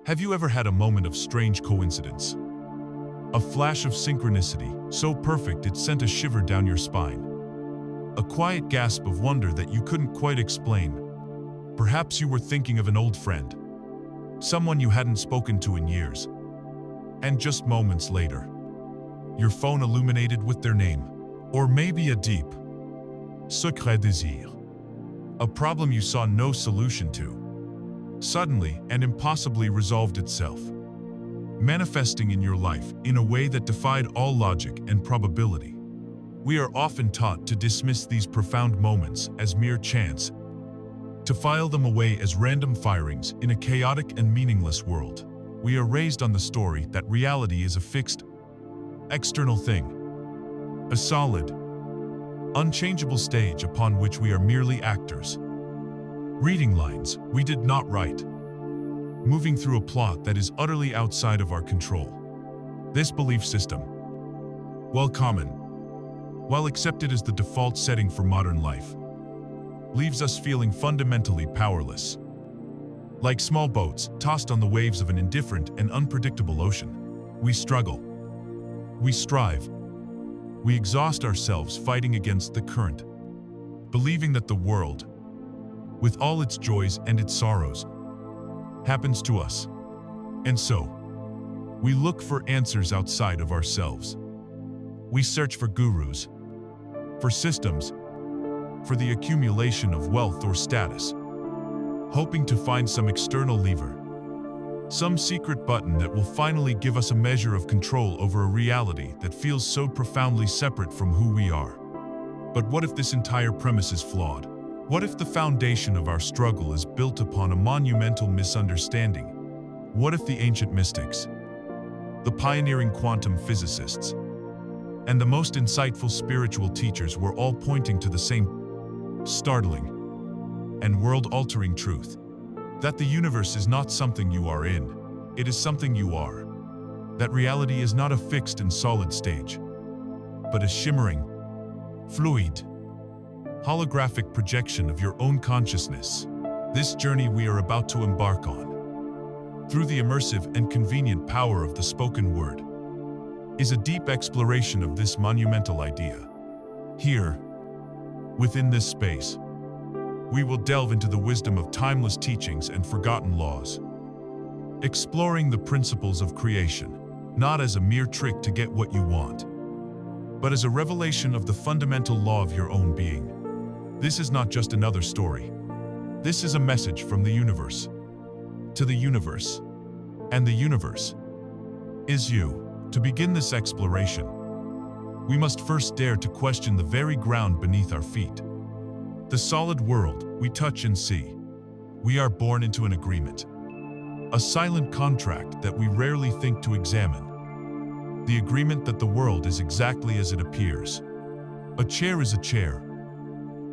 Have you ever had a moment of strange coincidence? A flash of synchronicity, so perfect it sent a shiver down your spine. A quiet gasp of wonder that you couldn't quite explain. Perhaps you were thinking of an old friend, someone you hadn't spoken to in years. And just moments later, your phone illuminated with their name. Or maybe a deep, secret désir. A problem you saw no solution to. Suddenly and impossibly resolved itself, manifesting in your life in a way that defied all logic and probability. We are often taught to dismiss these profound moments as mere chance, to file them away as random firings in a chaotic and meaningless world. We are raised on the story that reality is a fixed, external thing, a solid, unchangeable stage upon which we are merely actors. Reading lines we did not write, moving through a plot that is utterly outside of our control. This belief system, while common, while accepted as the default setting for modern life, leaves us feeling fundamentally powerless. Like small boats tossed on the waves of an indifferent and unpredictable ocean, we struggle, we strive, we exhaust ourselves fighting against the current, believing that the world, with all its joys and its sorrows, happens to us. And so, we look for answers outside of ourselves. We search for gurus, for systems, for the accumulation of wealth or status, hoping to find some external lever, some secret button that will finally give us a measure of control over a reality that feels so profoundly separate from who we are. But what if this entire premise is flawed? What if the foundation of our struggle is built upon a monumental misunderstanding? What if the ancient mystics, the pioneering quantum physicists, and the most insightful spiritual teachers were all pointing to the same startling and world-altering truth? That the universe is not something you are in, it is something you are. That reality is not a fixed and solid stage, but a shimmering, fluid, holographic projection of your own consciousness. This journey we are about to embark on, through the immersive and convenient power of the spoken word, is a deep exploration of this monumental idea. Here, within this space, we will delve into the wisdom of timeless teachings and forgotten laws, exploring the principles of creation, not as a mere trick to get what you want, but as a revelation of the fundamental law of your own being. This is not just another story. This is a message from the universe to the universe, and the universe is you. To begin this exploration, we must first dare to question the very ground beneath our feet. The solid world we touch and see. We are born into an agreement, a silent contract that we rarely think to examine. The agreement that the world is exactly as it appears. A chair is a chair.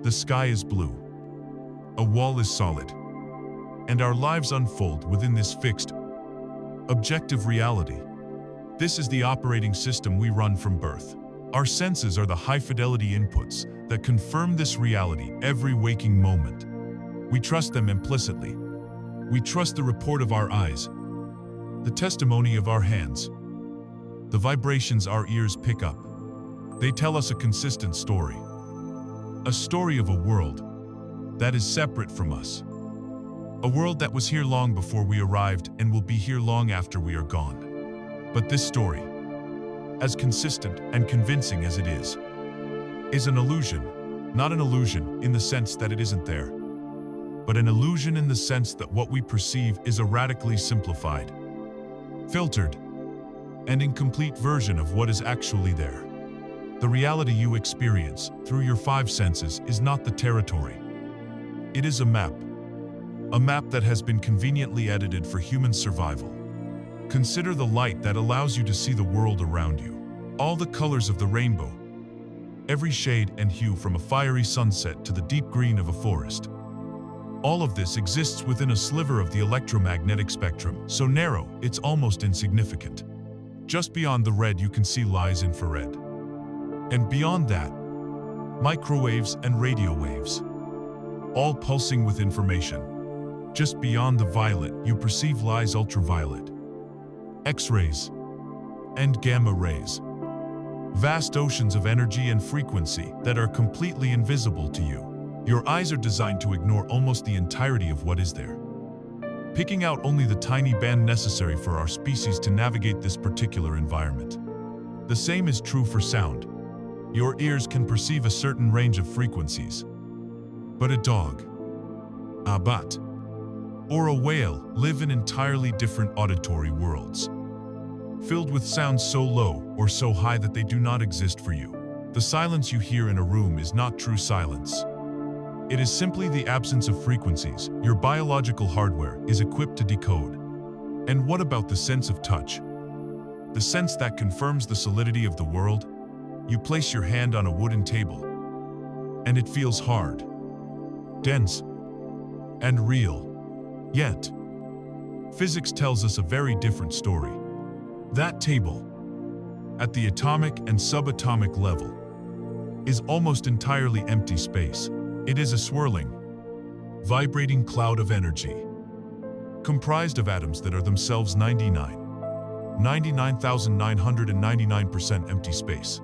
The sky is blue. A wall is solid. And our lives unfold within this fixed, objective reality. This is the operating system we run from birth. Our senses are the high-fidelity inputs that confirm this reality every waking moment. We trust them implicitly. We trust the report of our eyes, the testimony of our hands, the vibrations our ears pick up. They tell us a consistent story. A story of a world that is separate from us. A world that was here long before we arrived and will be here long after we are gone. But this story, as consistent and convincing as it is an illusion. Not an illusion in the sense that it isn't there, but an illusion in the sense that what we perceive is a radically simplified, filtered, and incomplete version of what is actually there. The reality you experience through your five senses is not the territory. It is a map that has been conveniently edited for human survival. Consider the light that allows you to see the world around you. All the colors of the rainbow, every shade and hue from a fiery sunset to the deep green of a forest. All of this exists within a sliver of the electromagnetic spectrum, so narrow it's almost insignificant. Just beyond the red you can see lies infrared. And beyond that, microwaves and radio waves, all pulsing with information. Just beyond the violet, you perceive lies ultraviolet, X-rays, and gamma rays. Vast oceans of energy and frequency that are completely invisible to you. Your eyes are designed to ignore almost the entirety of what is there, picking out only the tiny band necessary for our species to navigate this particular environment. The same is true for sound. Your ears can perceive a certain range of frequencies. But a dog, a bat, or a whale live in entirely different auditory worlds, filled with sounds so low or so high that they do not exist for you. The silence you hear in a room is not true silence. It is simply the absence of frequencies your biological hardware is equipped to decode. And what about the sense of touch? The sense that confirms the solidity of the world? You place your hand on a wooden table, and it feels hard, dense, and real. Yet, physics tells us a very different story. That table, at the atomic and subatomic level, is almost entirely empty space. It is a swirling, vibrating cloud of energy, comprised of atoms that are themselves 99,999% empty space.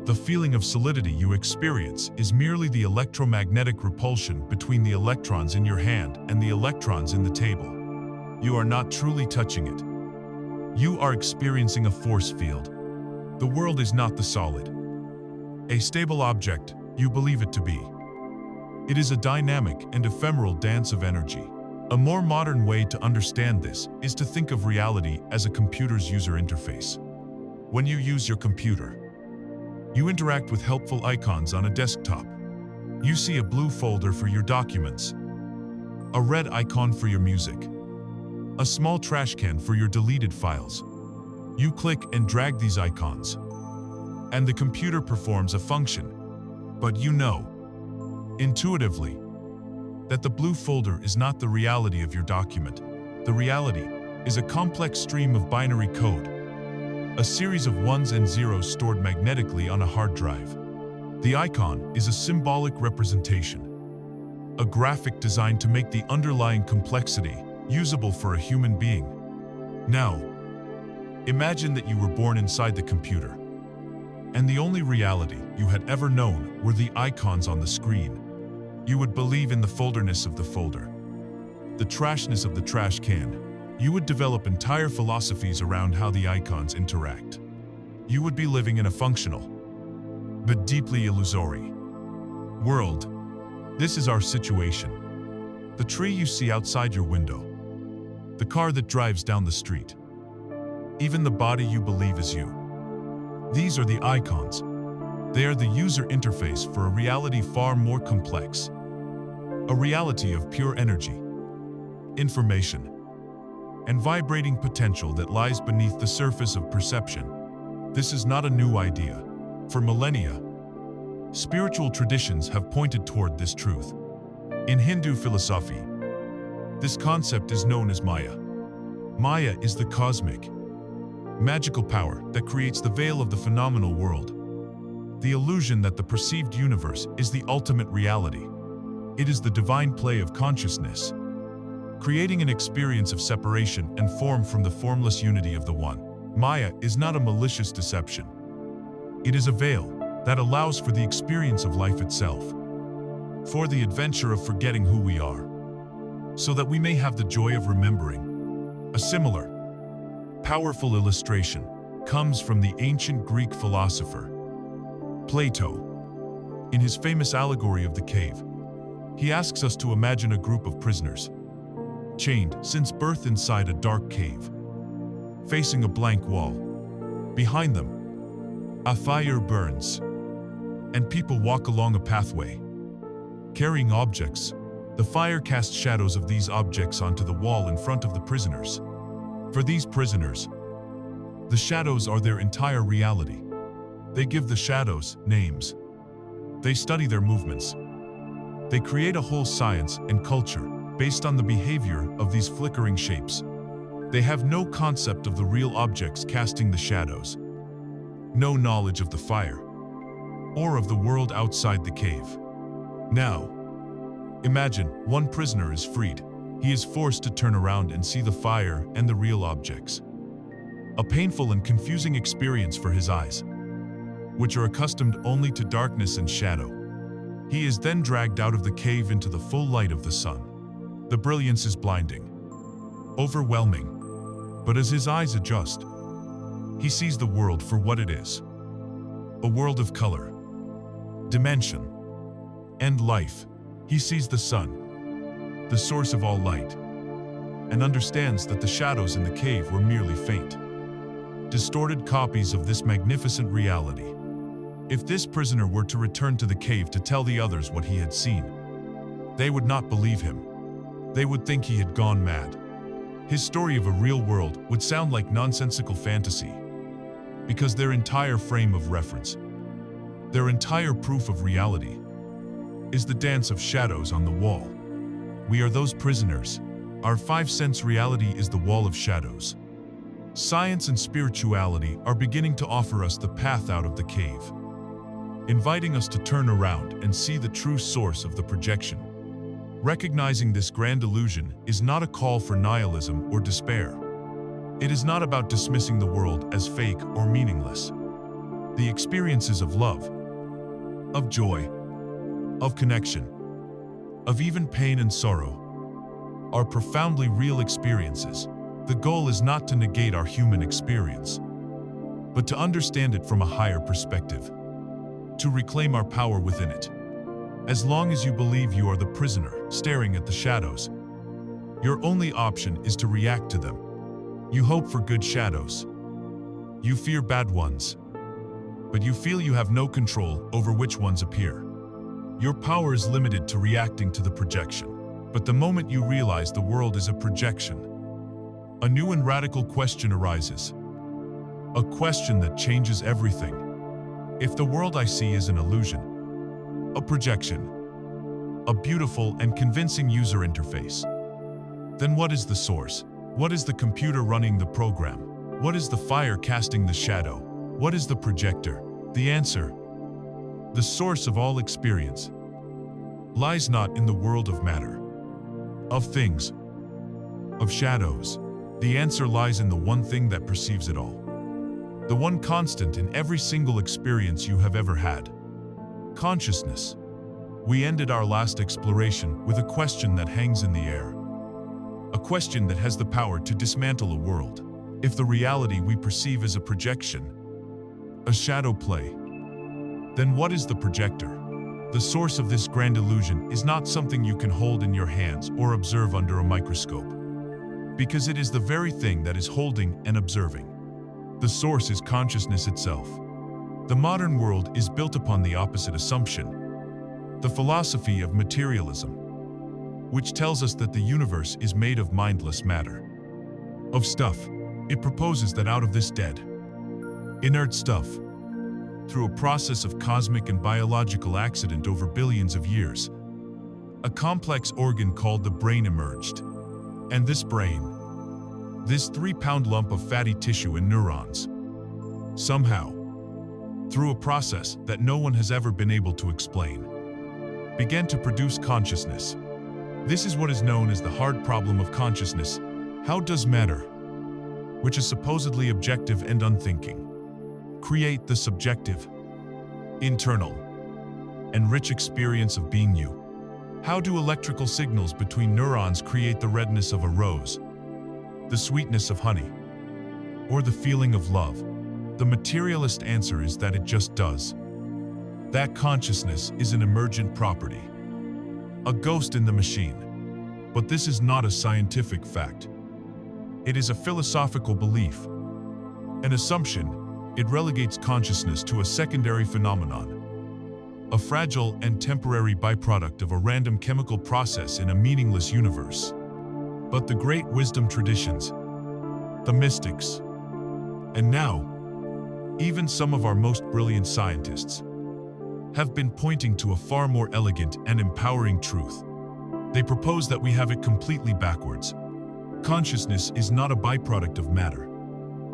The feeling of solidity you experience is merely the electromagnetic repulsion between the electrons in your hand and the electrons in the table. You are not truly touching it. You are experiencing a force field. The world is not the solid, a stable object you believe it to be. It is a dynamic and ephemeral dance of energy. A more modern way to understand this is to think of reality as a computer's user interface. When you use your computer, you interact with helpful icons on a desktop. You see a blue folder for your documents, a red icon for your music, a small trash can for your deleted files. You click and drag these icons, and the computer performs a function. But you know, intuitively, that the blue folder is not the reality of your document. The reality is a complex stream of binary code, a series of ones and zeros stored magnetically on a hard drive. The icon is a symbolic representation, a graphic designed to make the underlying complexity usable for a human being. Now, imagine that you were born inside the computer, and the only reality you had ever known were the icons on the screen. You would believe in the folderness of the folder, the trashness of the trash can. You would develop entire philosophies around how the icons interact. You would be living in a functional, but deeply illusory world. This is our situation. The tree you see outside your window, the car that drives down the street, even the body you believe is you. These are the icons. They are the user interface for a reality far more complex. A reality of pure energy, information, and vibrating potential that lies beneath the surface of perception. This is not a new idea. For millennia, spiritual traditions have pointed toward this truth. In Hindu philosophy, this concept is known as Maya. Maya is the cosmic, magical power that creates the veil of the phenomenal world, the illusion that the perceived universe is the ultimate reality. It is the divine play of consciousness, creating an experience of separation and form from the formless unity of the One. Maya is not a malicious deception. It is a veil that allows for the experience of life itself, for the adventure of forgetting who we are, so that we may have the joy of remembering. A similar, powerful illustration comes from the ancient Greek philosopher Plato. In his famous allegory of the cave, he asks us to imagine a group of prisoners, chained since birth inside a dark cave, facing a blank wall. Behind them, a fire burns, and people walk along a pathway, carrying objects. The fire casts shadows of these objects onto the wall in front of the prisoners. For these prisoners, the shadows are their entire reality. They give the shadows names. They study their movements. They create a whole science and culture based on the behavior of these flickering shapes. They have no concept of the real objects casting the shadows, no knowledge of the fire, or of the world outside the cave. Now, imagine one prisoner is freed. He is forced to turn around and see the fire and the real objects. A painful and confusing experience for his eyes, which are accustomed only to darkness and shadow. He is then dragged out of the cave into the full light of the sun. The brilliance is blinding, overwhelming, but as his eyes adjust, he sees the world for what it is. A world of color, dimension, and life. He sees the sun, the source of all light, and understands that the shadows in the cave were merely faint, distorted copies of this magnificent reality. If this prisoner were to return to the cave to tell the others what he had seen, they would not believe him. They would think he had gone mad. His story of a real world would sound like nonsensical fantasy, because their entire frame of reference, their entire proof of reality, is the dance of shadows on the wall. We are those prisoners. Our five-sense reality is the wall of shadows. Science and spirituality are beginning to offer us the path out of the cave, inviting us to turn around and see the true source of the projection. Recognizing this grand illusion is not a call for nihilism or despair. It is not about dismissing the world as fake or meaningless. The experiences of love, of joy, of connection, of even pain and sorrow, are profoundly real experiences. The goal is not to negate our human experience, but to understand it from a higher perspective, to reclaim our power within it. As long as you believe you are the prisoner staring at the shadows, your only option is to react to them. You hope for good shadows. You fear bad ones, but you feel you have no control over which ones appear. Your power is limited to reacting to the projection. But the moment you realize the world is a projection, a new and radical question arises. A question that changes everything. If the world I see is an illusion, a projection, a beautiful and convincing user interface, then what is the source? What is the computer running the program? What is the fire casting the shadow? What is the projector? The answer, the source of all experience, lies not in the world of matter, of things, of shadows. The answer lies in the one thing that perceives it all. The one constant in every single experience you have ever had. Consciousness. We ended our last exploration with a question that hangs in the air. A question that has the power to dismantle a world. If the reality we perceive is a projection, a shadow play, then what is the projector? The source of this grand illusion is not something you can hold in your hands or observe under a microscope, because it is the very thing that is holding and observing. The source is consciousness itself. The modern world is built upon the opposite assumption, the philosophy of materialism, which tells us that the universe is made of mindless matter, of stuff. It proposes that out of this dead, inert stuff, through a process of cosmic and biological accident over billions of years, a complex organ called the brain emerged. And this brain, this 3-pound lump of fatty tissue and neurons, somehow, through a process that no one has ever been able to explain, began to produce consciousness. This is what is known as the hard problem of consciousness. How does matter, which is supposedly objective and unthinking, create the subjective, internal, and rich experience of being you? How do electrical signals between neurons create the redness of a rose, the sweetness of honey, or the feeling of love? The materialist answer is that it just does. That consciousness is an emergent property, a ghost in the machine. But this is not a scientific fact. It is a philosophical belief, an assumption. It relegates consciousness to a secondary phenomenon, a fragile and temporary byproduct of a random chemical process in a meaningless universe. But the great wisdom traditions, the mystics, and now, even some of our most brilliant scientists, have been pointing to a far more elegant and empowering truth. They propose that we have it completely backwards. Consciousness is not a byproduct of matter.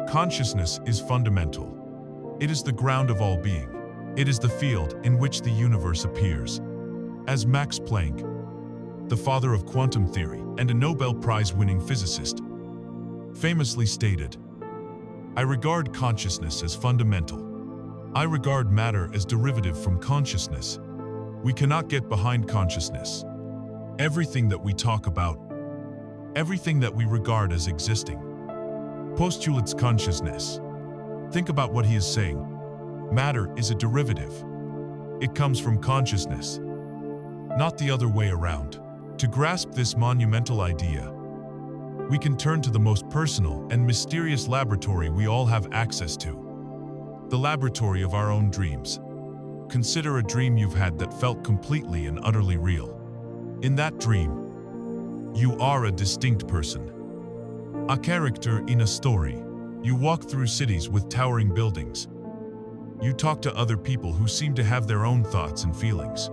Consciousness is fundamental. It is the ground of all being. It is the field in which the universe appears. As Max Planck, the father of quantum theory, and a Nobel Prize-winning physicist, famously stated, "I regard consciousness as fundamental. I regard matter as derivative from consciousness. We cannot get behind consciousness. Everything that we talk about, everything that we regard as existing, postulates consciousness." Think about what he is saying. Matter is a derivative. It comes from consciousness, not the other way around. To grasp this monumental idea, we can turn to the most personal and mysterious laboratory we all have access to. The laboratory of our own dreams. Consider a dream you've had that felt completely and utterly real. In that dream, you are a distinct person, a character in a story. You walk through cities with towering buildings. You talk to other people who seem to have their own thoughts and feelings.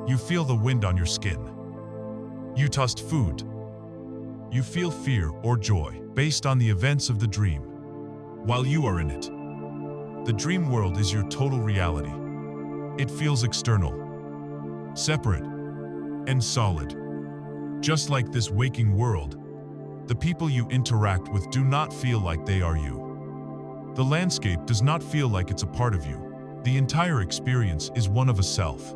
You feel the wind on your skin. You taste food. You feel fear or joy based on the events of the dream while you are in it. The dream world is your total reality. It feels external, separate, and solid. Just like this waking world, the people you interact with do not feel like they are you. The landscape does not feel like it's a part of you. The entire experience is one of a self,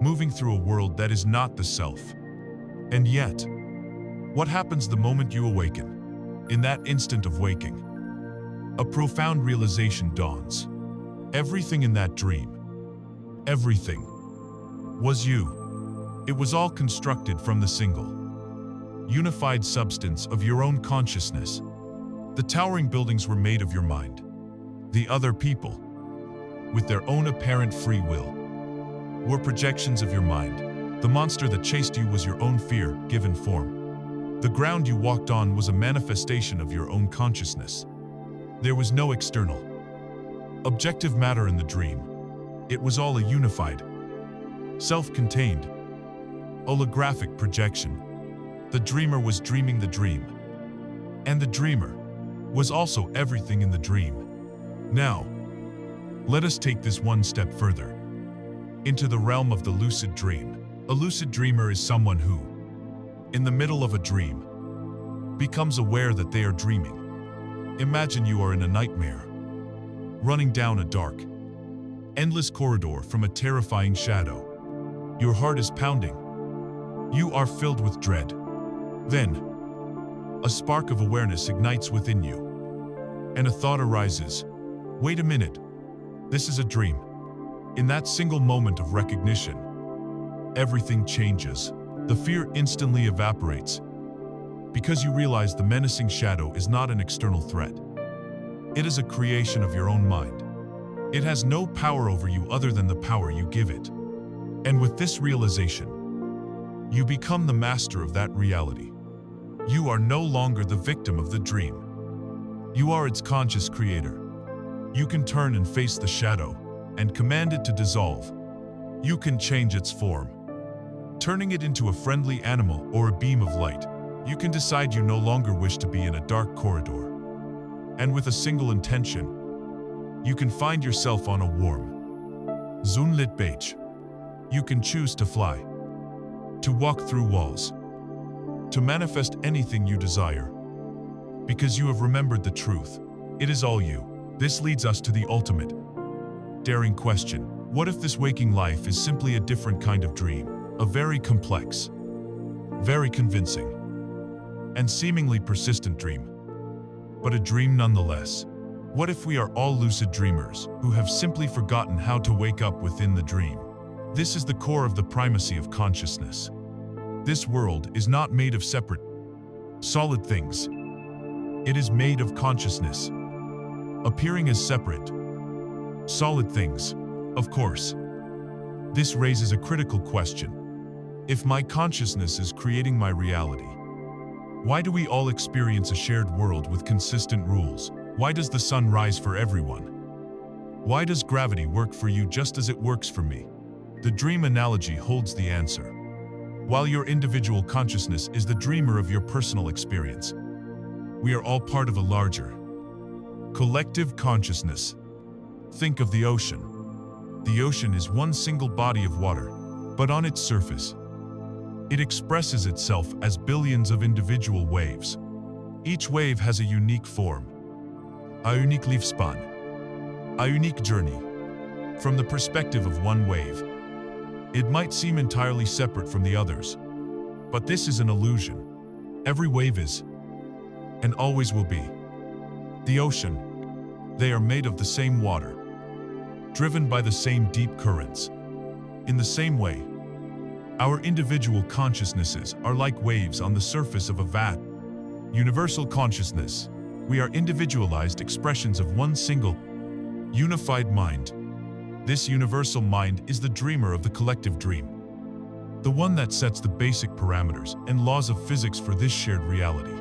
moving through a world that is not the self. And yet, what happens the moment you awaken? In that instant of waking, a profound realization dawns. Everything in that dream, everything, was you. It was all constructed from the single, unified substance of your own consciousness. The towering buildings were made of your mind. The other people, with their own apparent free will, were projections of your mind. The monster that chased you was your own fear, given form. The ground you walked on was a manifestation of your own consciousness. There was no external, objective matter in the dream. It was all a unified, self-contained, holographic projection. The dreamer was dreaming the dream, and the dreamer was also everything in the dream. Now, let us take this one step further, into the realm of the lucid dream. A lucid dreamer is someone who, in the middle of a dream, becomes aware that they are dreaming. Imagine you are in a nightmare, running down a dark, endless corridor from a terrifying shadow. Your heart is pounding. You are filled with dread. Then, a spark of awareness ignites within you, and a thought arises. Wait a minute, this is a dream. In that single moment of recognition, everything changes. The fear instantly evaporates, because you realize the menacing shadow is not an external threat. It is a creation of your own mind. It has no power over you other than the power you give it. And with this realization, you become the master of that reality. You are no longer the victim of the dream. You are its conscious creator. You can turn and face the shadow and command it to dissolve. You can change its form, turning it into a friendly animal or a beam of light. You can decide you no longer wish to be in a dark corridor. And with a single intention, you can find yourself on a warm, sunlit beach. You can choose to fly, to walk through walls, to manifest anything you desire, because you have remembered the truth. It is all you. This leads us to the ultimate, daring question. What if this waking life is simply a different kind of dream? A very complex, very convincing, and seemingly persistent dream, but a dream nonetheless. What if we are all lucid dreamers who have simply forgotten how to wake up within the dream? This is the core of the primacy of consciousness. This world is not made of separate, solid things. It is made of consciousness, appearing as separate, solid things. Of course, this raises a critical question. If my consciousness is creating my reality, why do we all experience a shared world with consistent rules? Why does the sun rise for everyone? Why does gravity work for you just as it works for me? The dream analogy holds the answer. While your individual consciousness is the dreamer of your personal experience, we are all part of a larger, collective consciousness. Think of the ocean. The ocean is one single body of water, but on its surface, It expresses itself as billions of individual waves. Each wave has a unique form, a unique lifespan, a unique journey. From the perspective of one wave, it might seem entirely separate from the others, but this is an illusion. Every wave is, and always will be, the ocean. They are made of the same water, driven by the same deep currents. In the same way, our individual consciousnesses are like waves on the surface of a vat. Universal consciousness. We are individualized expressions of one single, unified mind. This universal mind is the dreamer of the collective dream, the one that sets the basic parameters and laws of physics for this shared reality.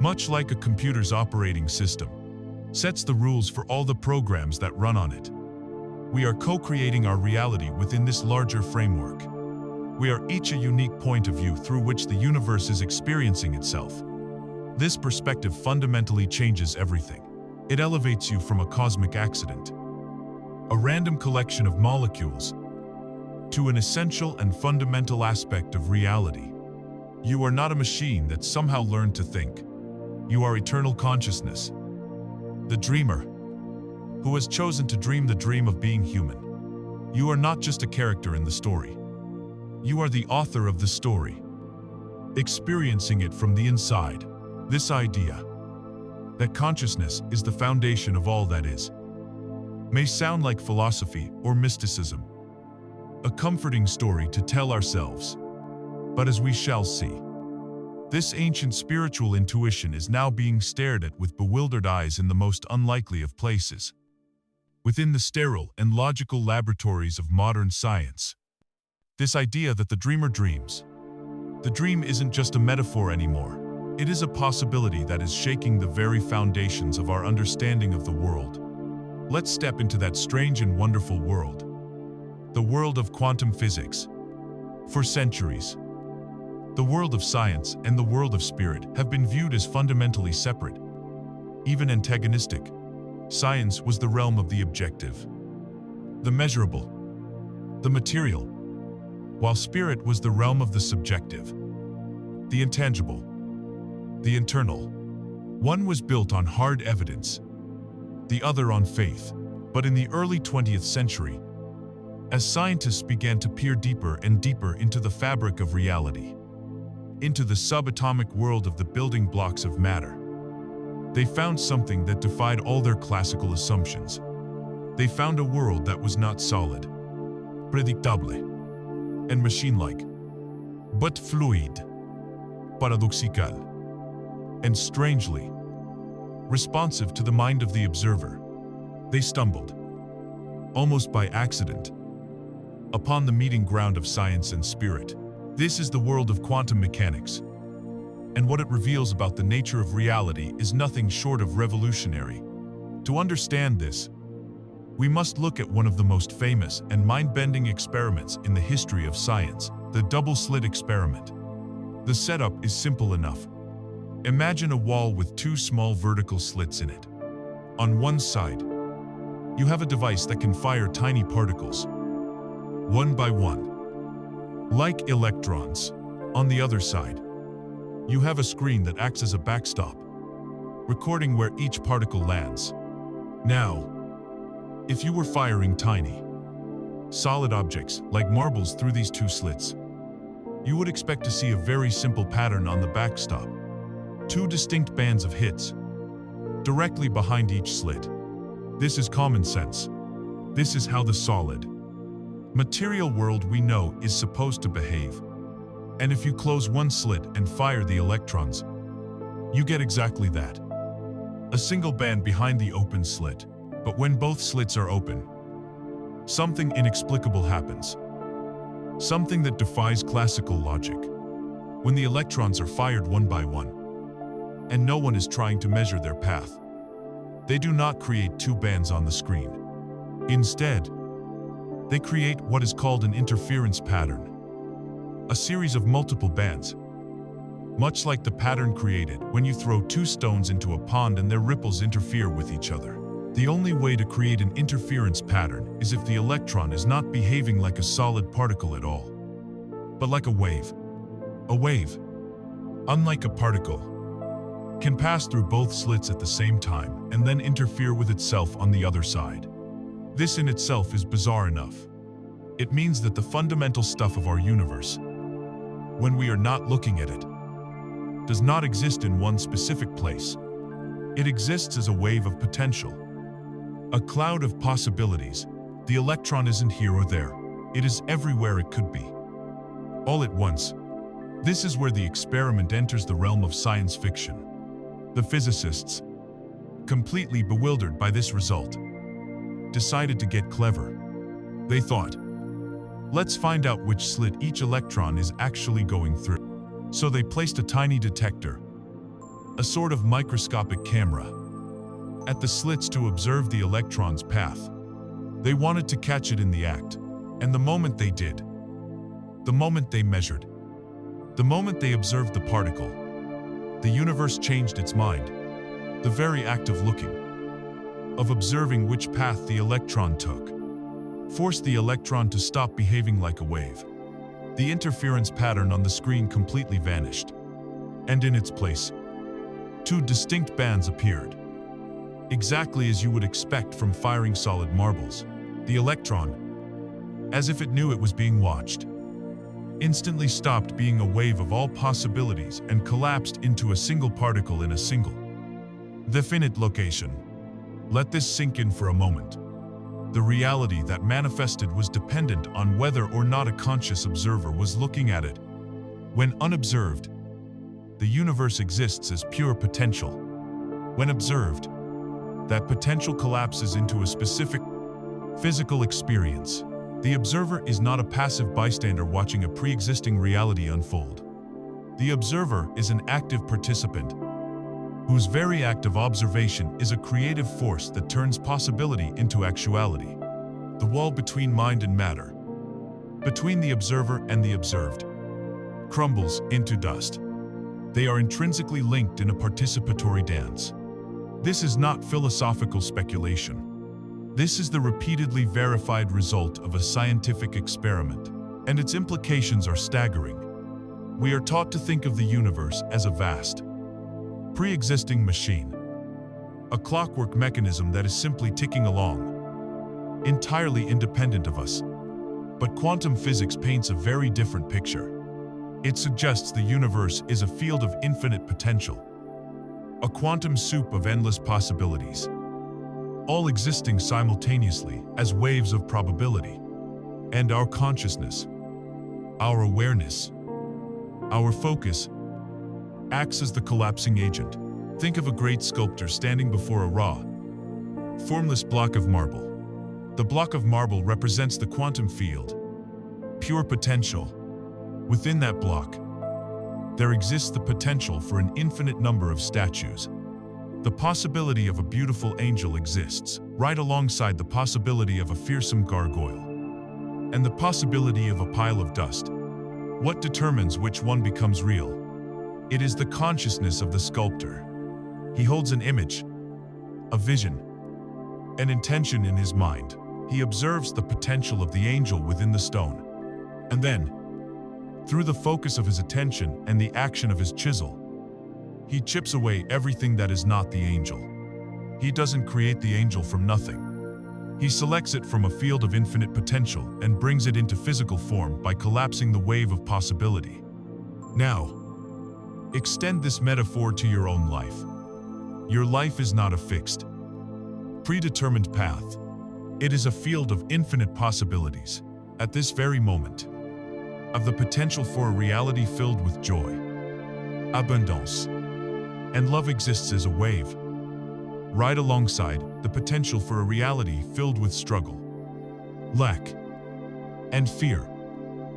Much like a computer's operating system sets the rules for all the programs that run on it. We are co-creating our reality within this larger framework. We are each a unique point of view through which the universe is experiencing itself. This perspective fundamentally changes everything. It elevates you from a cosmic accident, a random collection of molecules, to an essential and fundamental aspect of reality. You are not a machine that somehow learned to think. You are eternal consciousness, the dreamer, who has chosen to dream the dream of being human. You are not just a character in the story. You are the author of the story, experiencing it from the inside. This idea that consciousness is the foundation of all that is may sound like philosophy or mysticism, a comforting story to tell ourselves. But as we shall see, this ancient spiritual intuition is now being stared at with bewildered eyes in the most unlikely of places, within the sterile and logical laboratories of modern science. This idea that the dreamer dreams. The dream isn't just a metaphor anymore. It is a possibility that is shaking the very foundations of our understanding of the world. Let's step into that strange and wonderful world, the world of quantum physics. For centuries, the world of science and the world of spirit have been viewed as fundamentally separate, even antagonistic. Science was the realm of the objective, the measurable, the material, while spirit was the realm of the subjective, the intangible, the internal. One was built on hard evidence, the other on faith. But in the early 20th century, as scientists began to peer deeper and deeper into the fabric of reality, into the subatomic world of the building blocks of matter, they found something that defied all their classical assumptions. They found a world that was not solid, predictable, and machine-like, but fluid, paradoxical, and strangely responsive to the mind of the observer. They stumbled, almost by accident, upon the meeting ground of science and spirit. This is the world of quantum mechanics, and what it reveals about the nature of reality is nothing short of revolutionary. To understand this, we must look at one of the most famous and mind-bending experiments in the history of science, the double-slit experiment. The setup is simple enough. Imagine a wall with two small vertical slits in it. On one side, you have a device that can fire tiny particles, one by one, like electrons. On the other side, you have a screen that acts as a backstop, recording where each particle lands. Now, if you were firing tiny, solid objects like marbles through these two slits, you would expect to see a very simple pattern on the backstop. Two distinct bands of hits, directly behind each slit. This is common sense. This is how the solid, material world we know is supposed to behave. And if you close one slit and fire the electrons, you get exactly that. A single band behind the open slit. But when both slits are open, something inexplicable happens. Something that defies classical logic. When the electrons are fired one by one, and no one is trying to measure their path, they do not create two bands on the screen. Instead, they create what is called an interference pattern, a series of multiple bands, much like the pattern created when you throw two stones into a pond and their ripples interfere with each other. The only way to create an interference pattern is if the electron is not behaving like a solid particle at all, but like a wave. A wave, unlike a particle, can pass through both slits at the same time and then interfere with itself on the other side. This in itself is bizarre enough. It means that the fundamental stuff of our universe, when we are not looking at it, does not exist in one specific place. It exists as a wave of potential, a cloud of possibilities. The electron isn't here or there. It is everywhere it could be, all at once. This is where the experiment enters the realm of science fiction. The physicists, completely bewildered by this result, decided to get clever. They thought, let's find out which slit each electron is actually going through. So they placed a tiny detector, a sort of microscopic camera, at the slits to observe the electron's path. They wanted to catch it in the act, and the moment they did, the moment they measured, the moment they observed the particle, the universe changed its mind. The very act of looking, of observing which path the electron took, forced the electron to stop behaving like a wave. The interference pattern on the screen completely vanished, and in its place, two distinct bands appeared. Exactly as you would expect from firing solid marbles. The electron, as if it knew it was being watched, instantly stopped being a wave of all possibilities and collapsed into a single particle in a single, definite location. Let this sink in for a moment. The reality that manifested was dependent on whether or not a conscious observer was looking at it. When unobserved, the universe exists as pure potential. When observed, that potential collapses into a specific physical experience. The observer is not a passive bystander watching a pre-existing reality unfold. The observer is an active participant, whose very act of observation is a creative force that turns possibility into actuality. The wall between mind and matter, between the observer and the observed, crumbles into dust. They are intrinsically linked in a participatory dance. This is not philosophical speculation. This is the repeatedly verified result of a scientific experiment, and its implications are staggering. We are taught to think of the universe as a vast, pre-existing machine, a clockwork mechanism that is simply ticking along, entirely independent of us. But quantum physics paints a very different picture. It suggests the universe is a field of infinite potential, a quantum soup of endless possibilities, all existing simultaneously as waves of probability. And our consciousness, our awareness, our focus, acts as the collapsing agent. Think of a great sculptor standing before a raw, formless block of marble. The block of marble represents the quantum field, pure potential. Within that block, there exists the potential for an infinite number of statues. The possibility of a beautiful angel exists, right alongside the possibility of a fearsome gargoyle, and the possibility of a pile of dust. What determines which one becomes real? It is the consciousness of the sculptor. He holds an image, a vision, an intention in his mind. He observes the potential of the angel within the stone. And then, through the focus of his attention and the action of his chisel, he chips away everything that is not the angel. He doesn't create the angel from nothing. He selects it from a field of infinite potential and brings it into physical form by collapsing the wave of possibility. Now, extend this metaphor to your own life. Your life is not a fixed, predetermined path. It is a field of infinite possibilities. At this very moment, of the potential for a reality filled with joy, abundance, and love exists as a wave, right alongside the potential for a reality filled with struggle, lack, and fear.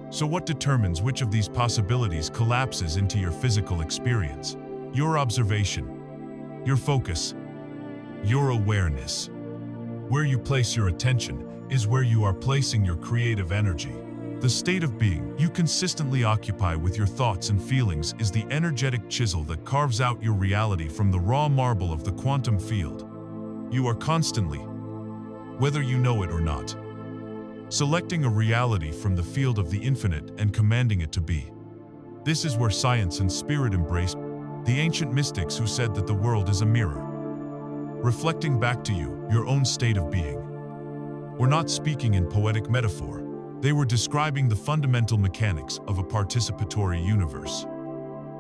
So what determines which of these possibilities collapses into your physical experience? Your observation, your focus, your awareness. Where you place your attention is where you are placing your creative energy. The state of being you consistently occupy with your thoughts and feelings is the energetic chisel that carves out your reality from the raw marble of the quantum field. You are constantly, whether you know it or not, selecting a reality from the field of the infinite and commanding it to be. This is where science and spirit embrace the ancient mystics who said that the world is a mirror, reflecting back to you your own state of being. We're not speaking in poetic metaphor. They were describing the fundamental mechanics of a participatory universe.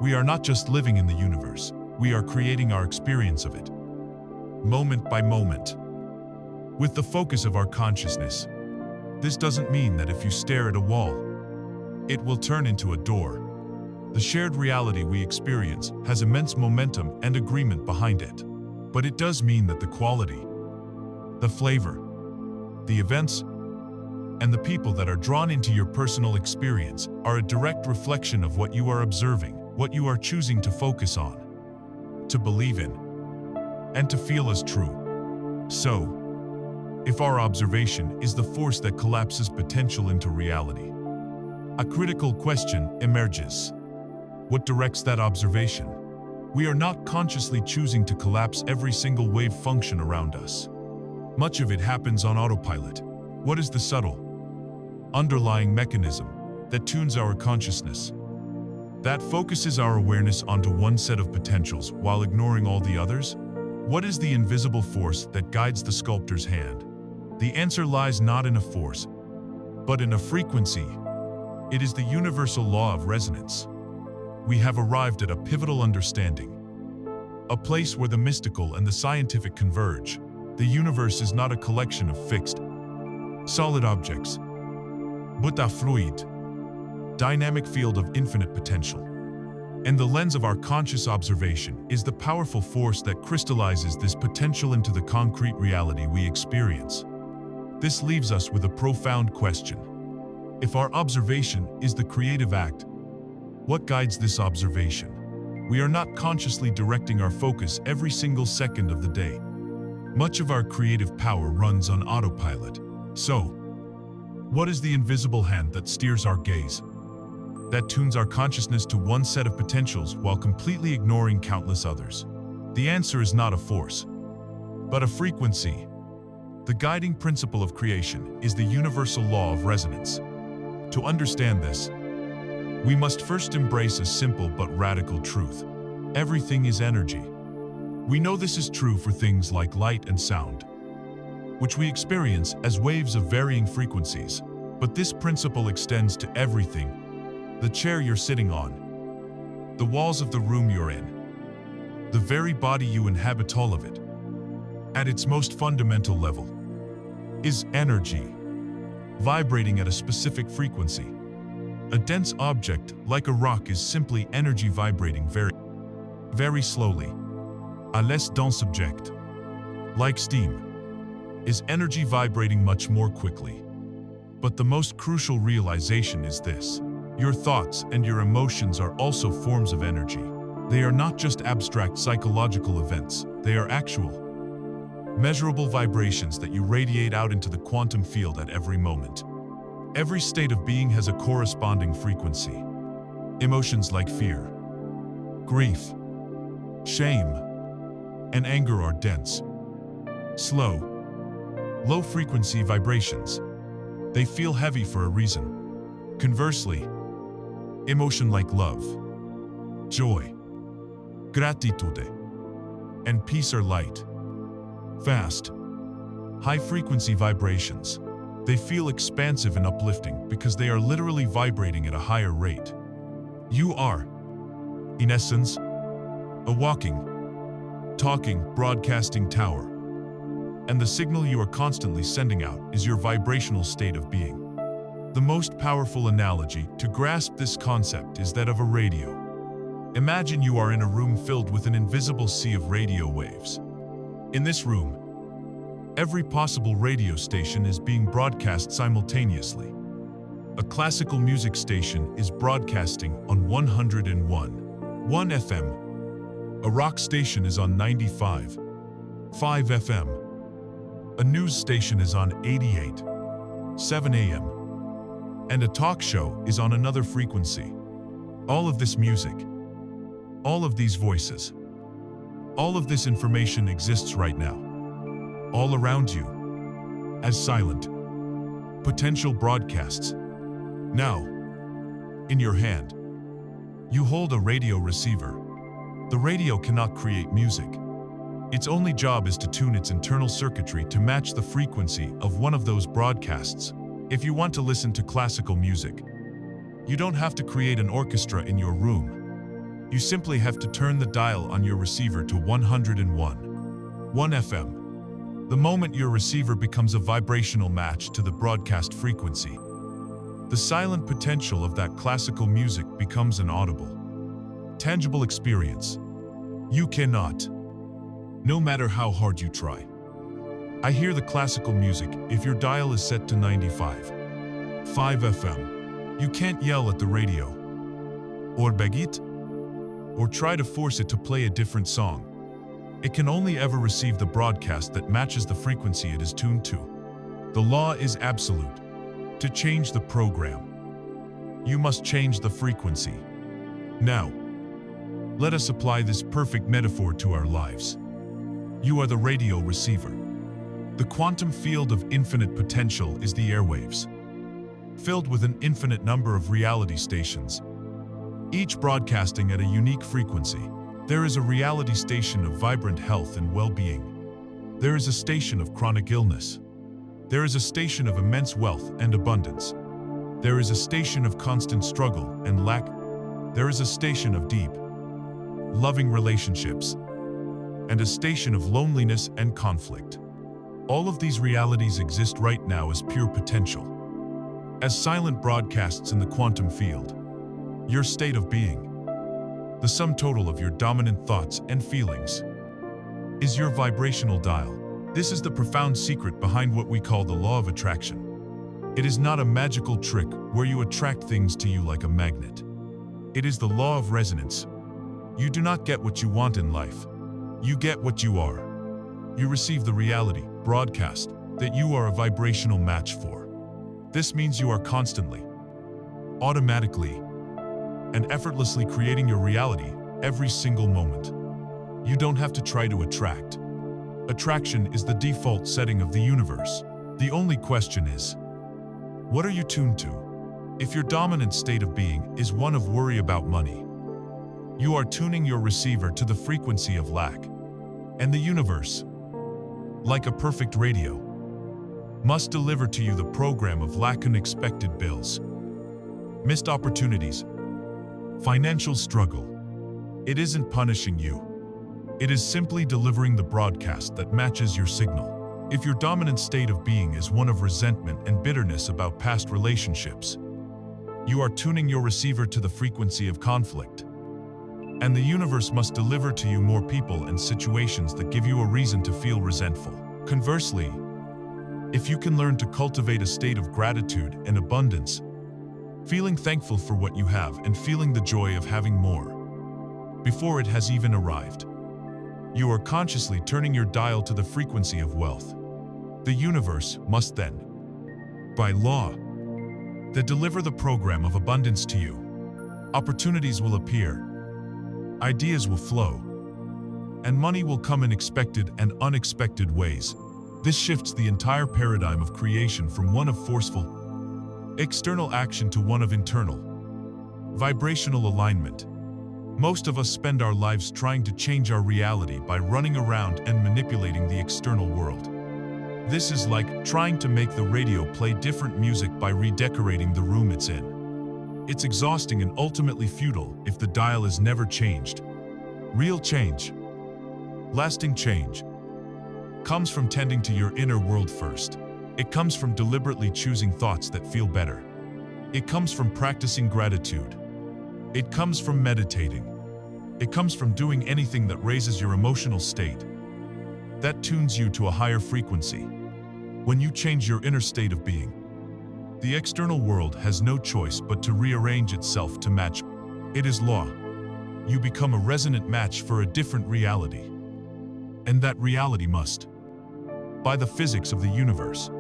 We are not just living in the universe, we are creating our experience of it, moment by moment, with the focus of our consciousness. This doesn't mean that if you stare at a wall, it will turn into a door. The shared reality we experience has immense momentum and agreement behind it. But it does mean that the quality, the flavor, the events, and the people that are drawn into your personal experience are a direct reflection of what you are observing, what you are choosing to focus on, to believe in, and to feel as true. So, if our observation is the force that collapses potential into reality, a critical question emerges. What directs that observation? We are not consciously choosing to collapse every single wave function around us. Much of it happens on autopilot. What is the subtle, underlying mechanism that tunes our consciousness, that focuses our awareness onto one set of potentials while ignoring all the others? What is the invisible force that guides the sculptor's hand? The answer lies not in a force, but in a frequency. It is the universal law of resonance. We have arrived at a pivotal understanding, a place where the mystical and the scientific converge. The universe is not a collection of fixed, solid objects, but a fluid, dynamic field of infinite potential. And the lens of our conscious observation is the powerful force that crystallizes this potential into the concrete reality we experience. This leaves us with a profound question. If our observation is the creative act, what guides this observation? We are not consciously directing our focus every single second of the day. Much of our creative power runs on autopilot. So, what is the invisible hand that steers our gaze, that tunes our consciousness to one set of potentials while completely ignoring countless others? The answer is not a force, but a frequency. The guiding principle of creation is the universal law of resonance. To understand this, we must first embrace a simple but radical truth. Everything is energy. We know this is true for things like light and sound, which we experience as waves of varying frequencies. But this principle extends to everything: the chair you're sitting on, the walls of the room you're in, the very body you inhabit. All of it, at its most fundamental level, is energy, vibrating at a specific frequency. A dense object, like a rock, is simply energy vibrating very, very slowly. A less dense object, like steam, is energy vibrating much more quickly. But the most crucial realization is this: your thoughts and your emotions are also forms of energy. They are not just abstract psychological events, they are actual, measurable vibrations that you radiate out into the quantum field at every moment. Every state of being has a corresponding frequency. Emotions like fear, grief, shame, and anger are dense, slow, low-frequency vibrations. They feel heavy for a reason. Conversely, emotion like love, joy, gratitude, and peace are light, fast, high-frequency vibrations. They feel expansive and uplifting because they are literally vibrating at a higher rate. You are, in essence, a walking, talking, broadcasting tower. And the signal you are constantly sending out is your vibrational state of being. The most powerful analogy to grasp this concept is that of a radio. Imagine you are in a room filled with an invisible sea of radio waves. In this room, every possible radio station is being broadcast simultaneously. A classical music station is broadcasting on 101.1 FM. A rock station is on 95.5 FM. A news station is on 88.7 AM. And a talk show is on another frequency. All of this music, all of these voices, all of this information exists right now, all around you, as silent, potential broadcasts. Now, in your hand, You hold a radio receiver. The radio cannot create music. Its only job is to tune its internal circuitry to match the frequency of one of those broadcasts. If you want to listen to classical music, you don't have to create an orchestra in your room. You simply have to turn the dial on your receiver to 101 FM. The moment your receiver becomes a vibrational match to the broadcast frequency, the silent potential of that classical music becomes an audible, tangible experience. You cannot, no matter how hard you try. I hear the classical music if your dial is set to 95.5 FM. You can't yell at the radio, or beg it, or try to force it to play a different song. It can only ever receive the broadcast that matches the frequency it is tuned to. The law is absolute. To change the program, you must change the frequency. Now, let us apply this perfect metaphor to our lives. You are the radio receiver. The quantum field of infinite potential is the airwaves, filled with an infinite number of reality stations, each broadcasting at a unique frequency. There is a reality station of vibrant health and well-being. There is a station of chronic illness. There is a station of immense wealth and abundance. There is a station of constant struggle and lack. There is a station of deep, loving relationships, and a station of loneliness and conflict. All of these realities exist right now as pure potential, as silent broadcasts in the quantum field. Your state of being, the sum total of your dominant thoughts and feelings, is your vibrational dial. This is the profound secret behind what we call the law of attraction. It is not a magical trick where you attract things to you like a magnet. It is the law of resonance. You do not get what you want in life. You get what you are. You receive the reality, broadcast, that you are a vibrational match for. This means you are constantly, automatically, and effortlessly creating your reality every single moment. You don't have to try to attract. Attraction is the default setting of the universe. The only question is, what are you tuned to? If your dominant state of being is one of worry about money, you are tuning your receiver to the frequency of lack. And the universe, like a perfect radio, must deliver to you the program of lack: unexpected bills, missed opportunities, financial struggle. It isn't punishing you. It is simply delivering the broadcast that matches your signal. If your dominant state of being is one of resentment and bitterness about past relationships, you are tuning your receiver to the frequency of conflict. And the universe must deliver to you more people and situations that give you a reason to feel resentful. Conversely, if you can learn to cultivate a state of gratitude and abundance, feeling thankful for what you have and feeling the joy of having more before it has even arrived, you are consciously turning your dial to the frequency of wealth. The universe must then, by law, that deliver the program of abundance to you. Opportunities will appear, ideas will flow, and money will come in expected and unexpected ways. This shifts the entire paradigm of creation from one of forceful, external action to one of internal, vibrational alignment. Most of us spend our lives trying to change our reality by running around and manipulating the external world. This is like trying to make the radio play different music by redecorating the room it's in. It's exhausting and ultimately futile if the dial is never changed. Real change, lasting change, comes from tending to your inner world first. It comes from deliberately choosing thoughts that feel better. It comes from practicing gratitude. It comes from meditating. It comes from doing anything that raises your emotional state, that tunes you to a higher frequency. When you change your inner state of being, the external world has no choice but to rearrange itself to match. It is law. You become a resonant match for a different reality. And that reality must, by the physics of the universe,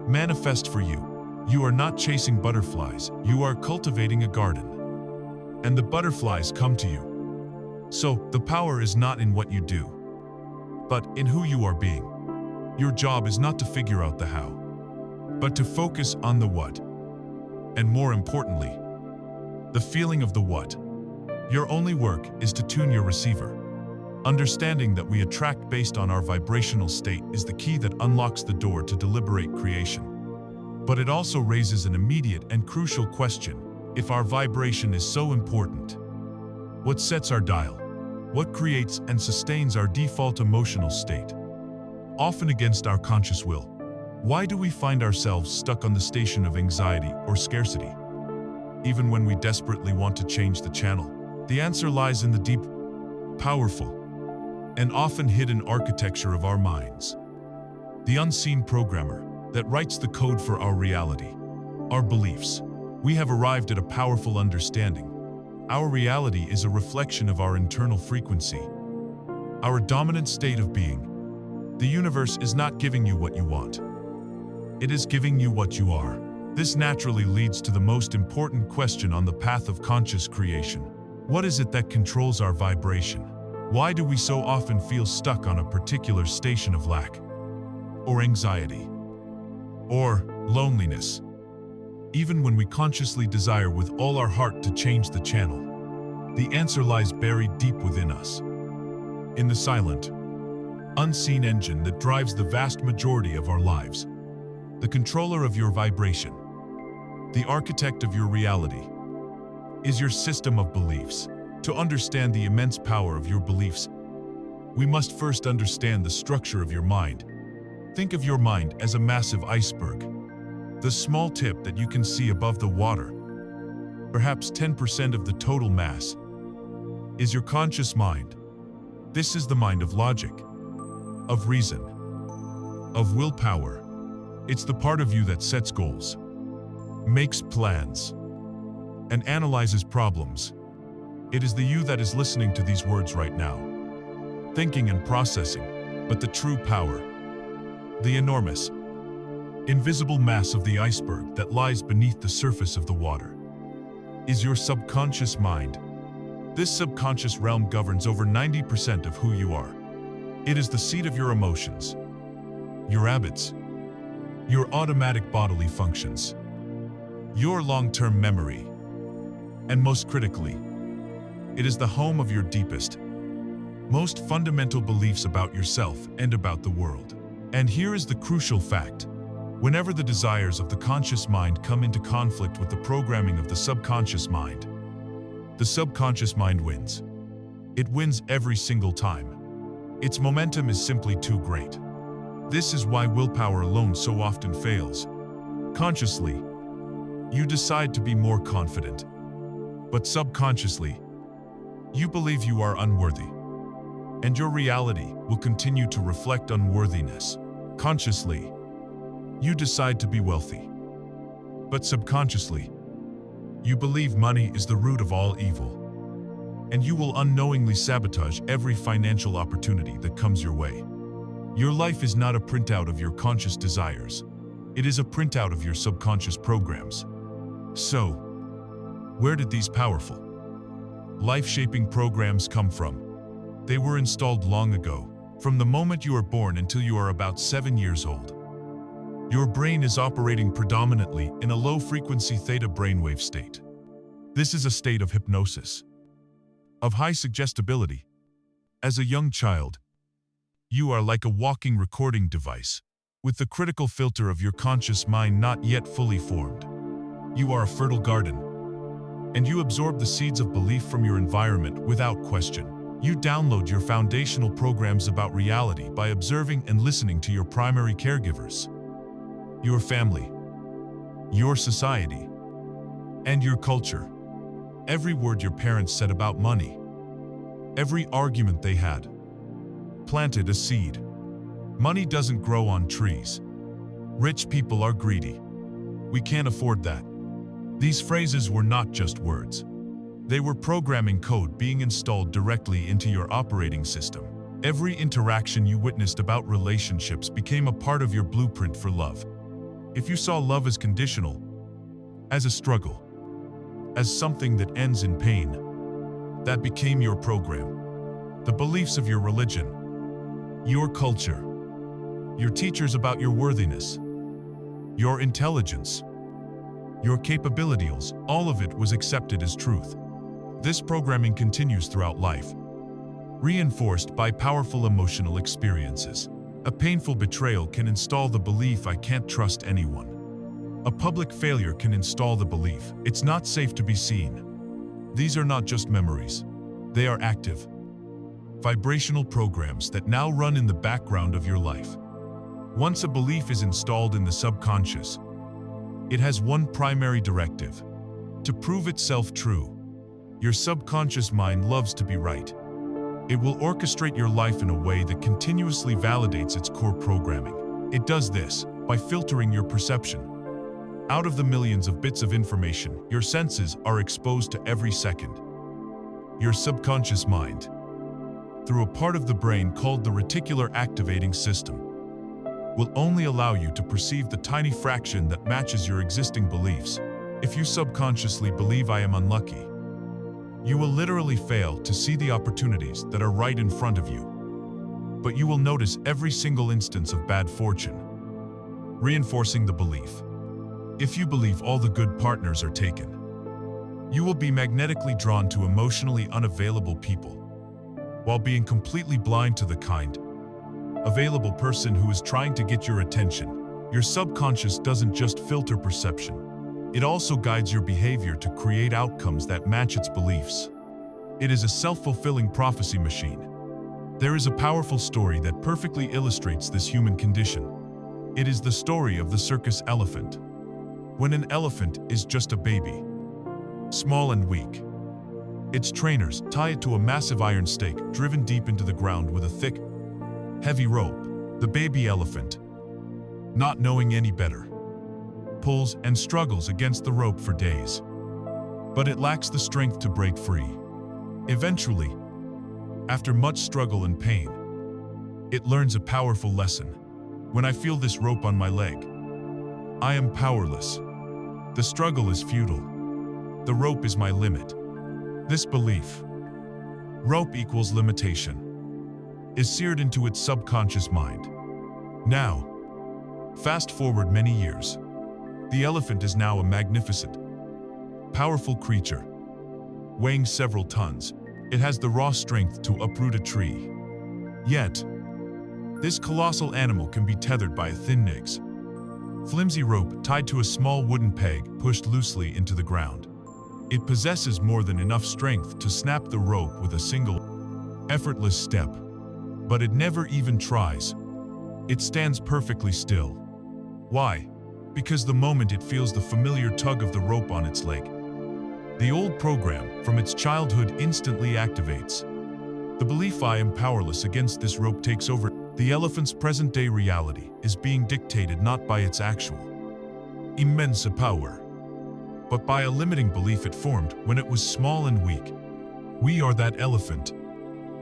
manifest for you. You are not chasing butterflies, you are cultivating a garden. And the butterflies come to you. So, the power is not in what you do, but in who you are being. Your job is not to figure out the how, but to focus on the what. And more importantly, the feeling of the what. Your only work is to tune your receiver. Understanding that we attract based on our vibrational state is the key that unlocks the door to deliberate creation. But it also raises an immediate and crucial question: if our vibration is so important, what sets our dial? What creates and sustains our default emotional state, often against our conscious will? Why do we find ourselves stuck on the station of anxiety or scarcity, even when we desperately want to change the channel? The answer lies in the deep, powerful, and often hidden architecture of our minds. The unseen programmer that writes the code for our reality, our beliefs. We have arrived at a powerful understanding. Our reality is a reflection of our internal frequency, our dominant state of being. The universe is not giving you what you want. It is giving you what you are. This naturally leads to the most important question on the path of conscious creation. What is it that controls our vibration? Why do we so often feel stuck on a particular station of lack, or anxiety, or loneliness, even when we consciously desire with all our heart to change the channel? The answer lies buried deep within us, in the silent, unseen engine that drives the vast majority of our lives. The controller of your vibration, the architect of your reality, is your system of beliefs. To understand the immense power of your beliefs, we must first understand the structure of your mind. Think of your mind as a massive iceberg, the small tip that you can see above the water. Perhaps 10% of the total mass is your conscious mind. This is the mind of logic, of reason, of willpower. It's the part of you that sets goals, makes plans, and analyzes problems. It is the you that is listening to these words right now, thinking and processing. But the true power, the enormous, invisible mass of the iceberg that lies beneath the surface of the water, is your subconscious mind. This subconscious realm governs over 90% of who you are. It is the seat of your emotions, your habits, your automatic bodily functions, your long-term memory, and most critically, it is the home of your deepest, most fundamental beliefs about yourself and about the world. And here is the crucial fact. Whenever the desires of the conscious mind come into conflict with the programming of the subconscious mind, the subconscious mind wins. It wins every single time. Its momentum is simply too great. This is why willpower alone so often fails. Consciously, you decide to be more confident, but subconsciously, you believe you are unworthy, and your reality will continue to reflect unworthiness. Consciously, you decide to be wealthy, but subconsciously, you believe money is the root of all evil, and you will unknowingly sabotage every financial opportunity that comes your way. Your life is not a printout of your conscious desires. It is a printout of your subconscious programs. So, where did these powerful, life-shaping programs come from? They were installed long ago, from the moment you are born until you are about 7 years old. Your brain is operating predominantly in a low-frequency theta brainwave state. This is a state of hypnosis, of high suggestibility. As a young child, you are like a walking recording device, with the critical filter of your conscious mind not yet fully formed. You are a fertile garden, and you absorb the seeds of belief from your environment without question. You download your foundational programs about reality by observing and listening to your primary caregivers, your family, your society, and your culture. Every word your parents said about money, every argument they had, planted a seed. Money doesn't grow on trees. Rich people are greedy. We can't afford that. These phrases were not just words. They were programming code being installed directly into your operating system. Every interaction you witnessed about relationships became a part of your blueprint for love. If you saw love as conditional, as a struggle, as something that ends in pain, that became your program. The beliefs of your religion, your culture, your teachers about your worthiness, your intelligence, your capabilities, all of it was accepted as truth. This programming continues throughout life, reinforced by powerful emotional experiences. A painful betrayal can install the belief I can't trust anyone. A public failure can install the belief it's not safe to be seen. These are not just memories. They are active, vibrational programs that now run in the background of your life. Once a belief is installed in the subconscious, it has one primary directive: to prove itself true. Your subconscious mind loves to be right. It will orchestrate your life in a way that continuously validates its core programming. It does this by filtering your perception. Out of the millions of bits of information your senses are exposed to every second, your subconscious mind, through a part of the brain called the reticular activating system, will only allow you to perceive the tiny fraction that matches your existing beliefs. If you subconsciously believe I am unlucky, you will literally fail to see the opportunities that are right in front of you. But you will notice every single instance of bad fortune, reinforcing the belief. If you believe all the good partners are taken, you will be magnetically drawn to emotionally unavailable people, while being completely blind to the kind, available person who is trying to get your attention. Your subconscious doesn't just filter perception. It also guides your behavior to create outcomes that match its beliefs. It is a self-fulfilling prophecy machine. There is a powerful story that perfectly illustrates this human condition. It is the story of the circus elephant. When an elephant is just a baby, small and weak, its trainers tie it to a massive iron stake driven deep into the ground with a thick, heavy rope. The baby elephant, not knowing any better, pulls and struggles against the rope for days. But it lacks the strength to break free. Eventually, after much struggle and pain, it learns a powerful lesson. When I feel this rope on my leg, I am powerless. The struggle is futile. The rope is my limit. This belief, rope equals limitation, is seared into its subconscious mind. Now, fast forward many years. The elephant is now a magnificent, powerful creature. Weighing several tons, it has the raw strength to uproot a tree. Yet, this colossal animal can be tethered by a thin nig's flimsy rope tied to a small wooden peg pushed loosely into the ground. It possesses more than enough strength to snap the rope with a single, effortless step. But it never even tries. It stands perfectly still. Why? Because the moment it feels the familiar tug of the rope on its leg, the old program from its childhood instantly activates. The belief I am powerless against this rope takes over. The elephant's present-day reality is being dictated not by its actual, immense power, but by a limiting belief it formed when it was small and weak. We are that elephant.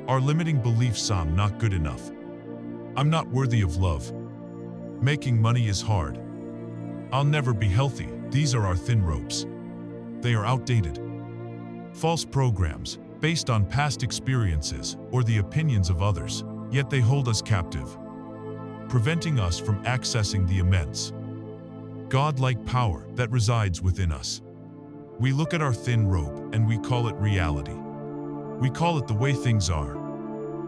Our limiting beliefs: I'm not good enough. I'm not worthy of love. Making money is hard. I'll never be healthy. These are our thin ropes. They are outdated, false programs based on past experiences or the opinions of others, yet they hold us captive, preventing us from accessing the immense, God-like power that resides within us. We look at our thin rope and we call it reality. We call it the way things are.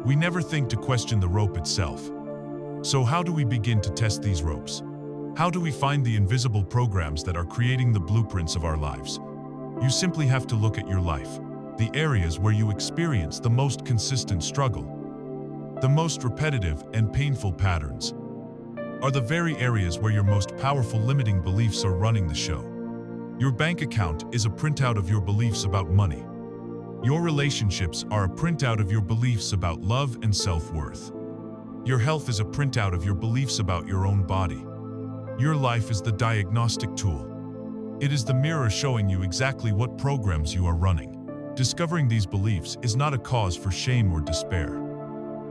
We never think to question the rope itself. So how do we begin to test these ropes? How do we find the invisible programs that are creating the blueprints of our lives? You simply have to look at your life. The areas where you experience the most consistent struggle, the most repetitive and painful patterns, are the very areas where your most powerful limiting beliefs are running the show. Your bank account is a printout of your beliefs about money. Your relationships are a printout of your beliefs about love and self-worth. Your health is a printout of your beliefs about your own body. Your life is the diagnostic tool. It is the mirror showing you exactly what programs you are running. Discovering these beliefs is not a cause for shame or despair.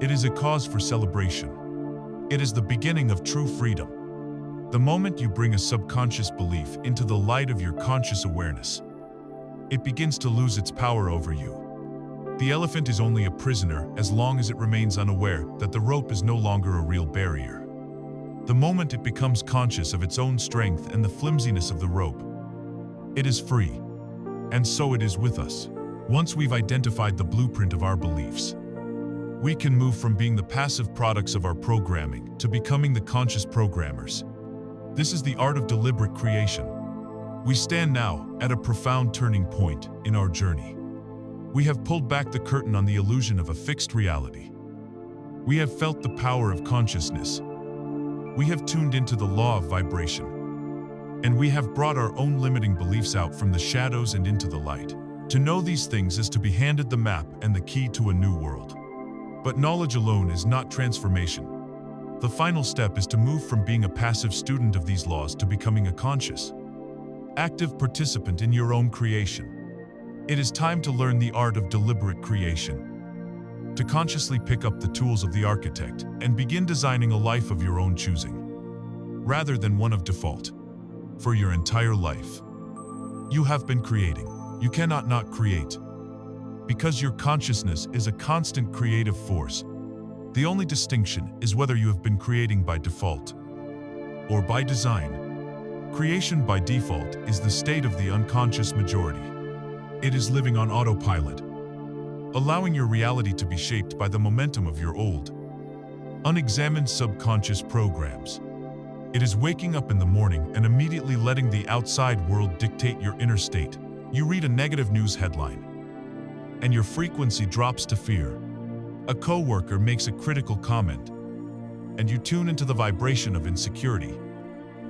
It is a cause for celebration. It is the beginning of true freedom. The moment you bring a subconscious belief into the light of your conscious awareness, it begins to lose its power over you. The elephant is only a prisoner as long as it remains unaware that the rope is no longer a real barrier. The moment it becomes conscious of its own strength and the flimsiness of the rope, it is free. And so it is with us. Once we've identified the blueprint of our beliefs, we can move from being the passive products of our programming to becoming the conscious programmers. This is the art of deliberate creation. We stand now at a profound turning point in our journey. We have pulled back the curtain on the illusion of a fixed reality. We have felt the power of consciousness. We have tuned into the law of vibration. And we have brought our own limiting beliefs out from the shadows and into the light. To know these things is to be handed the map and the key to a new world. But knowledge alone is not transformation. The final step is to move from being a passive student of these laws to becoming a conscious, active participant in your own creation. It is time to learn the art of deliberate creation, to consciously pick up the tools of the architect and begin designing a life of your own choosing, rather than one of default. For your entire life, you have been creating. You cannot not create, because your consciousness is a constant creative force. The only distinction is whether you have been creating by default or by design. Creation by default is the state of the unconscious majority. It is living on autopilot, allowing your reality to be shaped by the momentum of your old, unexamined subconscious programs. It is waking up in the morning and immediately letting the outside world dictate your inner state. You read a negative news headline, and your frequency drops to fear. A coworker makes a critical comment, and you tune into the vibration of insecurity.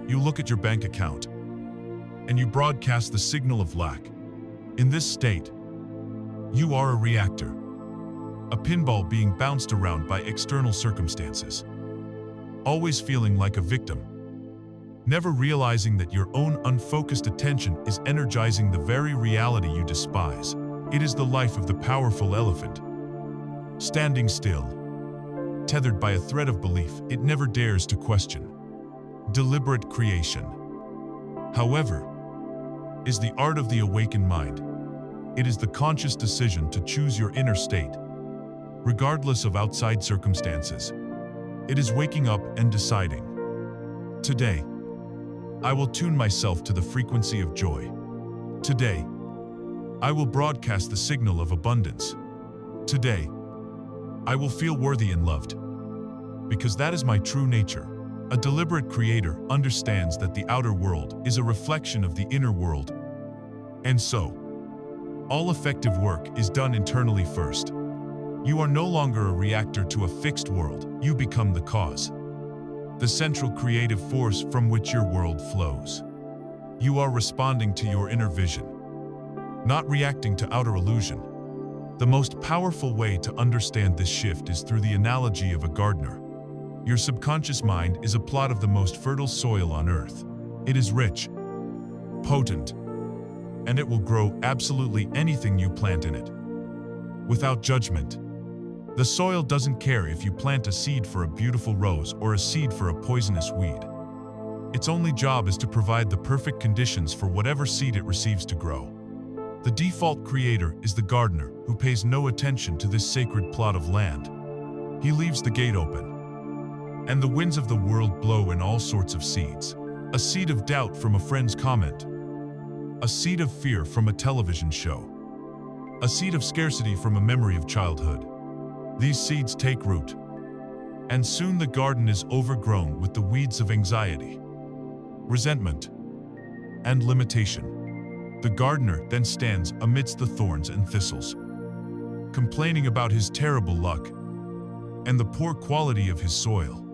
You look at your bank account, and you broadcast the signal of lack. In this state, you are a reactor, a pinball being bounced around by external circumstances, always feeling like a victim, never realizing that your own unfocused attention is energizing the very reality you despise. It is the life of the powerful elephant, standing still, tethered by a thread of belief it never dares to question. Deliberate creation, however, is the art of the awakened mind. It is the conscious decision to choose your inner state, regardless of outside circumstances. It is waking up and deciding, today, I will tune myself to the frequency of joy. Today, I will broadcast the signal of abundance. Today, I will feel worthy and loved, because that is my true nature. A deliberate creator understands that the outer world is a reflection of the inner world, and so, all effective work is done internally first. You are no longer a reactor to a fixed world, you become the cause, the central creative force from which your world flows. You are responding to your inner vision, not reacting to outer illusion. The most powerful way to understand this shift is through the analogy of a gardener. Your subconscious mind is a plot of the most fertile soil on earth. It is rich, potent, and it will grow absolutely anything you plant in it, without judgment. The soil doesn't care if you plant a seed for a beautiful rose or a seed for a poisonous weed. Its only job is to provide the perfect conditions for whatever seed it receives to grow. The default creator is the gardener who pays no attention to this sacred plot of land. He leaves the gate open, and the winds of the world blow in all sorts of seeds. A seed of doubt from a friend's comment, a seed of fear from a television show, a seed of scarcity from a memory of childhood. These seeds take root, and soon the garden is overgrown with the weeds of anxiety, resentment, and limitation. The gardener then stands amidst the thorns and thistles, complaining about his terrible luck and the poor quality of his soil,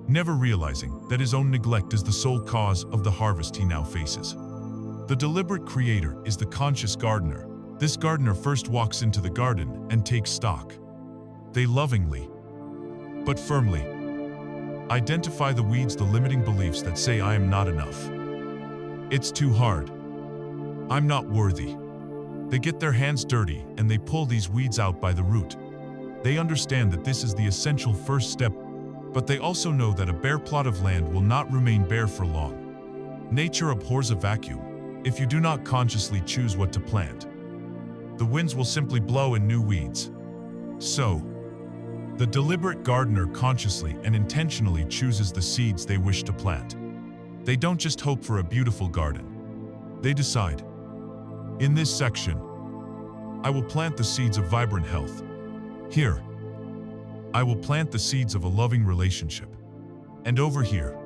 never realizing that his own neglect is the sole cause of the harvest he now faces. The deliberate creator is the conscious gardener. This gardener first walks into the garden and takes stock. They lovingly, but firmly, identify the weeds, the limiting beliefs that say I am not enough. It's too hard. I'm not worthy. They get their hands dirty and they pull these weeds out by the root. They understand that this is the essential first step, but they also know that a bare plot of land will not remain bare for long. Nature abhors a vacuum. If you do not consciously choose what to plant, the winds will simply blow in new weeds. So, the deliberate gardener consciously and intentionally chooses the seeds they wish to plant. They don't just hope for a beautiful garden. They decide, in this section, I will plant the seeds of vibrant health. Here, I will plant the seeds of a loving relationship. And over here,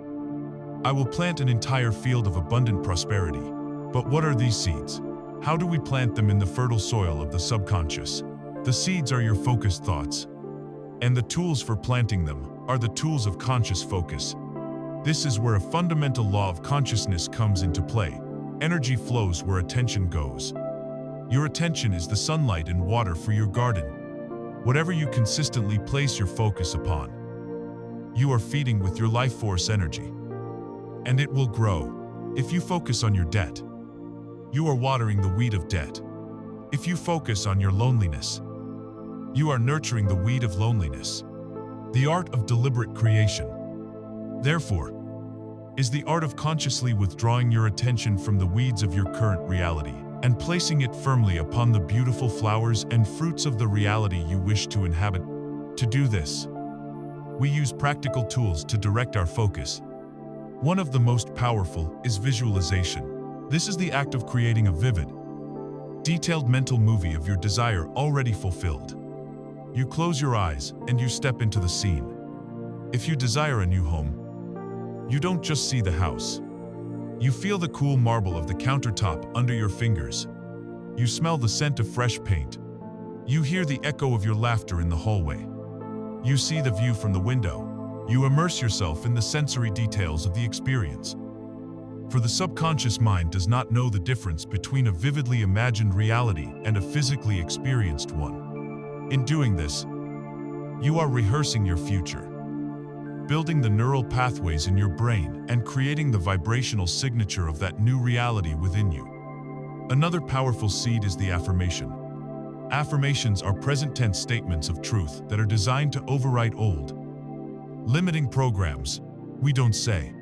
I will plant an entire field of abundant prosperity. But what are these seeds? How do we plant them in the fertile soil of the subconscious? The seeds are your focused thoughts, and the tools for planting them are the tools of conscious focus. This is where a fundamental law of consciousness comes into play. Energy flows where attention goes. Your attention is the sunlight and water for your garden. Whatever you consistently place your focus upon, you are feeding with your life force energy, and it will grow. If you focus on your debt, you are watering the weed of debt. If you focus on your loneliness, you are nurturing the weed of loneliness. The art of deliberate creation, therefore, is the art of consciously withdrawing your attention from the weeds of your current reality and placing it firmly upon the beautiful flowers and fruits of the reality you wish to inhabit. To do this, we use practical tools to direct our focus. One of the most powerful is visualization. This is the act of creating a vivid, detailed mental movie of your desire already fulfilled. You close your eyes and you step into the scene. If you desire a new home, you don't just see the house. You feel the cool marble of the countertop under your fingers. You smell the scent of fresh paint. You hear the echo of your laughter in the hallway. You see the view from the window. You immerse yourself in the sensory details of the experience. For the subconscious mind does not know the difference between a vividly imagined reality and a physically experienced one. In doing this, you are rehearsing your future, building the neural pathways in your brain and creating the vibrational signature of that new reality within you. Another powerful seed is the affirmation. Affirmations are present-tense statements of truth that are designed to override old, limiting programs. We don't say,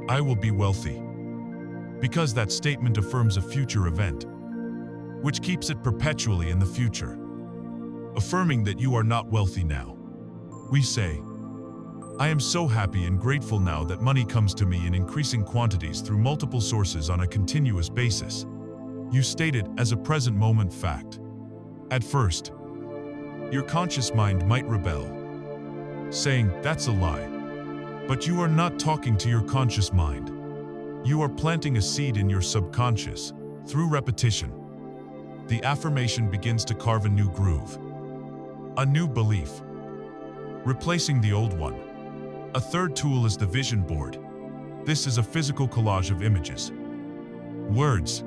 "I will be wealthy," because that statement affirms a future event, which keeps it perpetually in the future. Affirming that you are not wealthy now, we say, "I am so happy and grateful now that money comes to me in increasing quantities through multiple sources on a continuous basis." You state it as a present moment fact. At first, your conscious mind might rebel, saying, "That's a lie." But you are not talking to your conscious mind. You are planting a seed in your subconscious. Through repetition, the affirmation begins to carve a new groove, a new belief, replacing the old one. A third tool is the vision board. This is a physical collage of images, words,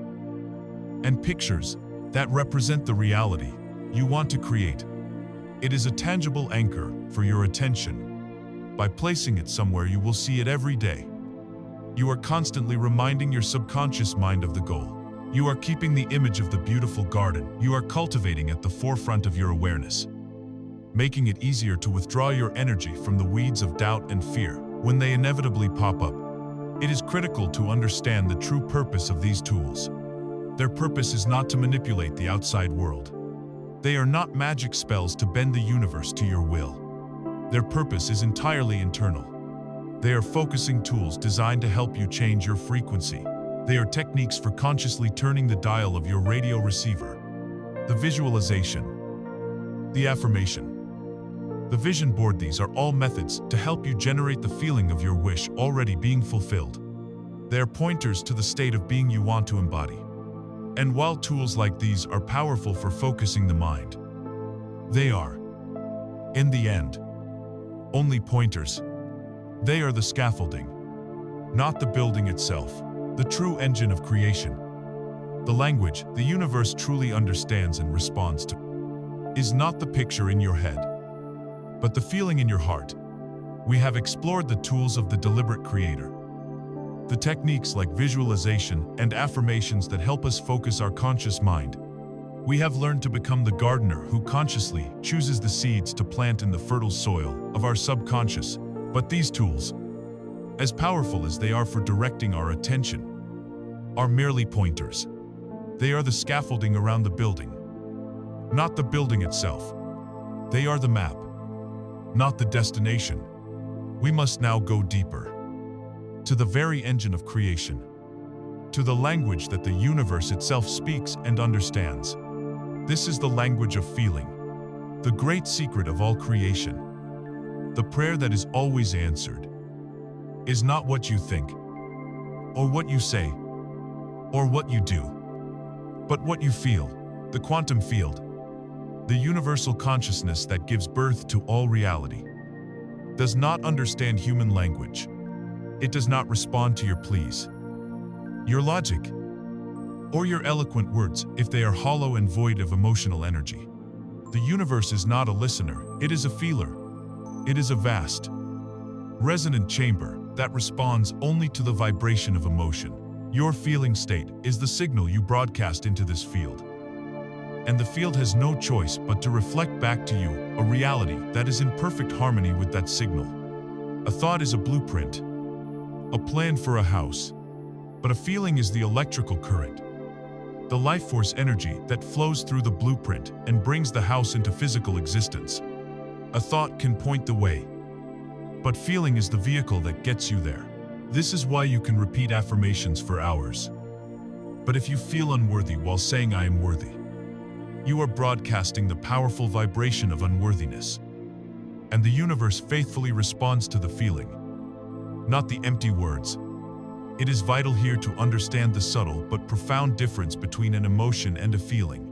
and pictures that represent the reality you want to create. It is a tangible anchor for your attention. By placing it somewhere, you will see it every day. You are constantly reminding your subconscious mind of the goal. You are keeping the image of the beautiful garden you are cultivating at the forefront of your awareness, making it easier to withdraw your energy from the weeds of doubt and fear when they inevitably pop up. It is critical to understand the true purpose of these tools. Their purpose is not to manipulate the outside world. They are not magic spells to bend the universe to your will. Their purpose is entirely internal. They are focusing tools designed to help you change your frequency. They are techniques for consciously turning the dial of your radio receiver. The visualization, the affirmation, the vision board, these are all methods to help you generate the feeling of your wish already being fulfilled. They are pointers to the state of being you want to embody. And while tools like these are powerful for focusing the mind, they are, in the end, only pointers. They are the scaffolding, not the building itself. The true engine of creation, the language the universe truly understands and responds to, is not the picture in your head, but the feeling in your heart. We have explored the tools of the deliberate creator, the techniques like visualization and affirmations that help us focus our conscious mind. We have learned to become the gardener who consciously chooses the seeds to plant in the fertile soil of our subconscious. But these tools, as powerful as they are for directing our attention, are merely pointers. They are the scaffolding around the building, not the building itself. They are the map, not the destination. We must now go deeper, to the very engine of creation, to the language that the universe itself speaks and understands. This is the language of feeling, the great secret of all creation. The prayer that is always answered is not what you think, or what you say, or what you do, but what you feel. The quantum field, the universal consciousness that gives birth to all reality, does not understand human language. It does not respond to your pleas, your logic, or your eloquent words if they are hollow and void of emotional energy. The universe is not a listener, it is a feeler. It is a vast, resonant chamber that responds only to the vibration of emotion. Your feeling state is the signal you broadcast into this field. And the field has no choice but to reflect back to you a reality that is in perfect harmony with that signal. A thought is a blueprint, a plan for a house, but a feeling is the electrical current, the life force energy that flows through the blueprint and brings the house into physical existence. A thought can point the way, but feeling is the vehicle that gets you there. This is why you can repeat affirmations for hours. But if you feel unworthy while saying "I am worthy," you are broadcasting the powerful vibration of unworthiness. And the universe faithfully responds to the feeling, not the empty words. It is vital here to understand the subtle but profound difference between an emotion and a feeling.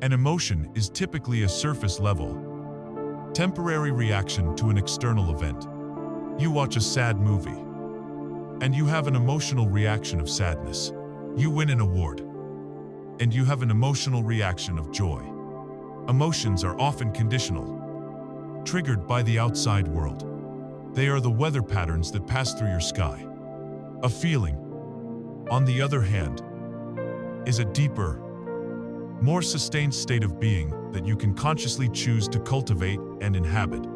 An emotion is typically a surface-level, temporary reaction to an external event. You watch a sad movie, and you have an emotional reaction of sadness. You win an award, and you have an emotional reaction of joy. Emotions are often conditional, triggered by the outside world. They are the weather patterns that pass through your sky. A feeling, on the other hand, is a deeper, more sustained state of being that you can consciously choose to cultivate and inhabit.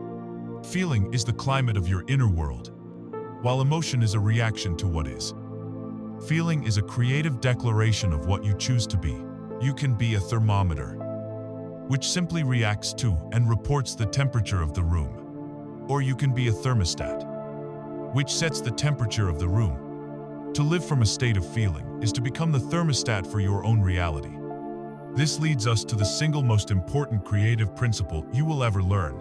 Feeling is the climate of your inner world, while emotion is a reaction to what is. Feeling is a creative declaration of what you choose to be. You can be a thermometer, which simply reacts to and reports the temperature of the room. Or you can be a thermostat, which sets the temperature of the room. To live from a state of feeling is to become the thermostat for your own reality. This leads us to the single most important creative principle you will ever learn.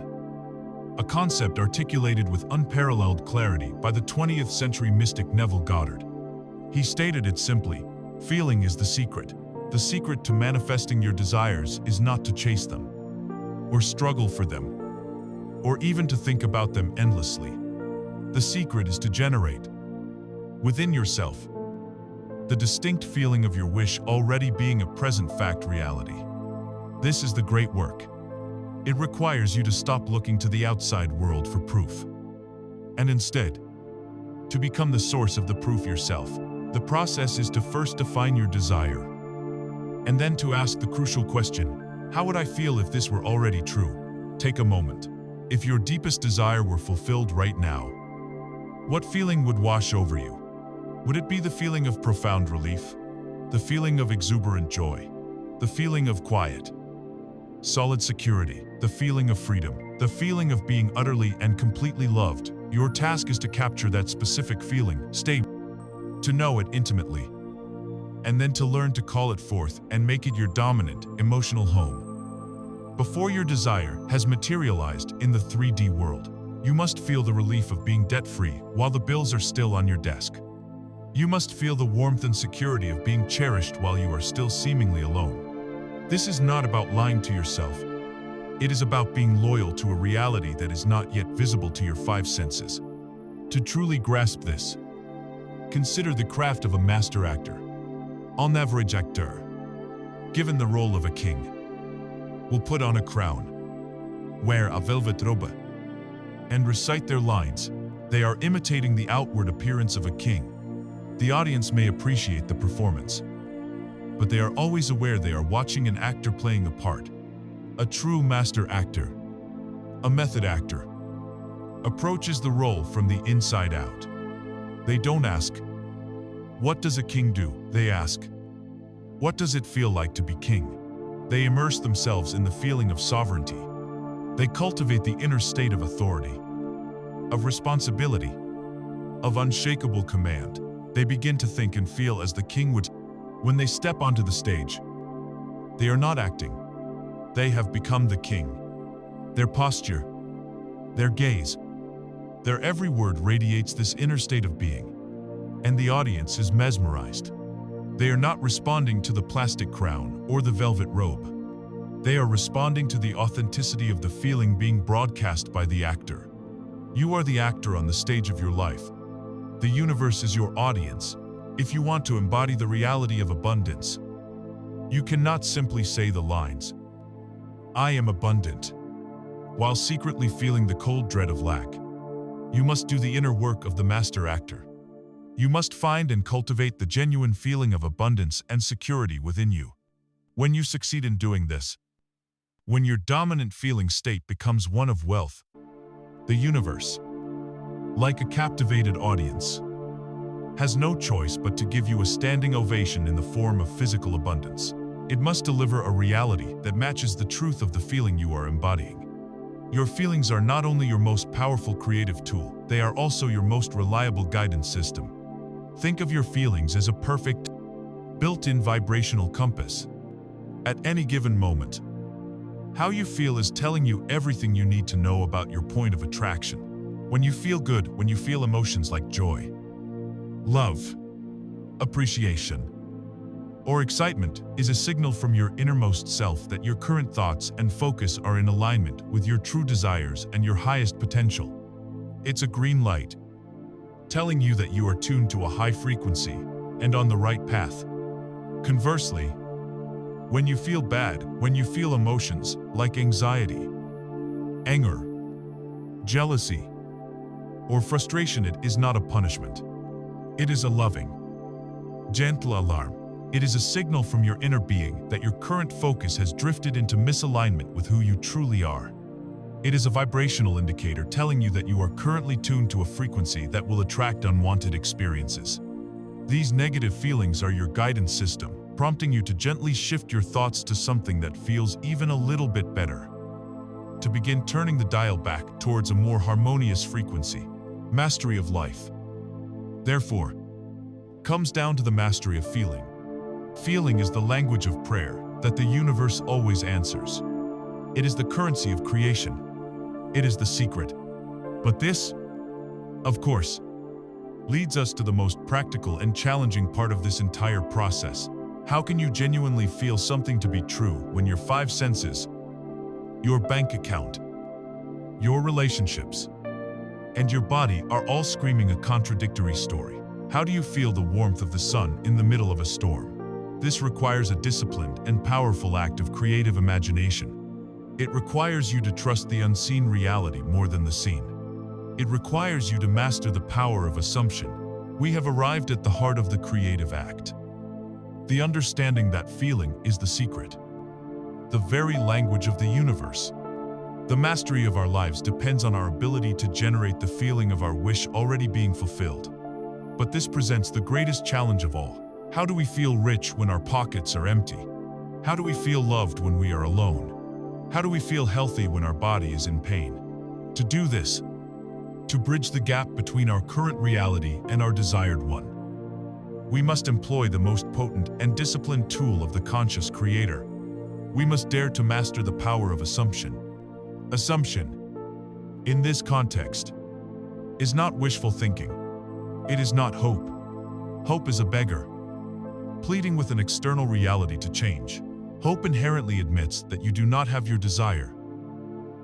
A concept articulated with unparalleled clarity by the 20th century mystic Neville Goddard. He stated it simply: feeling is the secret. The secret to manifesting your desires is not to chase them, or struggle for them, or even to think about them endlessly. The secret is to generate, within yourself, the distinct feeling of your wish already being a present fact reality. This is the great work. It requires you to stop looking to the outside world for proof, and instead, to become the source of the proof yourself. The process is to first define your desire, and then to ask the crucial question: how would I feel if this were already true? Take a moment. If your deepest desire were fulfilled right now, what feeling would wash over you? Would it be the feeling of profound relief? The feeling of exuberant joy? The feeling of quiet, solid security? The feeling of freedom? The feeling of being utterly and completely loved? Your task is to capture that specific feeling, to know it intimately, and then to learn to call it forth and make it your dominant, emotional home. Before your desire has materialized in the 3D world, you must feel the relief of being debt-free while the bills are still on your desk. You must feel the warmth and security of being cherished while you are still seemingly alone. This is not about lying to yourself. It is about being loyal to a reality that is not yet visible to your 5 senses. To truly grasp this, consider the craft of a master actor. An average actor, given the role of a king, will put on a crown, wear a velvet robe, and recite their lines. They are imitating the outward appearance of a king. The audience may appreciate the performance, but they are always aware they are watching an actor playing a part. A true master actor, a method actor, approaches the role from the inside out. They don't ask, "What does a king do?" They ask, "What does it feel like to be king?" They immerse themselves in the feeling of sovereignty. They cultivate the inner state of authority, of responsibility, of unshakable command. They begin to think and feel as the king would. When they step onto the stage, they are not acting. they have become the king. Their posture, their gaze, their every word radiates this inner state of being, and the audience is mesmerized. They are not responding to the plastic crown or the velvet robe. They are responding to the authenticity of the feeling being broadcast by the actor. You are the actor on the stage of your life. The universe is your audience. If you want to embody the reality of abundance, you cannot simply say the lines, "I am abundant," while secretly feeling the cold dread of lack. You must do the inner work of the master actor. You must find and cultivate the genuine feeling of abundance and security within you. When you succeed in doing this, when your dominant feeling state becomes one of wealth, the universe, like a captivated audience, has no choice but to give you a standing ovation in the form of physical abundance. It must deliver a reality that matches the truth of the feeling you are embodying. Your feelings are not only your most powerful creative tool, they are also your most reliable guidance system. Think of your feelings as a perfect, built-in vibrational compass. At any given moment, how you feel is telling you everything you need to know about your point of attraction. When you feel good, when you feel emotions like joy, love, appreciation, or excitement, is a signal from your innermost self that your current thoughts and focus are in alignment with your true desires and your highest potential. It's a green light, telling you that you are tuned to a high frequency and on the right path. Conversely, when you feel bad, when you feel emotions like anxiety, anger, jealousy, or frustration, it is not a punishment. It is a loving, gentle alarm. It is a signal from your inner being that your current focus has drifted into misalignment with who you truly are. It is a vibrational indicator telling you that you are currently tuned to a frequency that will attract unwanted experiences. These negative feelings are your guidance system, prompting you to gently shift your thoughts to something that feels even a little bit better. To begin turning the dial back towards a more harmonious frequency. Mastery of life, therefore, comes down to the mastery of feeling. Feeling is the language of prayer that the universe always answers. It is the currency of creation. It is the secret. But this, of course, leads us to the most practical and challenging part of this entire process. How can you genuinely feel something to be true when your five senses, your bank account, your relationships, and your body are all screaming a contradictory story? How do you feel the warmth of the sun in the middle of a storm? This requires a disciplined and powerful act of creative imagination. It requires you to trust the unseen reality more than the seen. It requires you to master the power of assumption. We have arrived at the heart of the creative act. The understanding that feeling is the secret, the very language of the universe. The mastery of our lives depends on our ability to generate the feeling of our wish already being fulfilled. But this presents the greatest challenge of all. How do we feel rich when our pockets are empty? How do we feel loved when we are alone? How do we feel healthy when our body is in pain? To do this, to bridge the gap between our current reality and our desired one, we must employ the most potent and disciplined tool of the conscious creator. We must dare to master the power of assumption. Assumption, in this context, is not wishful thinking. It is not hope. Hope is a beggar, pleading with an external reality to change. Hope inherently admits that you do not have your desire,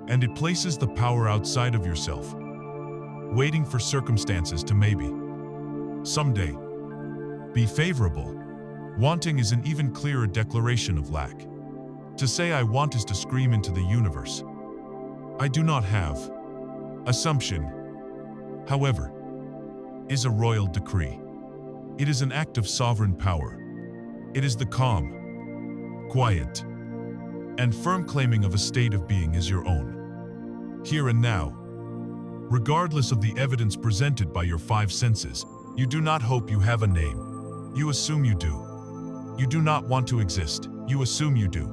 and it places the power outside of yourself, waiting for circumstances to maybe, someday, be favorable. Wanting is an even clearer declaration of lack. To say I want is to scream into the universe, I do not have. Assumption, however, is a royal decree. It is an act of sovereign power. It is the calm, quiet, and firm claiming of a state of being as your own, here and now. Regardless of the evidence presented by your five senses, you do not hope you have a name. You assume you do. You do not want to exist. You assume you do.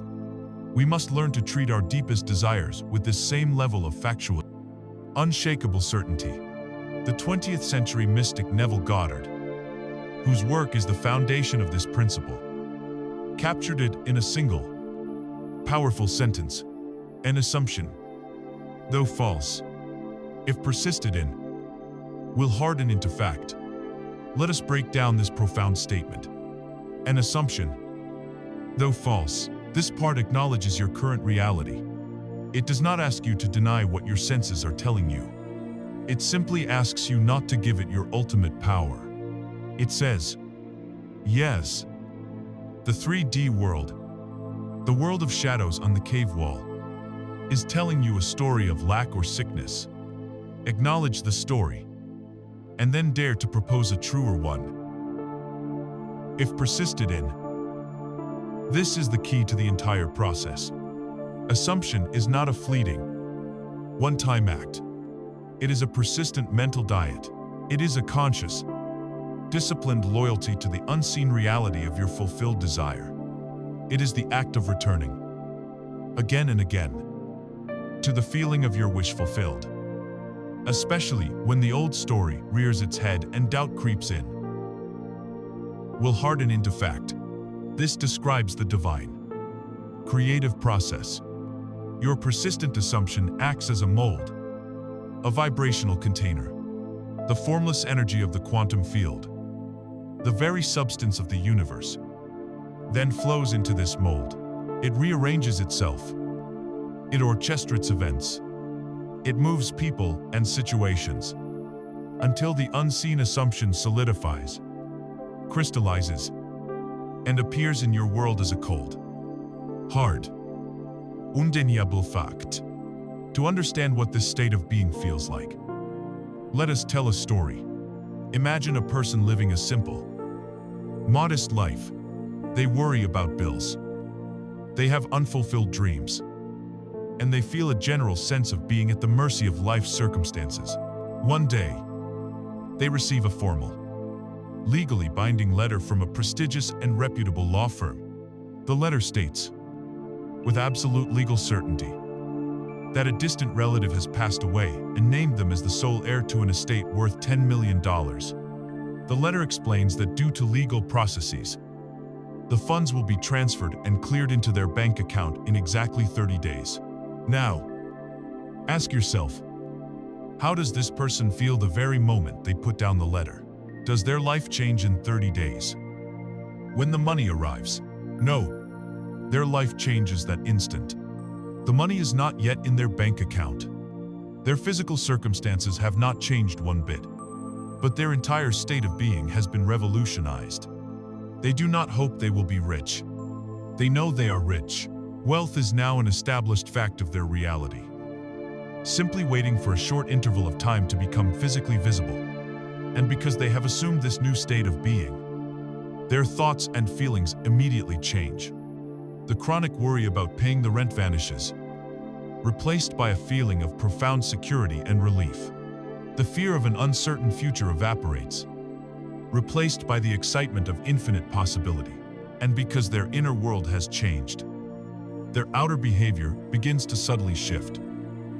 We must learn to treat our deepest desires with this same level of factual, unshakable certainty. The 20th century mystic Neville Goddard, whose work is the foundation of this principle, captured it in a single, Powerful sentence. An assumption, though false, if persisted in, will harden into fact. Let us break down this profound statement. An assumption, though false, this part acknowledges your current reality. It does not ask you to deny what your senses are telling you. It simply asks you not to give it your ultimate power. It says, yes. The 3D world, the world of shadows on the cave wall, is telling you a story of lack or sickness. Acknowledge the story, and then dare to propose a truer one. If persisted in, this is the key to the entire process. Assumption is not a fleeting, one-time act. It is a persistent mental diet. It is a conscious, disciplined loyalty to the unseen reality of your fulfilled desire. It is the act of returning, again and again, to the feeling of your wish fulfilled. Especially when the old story rears its head and doubt creeps in, will harden into fact. This describes the divine, creative process. Your persistent assumption acts as a mold, a vibrational container, the formless energy of the quantum field, the very substance of the universe, then flows into this mold. It rearranges itself. It orchestrates events. It moves people and situations until the unseen assumption solidifies, crystallizes, and appears in your world as a cold, hard, undeniable fact. To understand what this state of being feels like, let us tell a story. Imagine a person living a simple, modest life. They worry about bills. They have unfulfilled dreams. And they feel a general sense of being at the mercy of life's circumstances. One day, they receive a formal, legally binding letter from a prestigious and reputable law firm. The letter states, with absolute legal certainty, that a distant relative has passed away and named them as the sole heir to an estate worth $10 million. The letter explains that due to legal processes, the funds will be transferred and cleared into their bank account in exactly 30 days. Now, ask yourself, how does this person feel the very moment they put down the letter? Does their life change in 30 days? When the money arrives? No. Their life changes that instant. The money is not yet in their bank account. Their physical circumstances have not changed one bit, but their entire state of being has been revolutionized. They do not hope they will be rich. They know they are rich. Wealth is now an established fact of their reality, simply waiting for a short interval of time to become physically visible. And because they have assumed this new state of being, their thoughts and feelings immediately change. The chronic worry about paying the rent vanishes, replaced by a feeling of profound security and relief. The fear of an uncertain future evaporates, replaced by the excitement of infinite possibility. And because their inner world has changed, their outer behavior begins to subtly shift.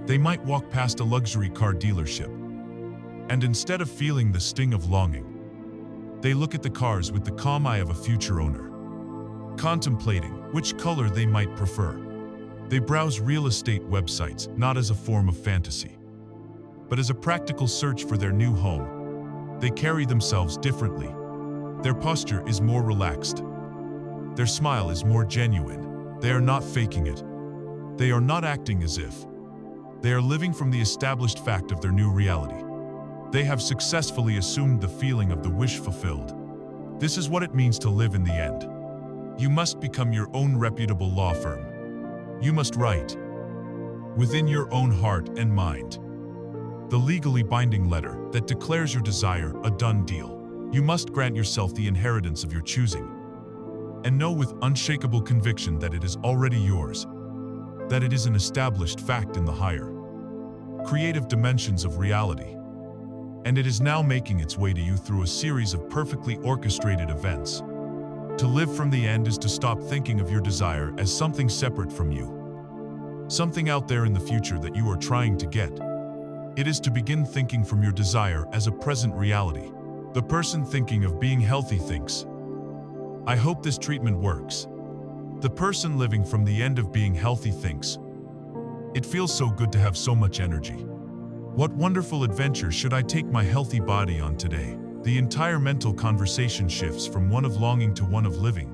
They might walk past a luxury car dealership, and instead of feeling the sting of longing, they look at the cars with the calm eye of a future owner, contemplating which color they might prefer. They browse real estate websites not as a form of fantasy, but as a practical search for their new home. They carry themselves differently. Their posture is more relaxed. Their smile is more genuine. They are not faking it. They are not acting as if. They are living from the established fact of their new reality. They have successfully assumed the feeling of the wish fulfilled. This is what it means to live in the end. You must become your own reputable law firm. You must write, within your own heart and mind, the legally binding letter that declares your desire a done deal. You must grant yourself the inheritance of your choosing, and know with unshakable conviction that it is already yours, that it is an established fact in the higher, creative dimensions of reality, and it is now making its way to you through a series of perfectly orchestrated events. To live from the end is to stop thinking of your desire as something separate from you, something out there in the future that you are trying to get. It is to begin thinking from your desire as a present reality. The person thinking of being healthy thinks, I hope this treatment works. The person living from the end of being healthy thinks, "It feels so good to have so much energy. What wonderful adventure should I take my healthy body on today?" The entire mental conversation shifts from one of longing to one of living.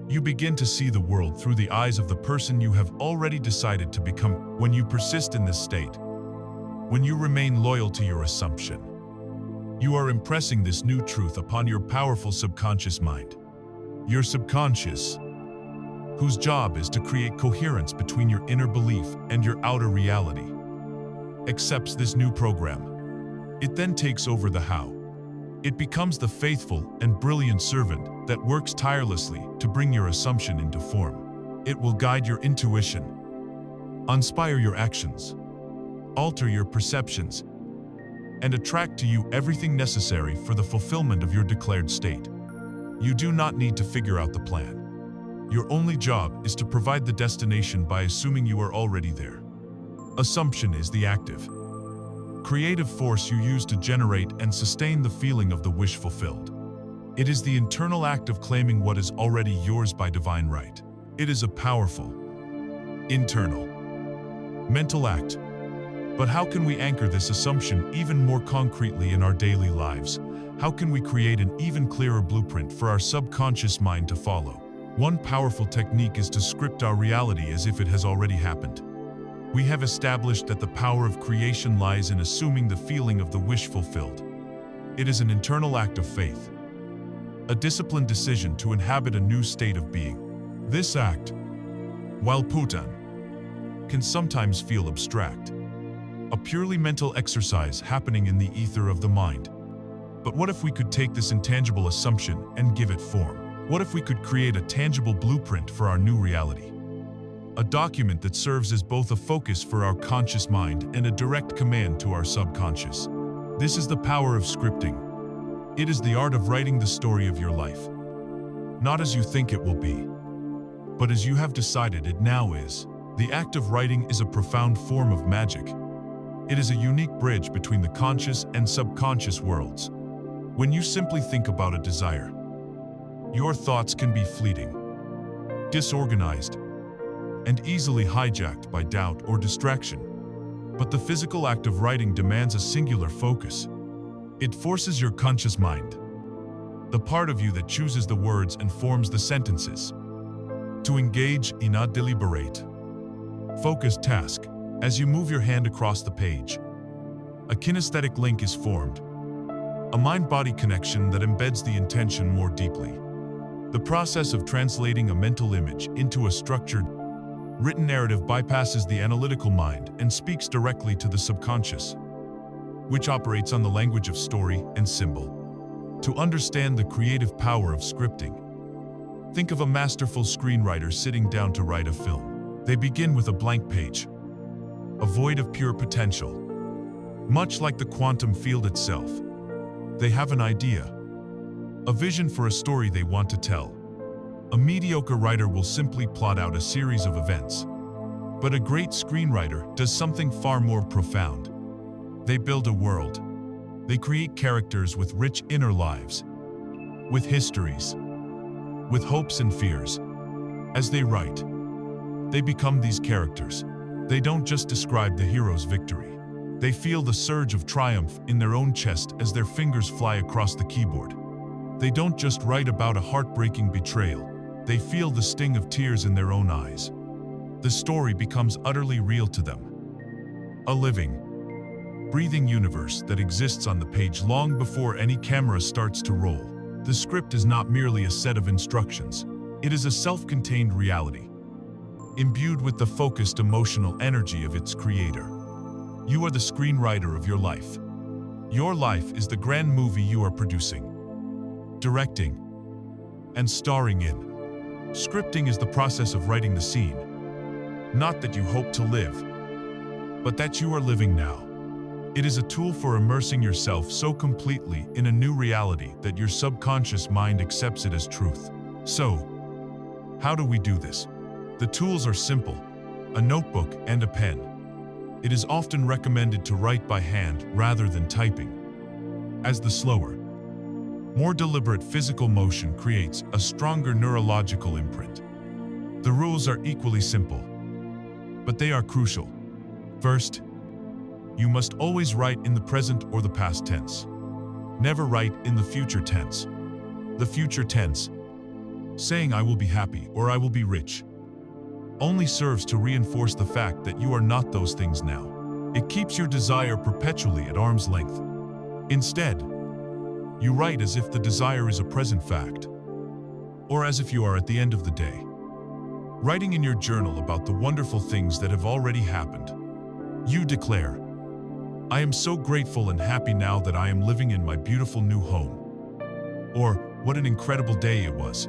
You begin to see the world through the eyes of the person you have already decided to become. When you persist in this state, when you remain loyal to your assumption, you are impressing this new truth upon your powerful subconscious mind. Your subconscious, whose job is to create coherence between your inner belief and your outer reality, accepts this new program. It then takes over the how. It becomes the faithful and brilliant servant that works tirelessly to bring your assumption into form. It will guide your intuition, inspire your actions, alter your perceptions, and attract to you everything necessary for the fulfillment of your declared state. You do not need to figure out the plan. Your only job is to provide the destination by assuming you are already there. Assumption is the active, creative force you use to generate and sustain the feeling of the wish fulfilled. It is the internal act of claiming what is already yours by divine right. It is a powerful, internal, mental act. But how can we anchor this assumption even more concretely in our daily lives? How can we create an even clearer blueprint for our subconscious mind to follow? One powerful technique is to script our reality as if it has already happened. We have established that the power of creation lies in assuming the feeling of the wish fulfilled. It is an internal act of faith, a disciplined decision to inhabit a new state of being. This act, while potent, can sometimes feel abstract, a purely mental exercise happening in the ether of the mind. But what if we could take this intangible assumption and give it form? What if we could create a tangible blueprint for our new reality? A document that serves as both a focus for our conscious mind and a direct command to our subconscious. This is the power of scripting. It is the art of writing the story of your life. Not as you think it will be, but as you have decided it now is. The act of writing is a profound form of magic. It is a unique bridge between the conscious and subconscious worlds. When you simply think about a desire, your thoughts can be fleeting, disorganized, and easily hijacked by doubt or distraction. But the physical act of writing demands a singular focus. It forces your conscious mind, the part of you that chooses the words and forms the sentences, to engage in a deliberate, focused task. As you move your hand across the page, a kinesthetic link is formed, a mind-body connection that embeds the intention more deeply. The process of translating a mental image into a structured, written narrative bypasses the analytical mind and speaks directly to the subconscious, which operates on the language of story and symbol. To understand the creative power of scripting, think of a masterful screenwriter sitting down to write a film. They begin with a blank page, a void of pure potential. Much like the quantum field itself, they have an idea, a vision for a story they want to tell. A mediocre writer will simply plot out a series of events. But a great screenwriter does something far more profound. They build a world. They create characters with rich inner lives, with histories, with hopes and fears. As they write, they become these characters. They don't just describe the hero's victory. They feel the surge of triumph in their own chest as their fingers fly across the keyboard. They don't just write about a heartbreaking betrayal. They feel the sting of tears in their own eyes. The story becomes utterly real to them. A living, breathing universe that exists on the page long before any camera starts to roll. The script is not merely a set of instructions. It is a self-contained reality, imbued with the focused emotional energy of its creator. You are the screenwriter of your life. Your life is the grand movie you are producing, directing, and starring in. Scripting is the process of writing the scene. Not that you hope to live, but that you are living now. It is a tool for immersing yourself so completely in a new reality that your subconscious mind accepts it as truth. So, how do we do this? The tools are simple: a notebook and a pen. It is often recommended to write by hand rather than typing, as the slower, more deliberate physical motion creates a stronger neurological imprint. The rules are equally simple, but they are crucial. First, you must always write in the present or the past tense. Never write in the future tense. The future tense, saying I will be happy or I will be rich, only serves to reinforce the fact that you are not those things now. It keeps your desire perpetually at arm's length. Instead, you write as if the desire is a present fact, or as if you are at the end of the day. Writing in your journal about the wonderful things that have already happened, you declare, I am so grateful and happy now that I am living in my beautiful new home. Or, what an incredible day it was.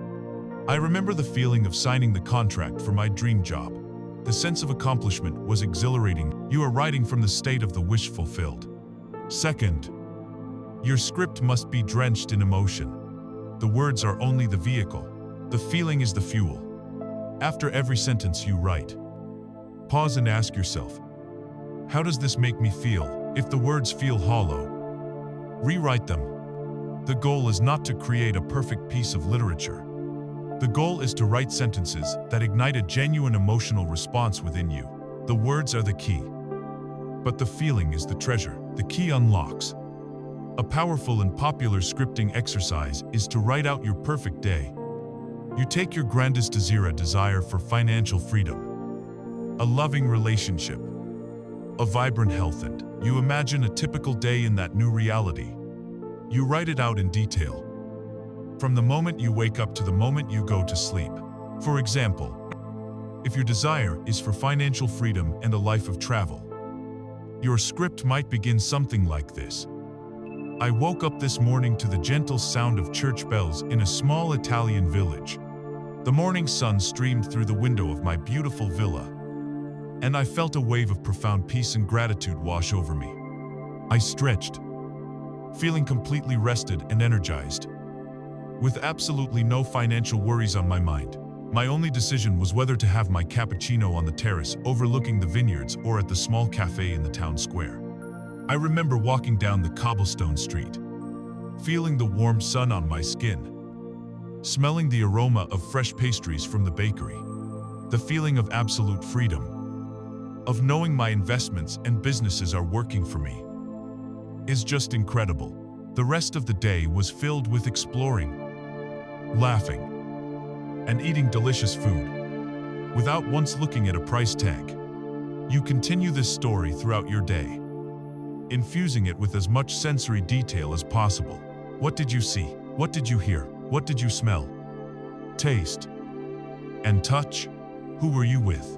I remember the feeling of signing the contract for my dream job. The sense of accomplishment was exhilarating. You are writing from the state of the wish fulfilled. Second, your script must be drenched in emotion. The words are only the vehicle. The feeling is the fuel. After every sentence you write, pause and ask yourself, how does this make me feel? If the words feel hollow, rewrite them. The goal is not to create a perfect piece of literature. The goal is to write sentences that ignite a genuine emotional response within you. The words are the key, but the feeling is the treasure. The key unlocks. A powerful and popular scripting exercise is to write out your perfect day. You take your grandest desire for financial freedom, a loving relationship, a vibrant health, and you imagine a typical day in that new reality. You write it out in detail, from the moment you wake up to the moment you go to sleep. For example, if your desire is for financial freedom and a life of travel, your script might begin something like this. I woke up this morning to the gentle sound of church bells in a small Italian village. The morning sun streamed through the window of my beautiful villa, and I felt a wave of profound peace and gratitude wash over me. I stretched, feeling completely rested and energized, with absolutely no financial worries on my mind. My only decision was whether to have my cappuccino on the terrace overlooking the vineyards or at the small cafe in the town square. I remember walking down the cobblestone street, feeling the warm sun on my skin, smelling the aroma of fresh pastries from the bakery. The feeling of absolute freedom, of knowing my investments and businesses are working for me, is just incredible. The rest of the day was filled with exploring, laughing, and eating delicious food, without once looking at a price tag. You continue this story throughout your day, infusing it with as much sensory detail as possible. What did you see? What did you hear? What did you smell, taste, and touch? Who were you with?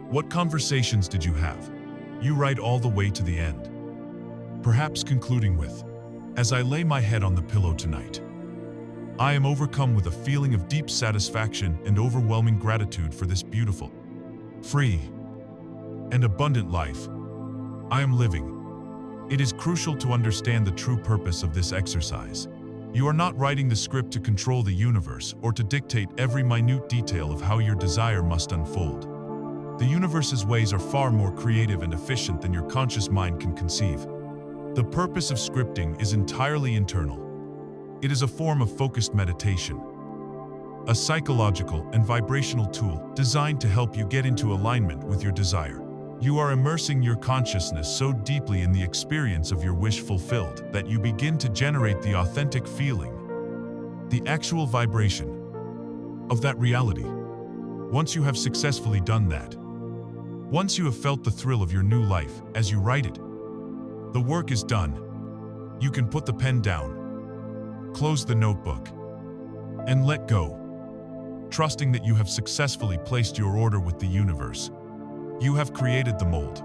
What conversations did you have? You write all the way to the end, perhaps concluding with, as I lay my head on the pillow tonight, I am overcome with a feeling of deep satisfaction and overwhelming gratitude for this beautiful, free, and abundant life I am living. It is crucial to understand the true purpose of this exercise. You are not writing the script to control the universe or to dictate every minute detail of how your desire must unfold. The universe's ways are far more creative and efficient than your conscious mind can conceive. The purpose of scripting is entirely internal. It is a form of focused meditation, a psychological and vibrational tool designed to help you get into alignment with your desire. You are immersing your consciousness so deeply in the experience of your wish fulfilled that you begin to generate the authentic feeling, the actual vibration of that reality. Once you have successfully done that, once you have felt the thrill of your new life as you write it, the work is done. You can put the pen down, close the notebook, and let go, trusting that you have successfully placed your order with the universe. You have created the mold,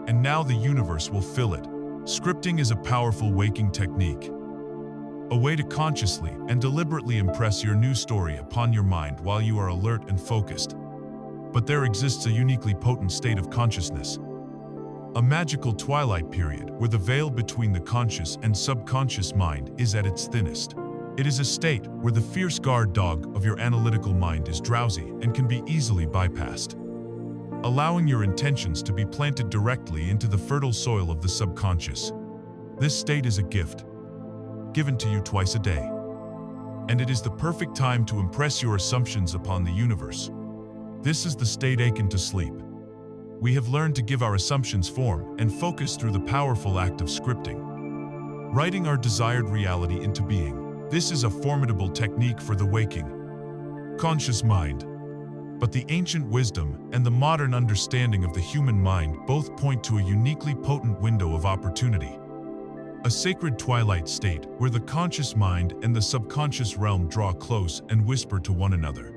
and now the universe will fill it. Scripting is a powerful waking technique, a way to consciously and deliberately impress your new story upon your mind while you are alert and focused. But there exists a uniquely potent state of consciousness, a magical twilight period where the veil between the conscious and subconscious mind is at its thinnest. It is a state where the fierce guard dog of your analytical mind is drowsy and can be easily bypassed, allowing your intentions to be planted directly into the fertile soil of the subconscious. This state is a gift, given to you twice a day, and it is the perfect time to impress your assumptions upon the universe. This is the state akin to sleep. We have learned to give our assumptions form and focus through the powerful act of scripting, writing our desired reality into being. This is a formidable technique for the waking, conscious mind. But the ancient wisdom and the modern understanding of the human mind both point to a uniquely potent window of opportunity. A sacred twilight state where the conscious mind and the subconscious realm draw close and whisper to one another.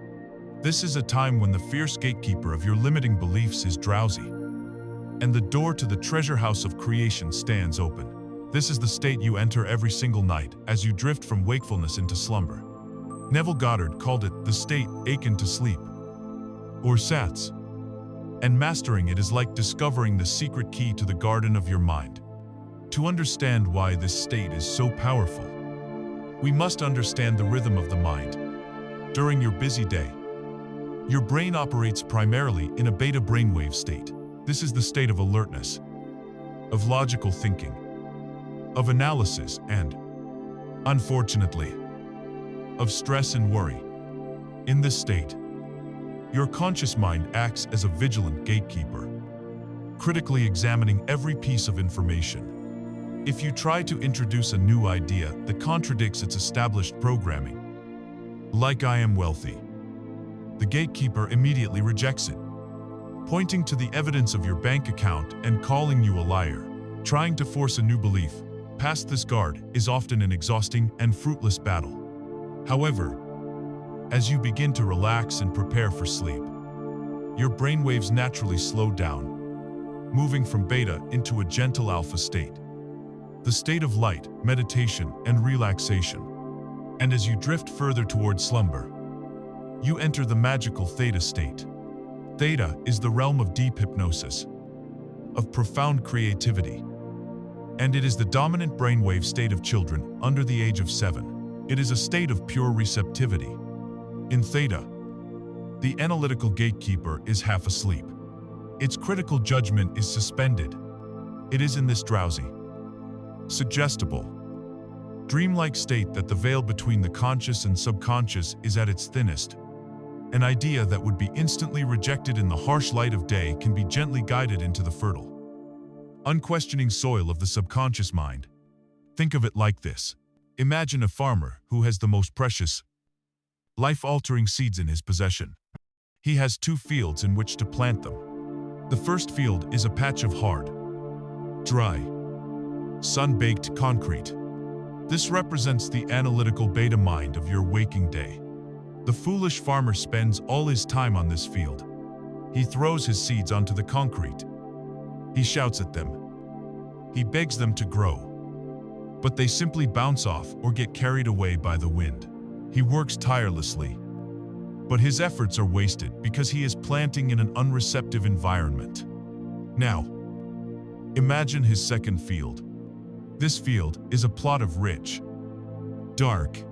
This is a time when the fierce gatekeeper of your limiting beliefs is drowsy, and the door to the treasure house of creation stands open. This is the state you enter every single night as you drift from wakefulness into slumber. Neville Goddard called it the state akin to sleep, or SATS, and mastering it is like discovering the secret key to the garden of your mind. To understand why this state is so powerful, we must understand the rhythm of the mind. During your busy day, your brain operates primarily in a beta brainwave state. This is the state of alertness, of logical thinking, of analysis, and, unfortunately, of stress and worry. In this state, your conscious mind acts as a vigilant gatekeeper, critically examining every piece of information. If you try to introduce a new idea that contradicts its established programming, like "I am wealthy," the gatekeeper immediately rejects it, pointing to the evidence of your bank account and calling you a liar. Trying to force a new belief past this guard is often an exhausting and fruitless battle. However, as you begin to relax and prepare for sleep, your brainwaves naturally slow down, moving from beta into a gentle alpha state, the state of light, meditation, and relaxation. And as you drift further toward slumber, you enter the magical theta state. Theta is the realm of deep hypnosis, of profound creativity, and it is the dominant brainwave state of children under the age of 7. It is a state of pure receptivity. In theta, the analytical gatekeeper is half asleep. Its critical judgment is suspended. It is in this drowsy, suggestible, dreamlike state that the veil between the conscious and subconscious is at its thinnest. An idea that would be instantly rejected in the harsh light of day can be gently guided into the fertile, unquestioning soil of the subconscious mind. Think of it like this. Imagine a farmer who has the most precious, life-altering seeds in his possession. He has 2 fields in which to plant them. The first field is a patch of hard, dry, sun-baked concrete. This represents the analytical beta mind of your waking day. The foolish farmer spends all his time on this field. He throws his seeds onto the concrete. He shouts at them. He begs them to grow. But they simply bounce off or get carried away by the wind. He works tirelessly, but his efforts are wasted because he is planting in an unreceptive environment. Now, imagine his second field. This field is a plot of rich, dark,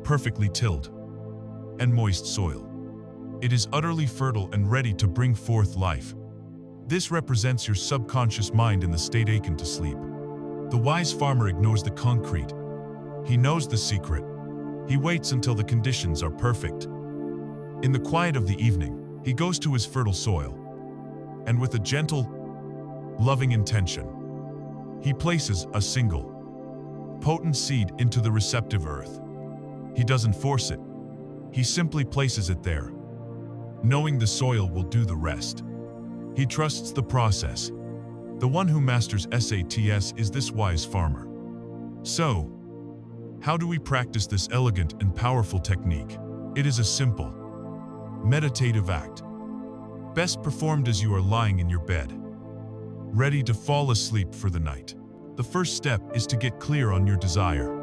perfectly tilled, and moist soil. It is utterly fertile and ready to bring forth life. This represents your subconscious mind in the state akin to sleep. The wise farmer ignores the concrete. He knows the secret. He waits until the conditions are perfect. In the quiet of the evening, he goes to his fertile soil, and with a gentle, loving intention, he places a single, potent seed into the receptive earth. He doesn't force it. He simply places it there, knowing the soil will do the rest. He trusts the process. The one who masters SATS is this wise farmer. So, how do we practice this elegant and powerful technique? It is a simple, meditative act, best performed as you are lying in your bed, ready to fall asleep for the night. The first step is to get clear on your desire,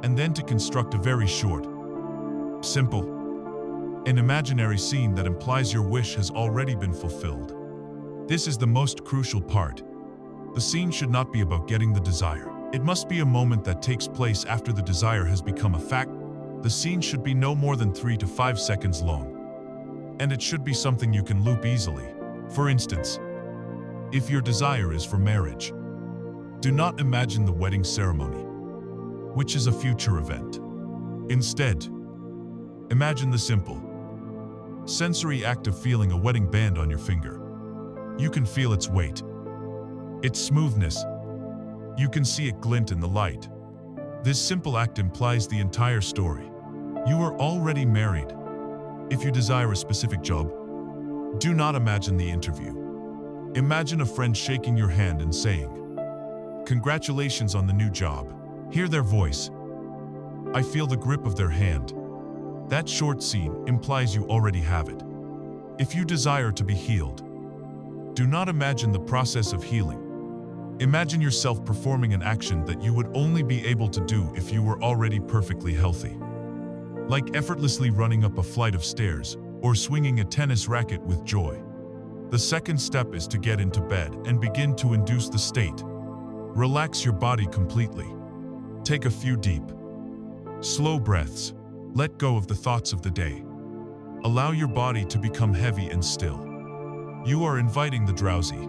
and then to construct a very short, simple, an imaginary scene that implies your wish has already been fulfilled. This is the most crucial part. The scene should not be about getting the desire. It must be a moment that takes place after the desire has become a fact. The scene should be no more than 3 to 5 seconds long, and it should be something you can loop easily. For instance, if your desire is for marriage, do not imagine the wedding ceremony, which is a future event. Instead, imagine the simple, sensory act of feeling a wedding band on your finger. You can feel its weight, its smoothness. You can see it glint in the light. This simple act implies the entire story. You are already married. If you desire a specific job, do not imagine the interview. Imagine a friend shaking your hand and saying, "Congratulations on the new job." Hear their voice. I feel the grip of their hand. That short scene implies you already have it. If you desire to be healed, do not imagine the process of healing. Imagine yourself performing an action that you would only be able to do if you were already perfectly healthy. Like effortlessly running up a flight of stairs or swinging a tennis racket with joy. The second step is to get into bed and begin to induce the state. Relax your body completely. Take a few deep, slow breaths. Let go of the thoughts of the day. Allow your body to become heavy and still. You are inviting the drowsy,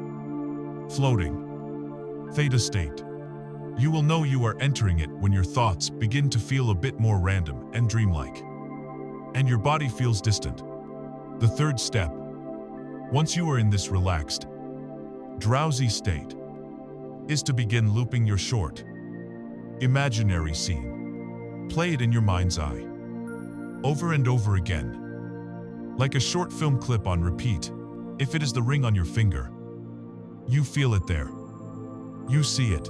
floating, theta state. You will know you are entering it when your thoughts begin to feel a bit more random and dreamlike, and your body feels distant. The third step, once you are in this relaxed, drowsy state, is to begin looping your short, imaginary scene. Play it in your mind's eye, over and over again, like a short film clip on repeat. If it is the ring on your finger, you feel it there. You see it.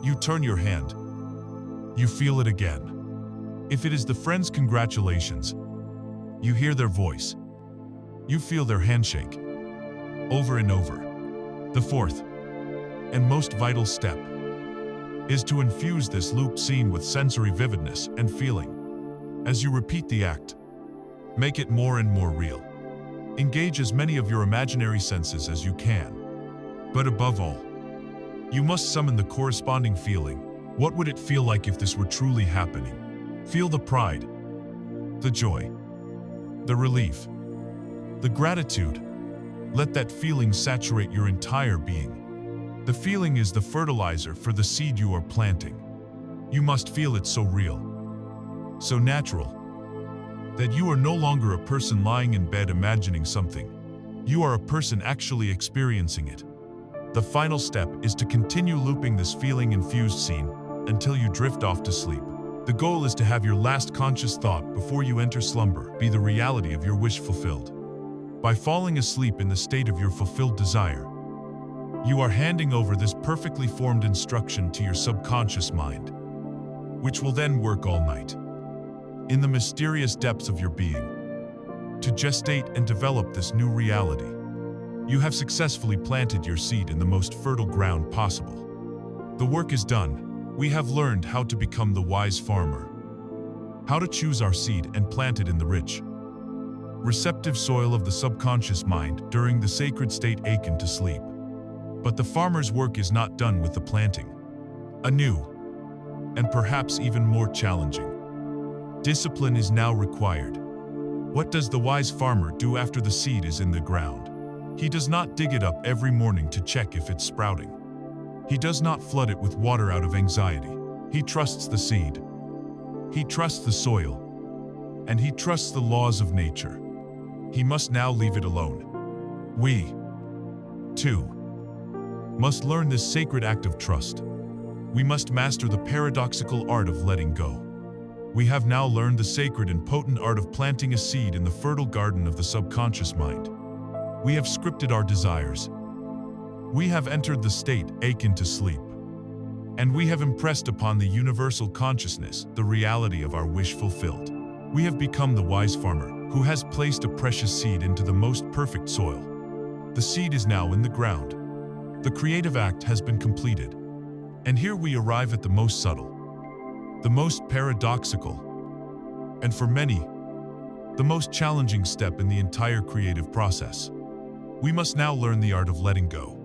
You turn your hand. You feel it again. If it is the friend's congratulations, you hear their voice. You feel their handshake. Over and over. The fourth, and most vital step, is to infuse this loop scene with sensory vividness and feeling. As you repeat the act, make it more and more real. Engage as many of your imaginary senses as you can. But above all, you must summon the corresponding feeling. What would it feel like if this were truly happening? Feel the pride, the joy, the relief, the gratitude. Let that feeling saturate your entire being. The feeling is the fertilizer for the seed you are planting. You must feel it so real, so natural, that you are no longer a person lying in bed imagining something. You are a person actually experiencing it. The final step is to continue looping this feeling-infused scene until you drift off to sleep. The goal is to have your last conscious thought before you enter slumber be the reality of your wish fulfilled. By falling asleep in the state of your fulfilled desire, you are handing over this perfectly formed instruction to your subconscious mind, which will then work all night, in the mysterious depths of your being, to gestate and develop this new reality. You have successfully planted your seed in the most fertile ground possible. The work is done. We have learned how to become the wise farmer, how to choose our seed and plant it in the rich, receptive soil of the subconscious mind during the sacred state akin to sleep. But the farmer's work is not done with the planting. A new, and perhaps even more challenging, discipline is now required. What does the wise farmer do after the seed is in the ground? He does not dig it up every morning to check if it's sprouting. He does not flood it with water out of anxiety. He trusts the seed. He trusts the soil. And he trusts the laws of nature. He must now leave it alone. We, too, must learn this sacred act of trust. We must master the paradoxical art of letting go. We have now learned the sacred and potent art of planting a seed in the fertile garden of the subconscious mind. We have scripted our desires. We have entered the state akin to sleep. And we have impressed upon the universal consciousness the reality of our wish fulfilled. We have become the wise farmer who has placed a precious seed into the most perfect soil. The seed is now in the ground. The creative act has been completed. And here we arrive at the most subtle, the most paradoxical, and for many, the most challenging step in the entire creative process. We must now learn the art of letting go.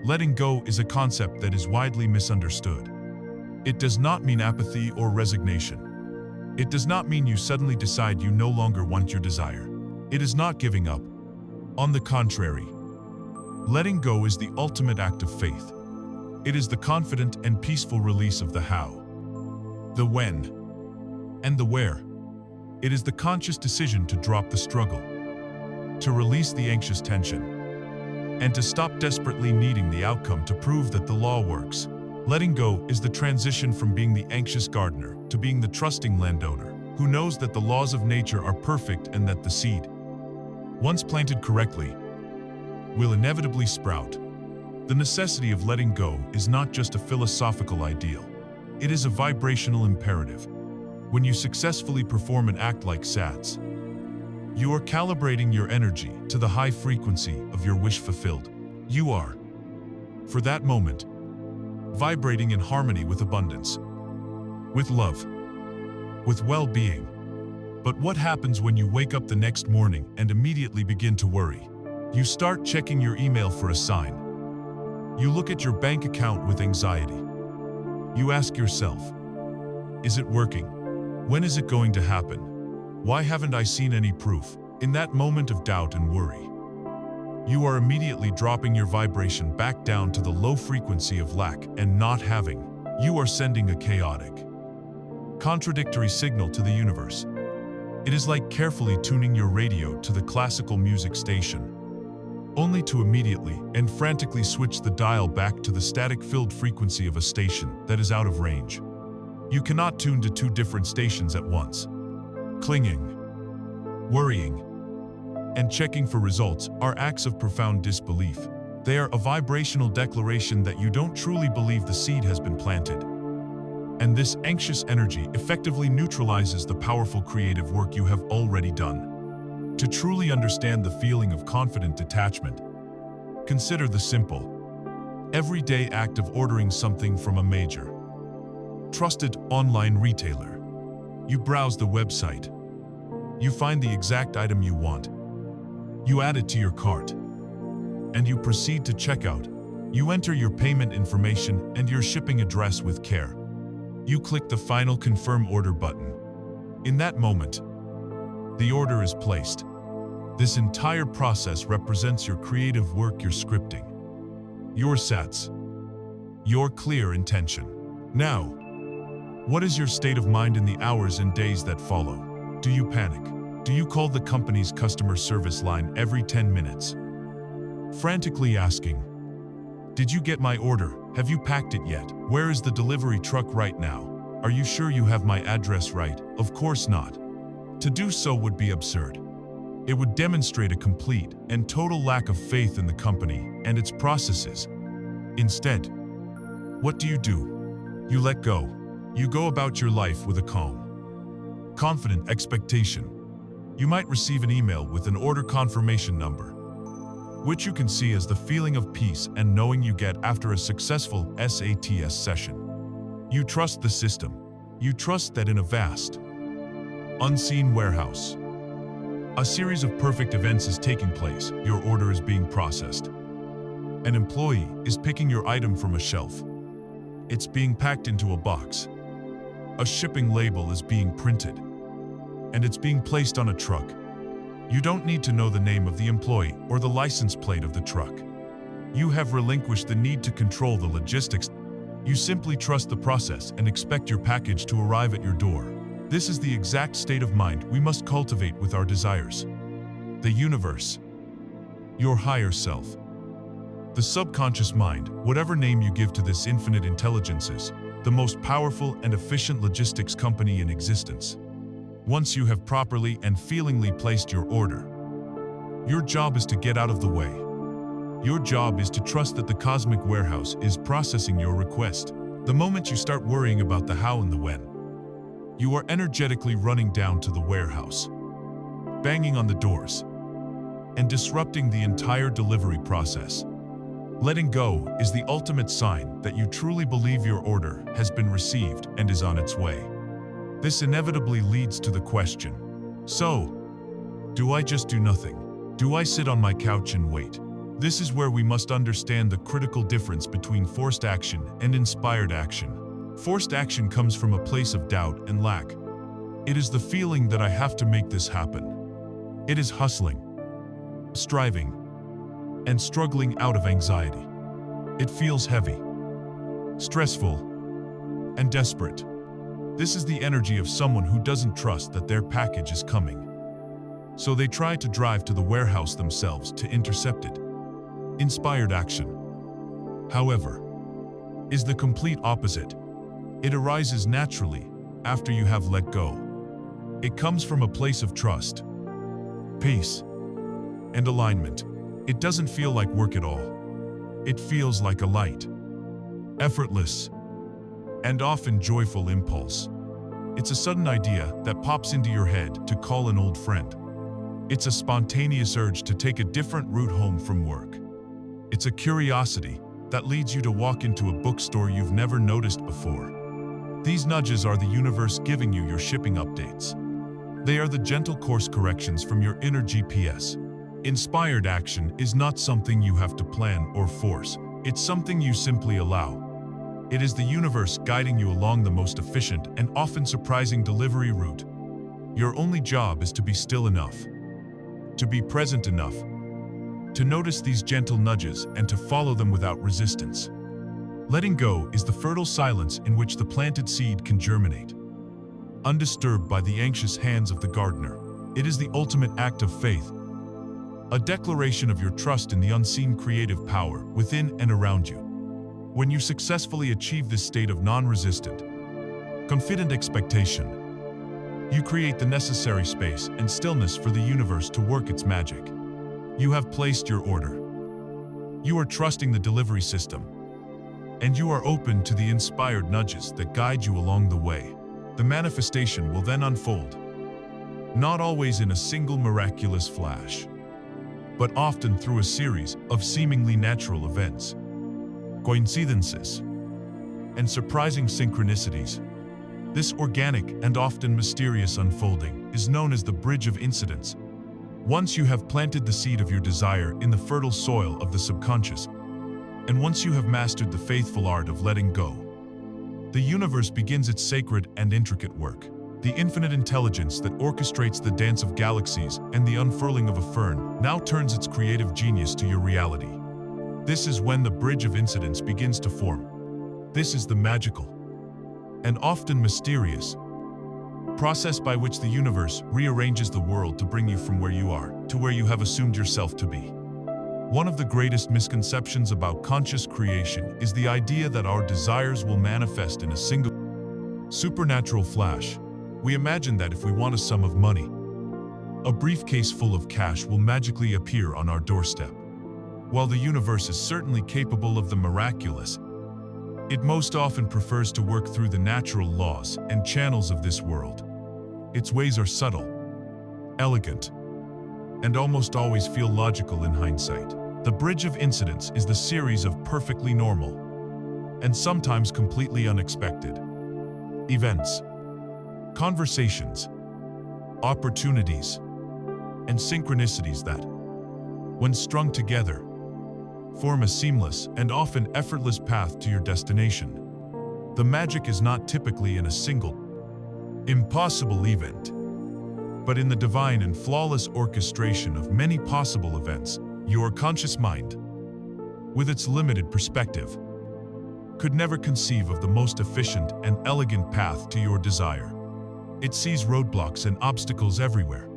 Letting go is a concept that is widely misunderstood. It does not mean apathy or resignation. It does not mean you suddenly decide you no longer want your desire. It is not giving up. On the contrary, letting go is the ultimate act of faith. It is the confident and peaceful release of the how, the when, and the where. It is the conscious decision to drop the struggle, to release the anxious tension, and to stop desperately needing the outcome to prove that the law works. Letting go is the transition from being the anxious gardener to being the trusting landowner who knows that the laws of nature are perfect and that the seed, once planted correctly, will inevitably sprout. The necessity of letting go is not just a philosophical ideal. It is a vibrational imperative. When you successfully perform an act like SATS, you are calibrating your energy to the high frequency of your wish fulfilled. You are, for that moment, vibrating in harmony with abundance, with love, with well-being. But what happens when you wake up the next morning and immediately begin to worry? You start checking your email for a sign. You look at your bank account with anxiety. You ask yourself, is it working? When is it going to happen? Why haven't I seen any proof? In that moment of doubt and worry, you are immediately dropping your vibration back down to the low frequency of lack and not having. You are sending a chaotic, contradictory signal to the universe. It is like carefully tuning your radio to the classical music station, only to immediately and frantically switch the dial back to the static-filled frequency of a station that is out of range. You cannot tune to two different stations at once. Clinging, worrying, and checking for results are acts of profound disbelief. They are a vibrational declaration that you don't truly believe the seed has been planted. And this anxious energy effectively neutralizes the powerful creative work you have already done. To truly understand the feeling of confident detachment, consider the simple, everyday act of ordering something from a major, trusted online retailer. You browse the website. You find the exact item you want. You add it to your cart, and you proceed to checkout. You enter your payment information and your shipping address with care. You click the final confirm order button. In that moment, the order is placed. This entire process represents your creative work, your scripting, your SATS, your clear intention. Now, what is your state of mind in the hours and days that follow? Do you panic? Do you call the company's customer service line every 10 minutes, frantically asking, "Did you get my order? Have you packed it yet? Where is the delivery truck right now? Are you sure you have my address right?" Of course not. To do so would be absurd. It would demonstrate a complete and total lack of faith in the company and its processes. Instead, what do? You let go. You go about your life with a calm, confident expectation. You might receive an email with an order confirmation number, which you can see as the feeling of peace and knowing you get after a successful SATS session. You trust the system. You trust that in a vast, unseen warehouse, a series of perfect events is taking place. Your order is being processed. An employee is picking your item from a shelf. It's being packed into a box. A shipping label is being printed, and it's being placed on a truck. You don't need to know the name of the employee or the license plate of the truck. You have relinquished the need to control the logistics. You simply trust the process and expect your package to arrive at your door. This is the exact state of mind we must cultivate with our desires. The universe, your higher self, the subconscious mind, whatever name you give to this infinite intelligence, is the most powerful and efficient logistics company in existence. Once you have properly and feelingly placed your order, your job is to get out of the way. Your job is to trust that the cosmic warehouse is processing your request. The moment you start worrying about the how and the when, you are energetically running down to the warehouse, banging on the doors, and disrupting the entire delivery process. Letting go is the ultimate sign that you truly believe your order has been received and is on its way. This inevitably leads to the question, so, do I just do nothing? Do I sit on my couch and wait? This is where we must understand the critical difference between forced action and inspired action. Forced action comes from a place of doubt and lack. It is the feeling that I have to make this happen. It is hustling, striving, and struggling out of anxiety. It feels heavy, stressful, and desperate. This is the energy of someone who doesn't trust that their package is coming. so they try to drive to the warehouse themselves to intercept it. Inspired action, however, is the complete opposite. It arises naturally after you have let go. It comes from a place of trust, peace, and alignment. It doesn't feel like work at all. It feels like a light, effortless, and often joyful impulse. It's a sudden idea that pops into your head to call an old friend. It's a spontaneous urge to take a different route home from work. It's a curiosity that leads you to walk into a bookstore you've never noticed before. These nudges are the universe giving you your shipping updates. They are the gentle course corrections from your inner GPS. Inspired action is not something you have to plan or force. It's something you simply allow. It is the universe guiding you along the most efficient and often surprising delivery route. Your only job is to be still enough, to be present enough, to notice these gentle nudges and to follow them without resistance. Letting go is the fertile silence in which the planted seed can germinate. Undisturbed by the anxious hands of the gardener, it is the ultimate act of faith, a declaration of your trust in the unseen creative power within and around you. When you successfully achieve this state of non-resistant, confident expectation, you create the necessary space and stillness for the universe to work its magic. You have placed your order. You are trusting the delivery system, and you are open to the inspired nudges that guide you along the way. The manifestation will then unfold, not always in a single miraculous flash, but often through a series of seemingly natural events, coincidences, and surprising synchronicities. This organic and often mysterious unfolding is known as the bridge of incidents. Once you have planted the seed of your desire in the fertile soil of the subconscious, and once you have mastered the faithful art of letting go, the universe begins its sacred and intricate work. The infinite intelligence that orchestrates the dance of galaxies and the unfurling of a fern now turns its creative genius to your reality. This is when the bridge of incidents begins to form. This is the magical and often mysterious process by which the universe rearranges the world to bring you from where you are to where you have assumed yourself to be. One of the greatest misconceptions about conscious creation is the idea that our desires will manifest in a single supernatural flash. We imagine that if we want a sum of money, a briefcase full of cash will magically appear on our doorstep. While the universe is certainly capable of the miraculous, it most often prefers to work through the natural laws and channels of this world. Its ways are subtle, elegant, and almost always feel logical in hindsight. The bridge of incidents is the series of perfectly normal, and sometimes completely unexpected, events, conversations, opportunities, and synchronicities that, when strung together, form a seamless and often effortless path to your destination. The magic is not typically in a single, impossible event, but in the divine and flawless orchestration of many possible events. Your conscious mind, with its limited perspective, could never conceive of the most efficient and elegant path to your desire. It sees roadblocks and obstacles everywhere.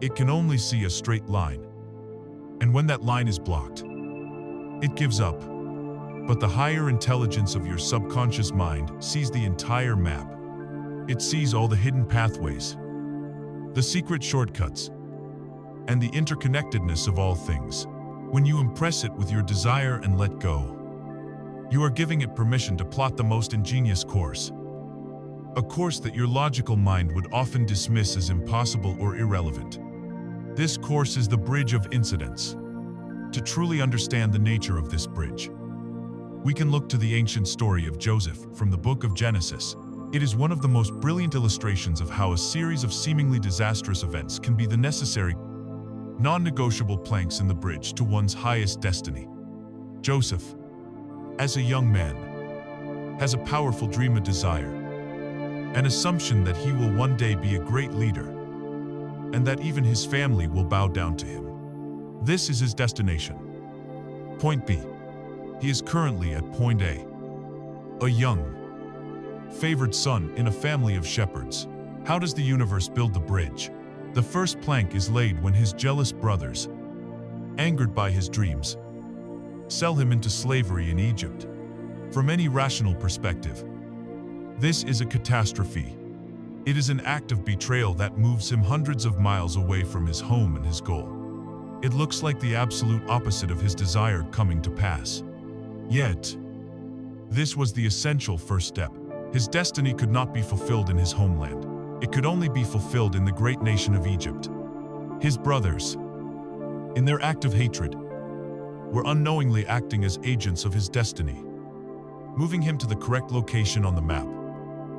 It can only see a straight line. And when that line is blocked, it gives up. But the higher intelligence of your subconscious mind sees the entire map. It sees all the hidden pathways, the secret shortcuts, and the interconnectedness of all things. When you impress it with your desire and let go, you are giving it permission to plot the most ingenious course. A course that your logical mind would often dismiss as impossible or irrelevant. This course is the bridge of incidents. To truly understand the nature of this bridge, we can look to the ancient story of Joseph from the book of Genesis. It is one of the most brilliant illustrations of how a series of seemingly disastrous events can be the necessary, non-negotiable planks in the bridge to one's highest destiny. Joseph, as a young man, has a powerful dream, a desire, an assumption that he will one day be a great leader, and that even his family will bow down to him. This is his destination. Point B. He is currently at point A. A young, favored son in a family of shepherds. How does the universe build the bridge? The first plank is laid when his jealous brothers, angered by his dreams, sell him into slavery in Egypt. From any rational perspective, this is a catastrophe. It is an act of betrayal that moves him hundreds of miles away from his home and his goal. It looks like the absolute opposite of his desire coming to pass. Yet, this was the essential first step. His destiny could not be fulfilled in his homeland. It could only be fulfilled in the great nation of Egypt. His brothers, in their act of hatred, were unknowingly acting as agents of his destiny, moving him to the correct location on the map.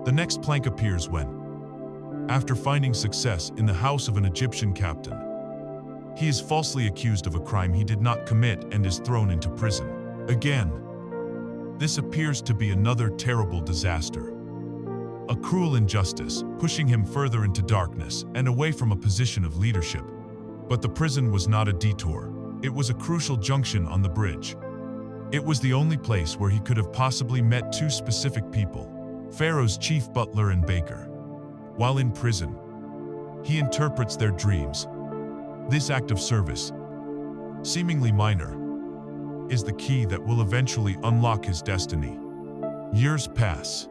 The next plank appears when, after finding success in the house of an Egyptian captain, he is falsely accused of a crime he did not commit and is thrown into prison. Again, this appears to be another terrible disaster. A cruel injustice, pushing him further into darkness and away from a position of leadership. But the prison was not a detour. It was a crucial junction on the bridge. It was the only place where he could have possibly met two specific people, Pharaoh's chief butler and baker. While in prison, he interprets their dreams. This act of service, seemingly minor, is the key that will eventually unlock his destiny. Years pass.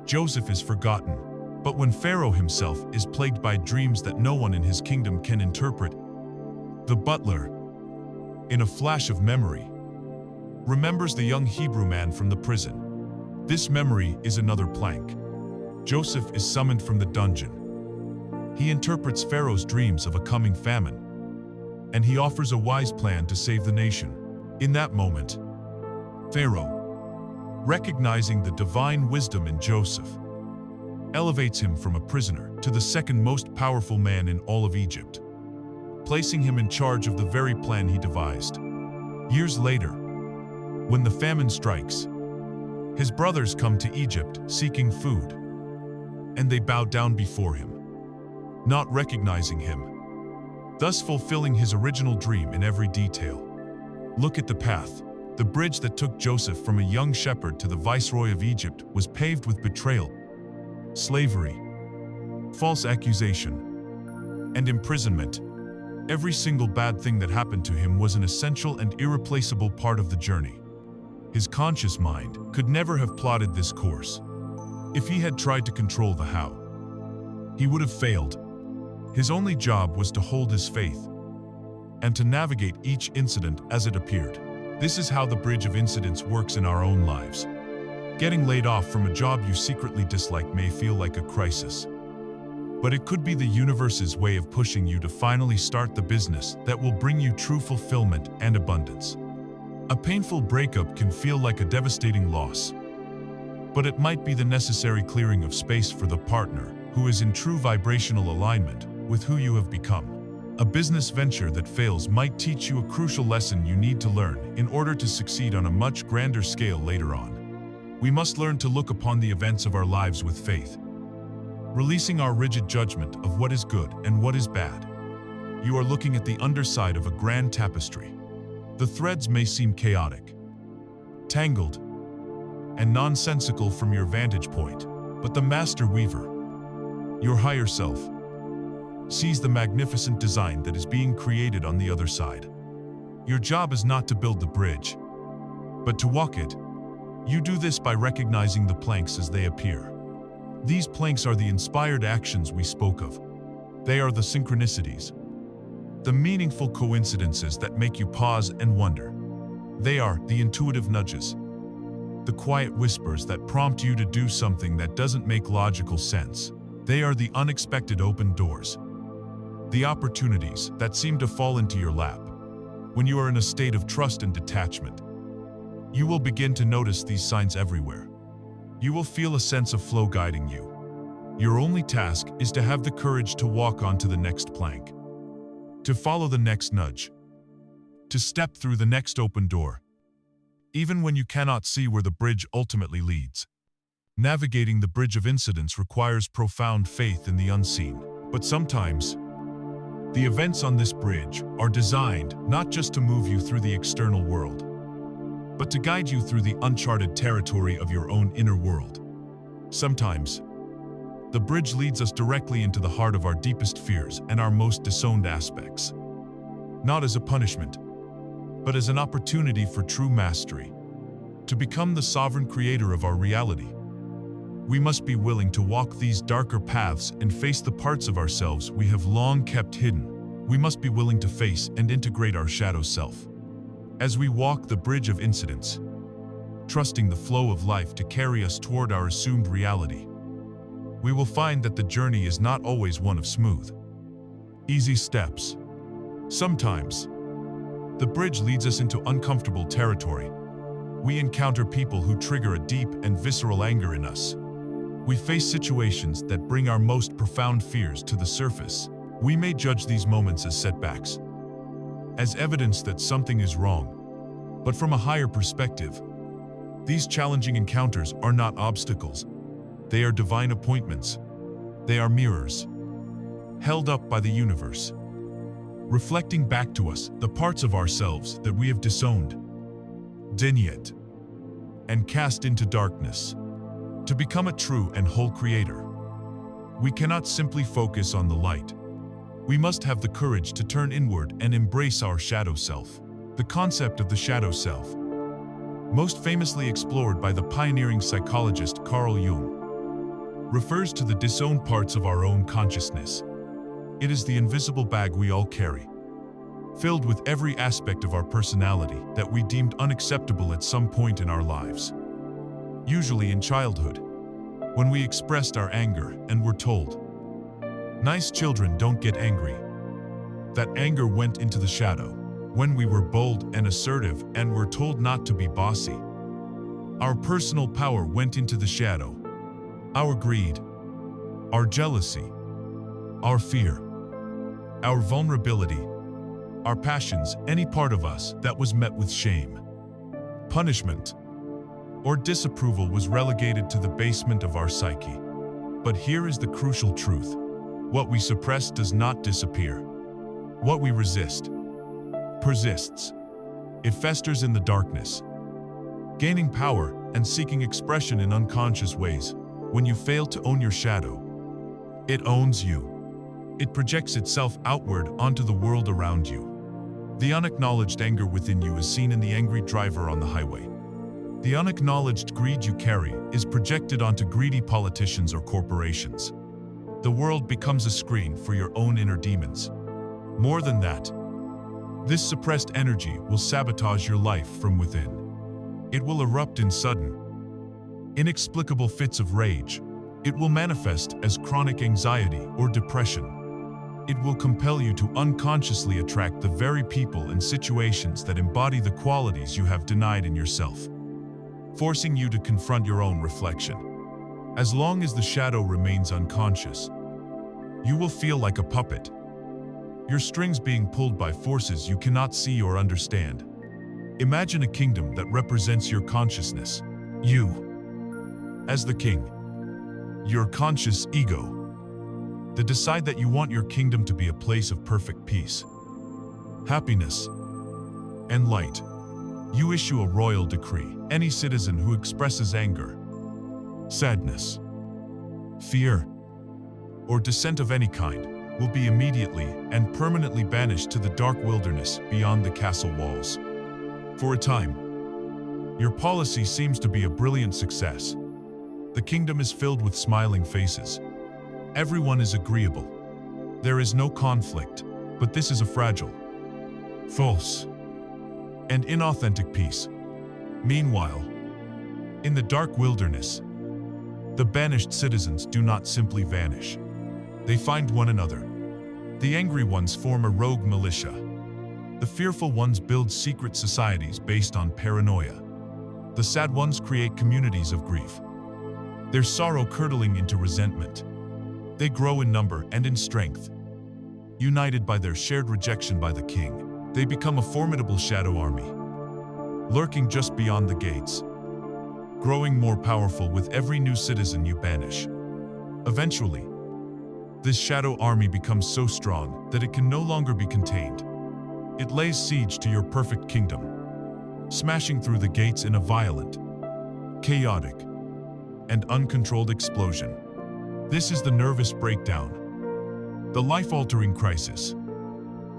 Joseph is forgotten, but when Pharaoh himself is plagued by dreams that no one in his kingdom can interpret, the butler, in a flash of memory, remembers the young Hebrew man from the prison. This memory is another plank. Joseph is summoned from the dungeon. He interprets Pharaoh's dreams of a coming famine, and he offers a wise plan to save the nation. In that moment, Pharaoh, recognizing the divine wisdom in Joseph, elevates him from a prisoner to the second most powerful man in all of Egypt, placing him in charge of the very plan he devised. Years later, when the famine strikes, his brothers come to Egypt seeking food, and they bow down before him, not recognizing him, thus fulfilling his original dream in every detail. Look at the path. The bridge that took Joseph from a young shepherd to the viceroy of Egypt was paved with betrayal, slavery, false accusation, and imprisonment. Every single bad thing that happened to him was an essential and irreplaceable part of the journey. His conscious mind could never have plotted this course. If he had tried to control the how, he would have failed. His only job was to hold his faith and to navigate each incident as it appeared. This is how the bridge of incidents works in our own lives. Getting laid off from a job you secretly dislike may feel like a crisis, but it could be the universe's way of pushing you to finally start the business that will bring you true fulfillment and abundance. A painful breakup can feel like a devastating loss, but it might be the necessary clearing of space for the partner who is in true vibrational alignment with who you have become. A business venture that fails might teach you a crucial lesson you need to learn in order to succeed on a much grander scale later on. We must learn to look upon the events of our lives with faith, releasing our rigid judgment of what is good and what is bad. You are looking at the underside of a grand tapestry. The threads may seem chaotic, tangled, and nonsensical from your vantage point, but the master weaver, your higher self, sees the magnificent design that is being created on the other side. Your job is not to build the bridge, but to walk it. You do this by recognizing the planks as they appear. These planks are the inspired actions we spoke of. They are the synchronicities, the meaningful coincidences that make you pause and wonder. They are the intuitive nudges, the quiet whispers that prompt you to do something that doesn't make logical sense. They are the unexpected open doors, the opportunities that seem to fall into your lap. When you are in a state of trust and detachment, you will begin to notice these signs everywhere. You will feel a sense of flow guiding you. Your only task is to have the courage to walk onto the next plank, to follow the next nudge, to step through the next open door, even when you cannot see where the bridge ultimately leads. Navigating the bridge of incidents requires profound faith in the unseen, but sometimes, the events on this bridge are designed not just to move you through the external world, but to guide you through the uncharted territory of your own inner world. Sometimes, The bridge leads us directly into the heart of our deepest fears and our most disowned aspects. Not as a punishment, but as an opportunity for true mastery. To become the sovereign creator of our reality, we must be willing to walk these darker paths and face the parts of ourselves we have long kept hidden. We must be willing to face and integrate our shadow self. As we walk the bridge of incidents, trusting the flow of life to carry us toward our assumed reality, we will find that the journey is not always one of smooth, easy steps. Sometimes, the bridge leads us into uncomfortable territory. We encounter people who trigger a deep and visceral anger in us. We face situations that bring our most profound fears to the surface. We may judge these moments as setbacks, as evidence that something is wrong. But from a higher perspective, these challenging encounters are not obstacles. They are divine appointments. They are mirrors, held up by the universe, reflecting back to us the parts of ourselves that we have disowned, denied, and cast into darkness. To become a true and whole creator, we cannot simply focus on the light. We must have the courage to turn inward and embrace our shadow self. The concept of the shadow self, most famously explored by the pioneering psychologist Carl Jung, refers to the disowned parts of our own consciousness. It is the invisible bag we all carry, filled with every aspect of our personality that we deemed unacceptable at some point in our lives. Usually in childhood, when we expressed our anger and were told, "Nice children don't get angry," that anger went into the shadow. When we were bold and assertive and were told not to be bossy, our personal power went into the shadow. Our greed, our jealousy, our fear, our vulnerability, our passions, any part of us that was met with shame, punishment, or disapproval was relegated to the basement of our psyche. But here is the crucial truth. What we suppress does not disappear. What we resist persists. It festers in the darkness, gaining power and seeking expression in unconscious ways. When you fail to own your shadow, it owns you. It projects itself outward onto the world around you. The unacknowledged anger within you is seen in the angry driver on the highway. The unacknowledged greed you carry is projected onto greedy politicians or corporations. The world becomes a screen for your own inner demons. More than that, this suppressed energy will sabotage your life from within. It will erupt in sudden, inexplicable fits of rage. It will manifest as chronic anxiety or depression. It will compel you to unconsciously attract the very people and situations that embody the qualities you have denied in yourself, forcing you to confront your own reflection. As long as the shadow remains unconscious, you will feel like a puppet, your strings being pulled by forces you cannot see or understand. Imagine a kingdom that represents your consciousness. You, as the king, your conscious ego, that decide that you want your kingdom to be a place of perfect peace, happiness, and light. You issue a royal decree. Any citizen who expresses anger, sadness, fear, or dissent of any kind will be immediately and permanently banished to the dark wilderness beyond the castle walls. For a time, your policy seems to be a brilliant success. The kingdom is filled with smiling faces. Everyone is agreeable. There is no conflict, but this is a fragile, false, and inauthentic peace. Meanwhile, in the dark wilderness, the banished citizens do not simply vanish. They find one another. The angry ones form a rogue militia. The fearful ones build secret societies based on paranoia. The sad ones create communities of grief, their sorrow curdling into resentment. They grow in number and in strength. United by their shared rejection by the king, they become a formidable shadow army, lurking just beyond the gates, growing more powerful with every new citizen you banish. Eventually, this shadow army becomes so strong that it can no longer be contained. It lays siege to your perfect kingdom, smashing through the gates in a violent, chaotic, and uncontrolled explosion. This is the nervous breakdown, the life-altering crisis,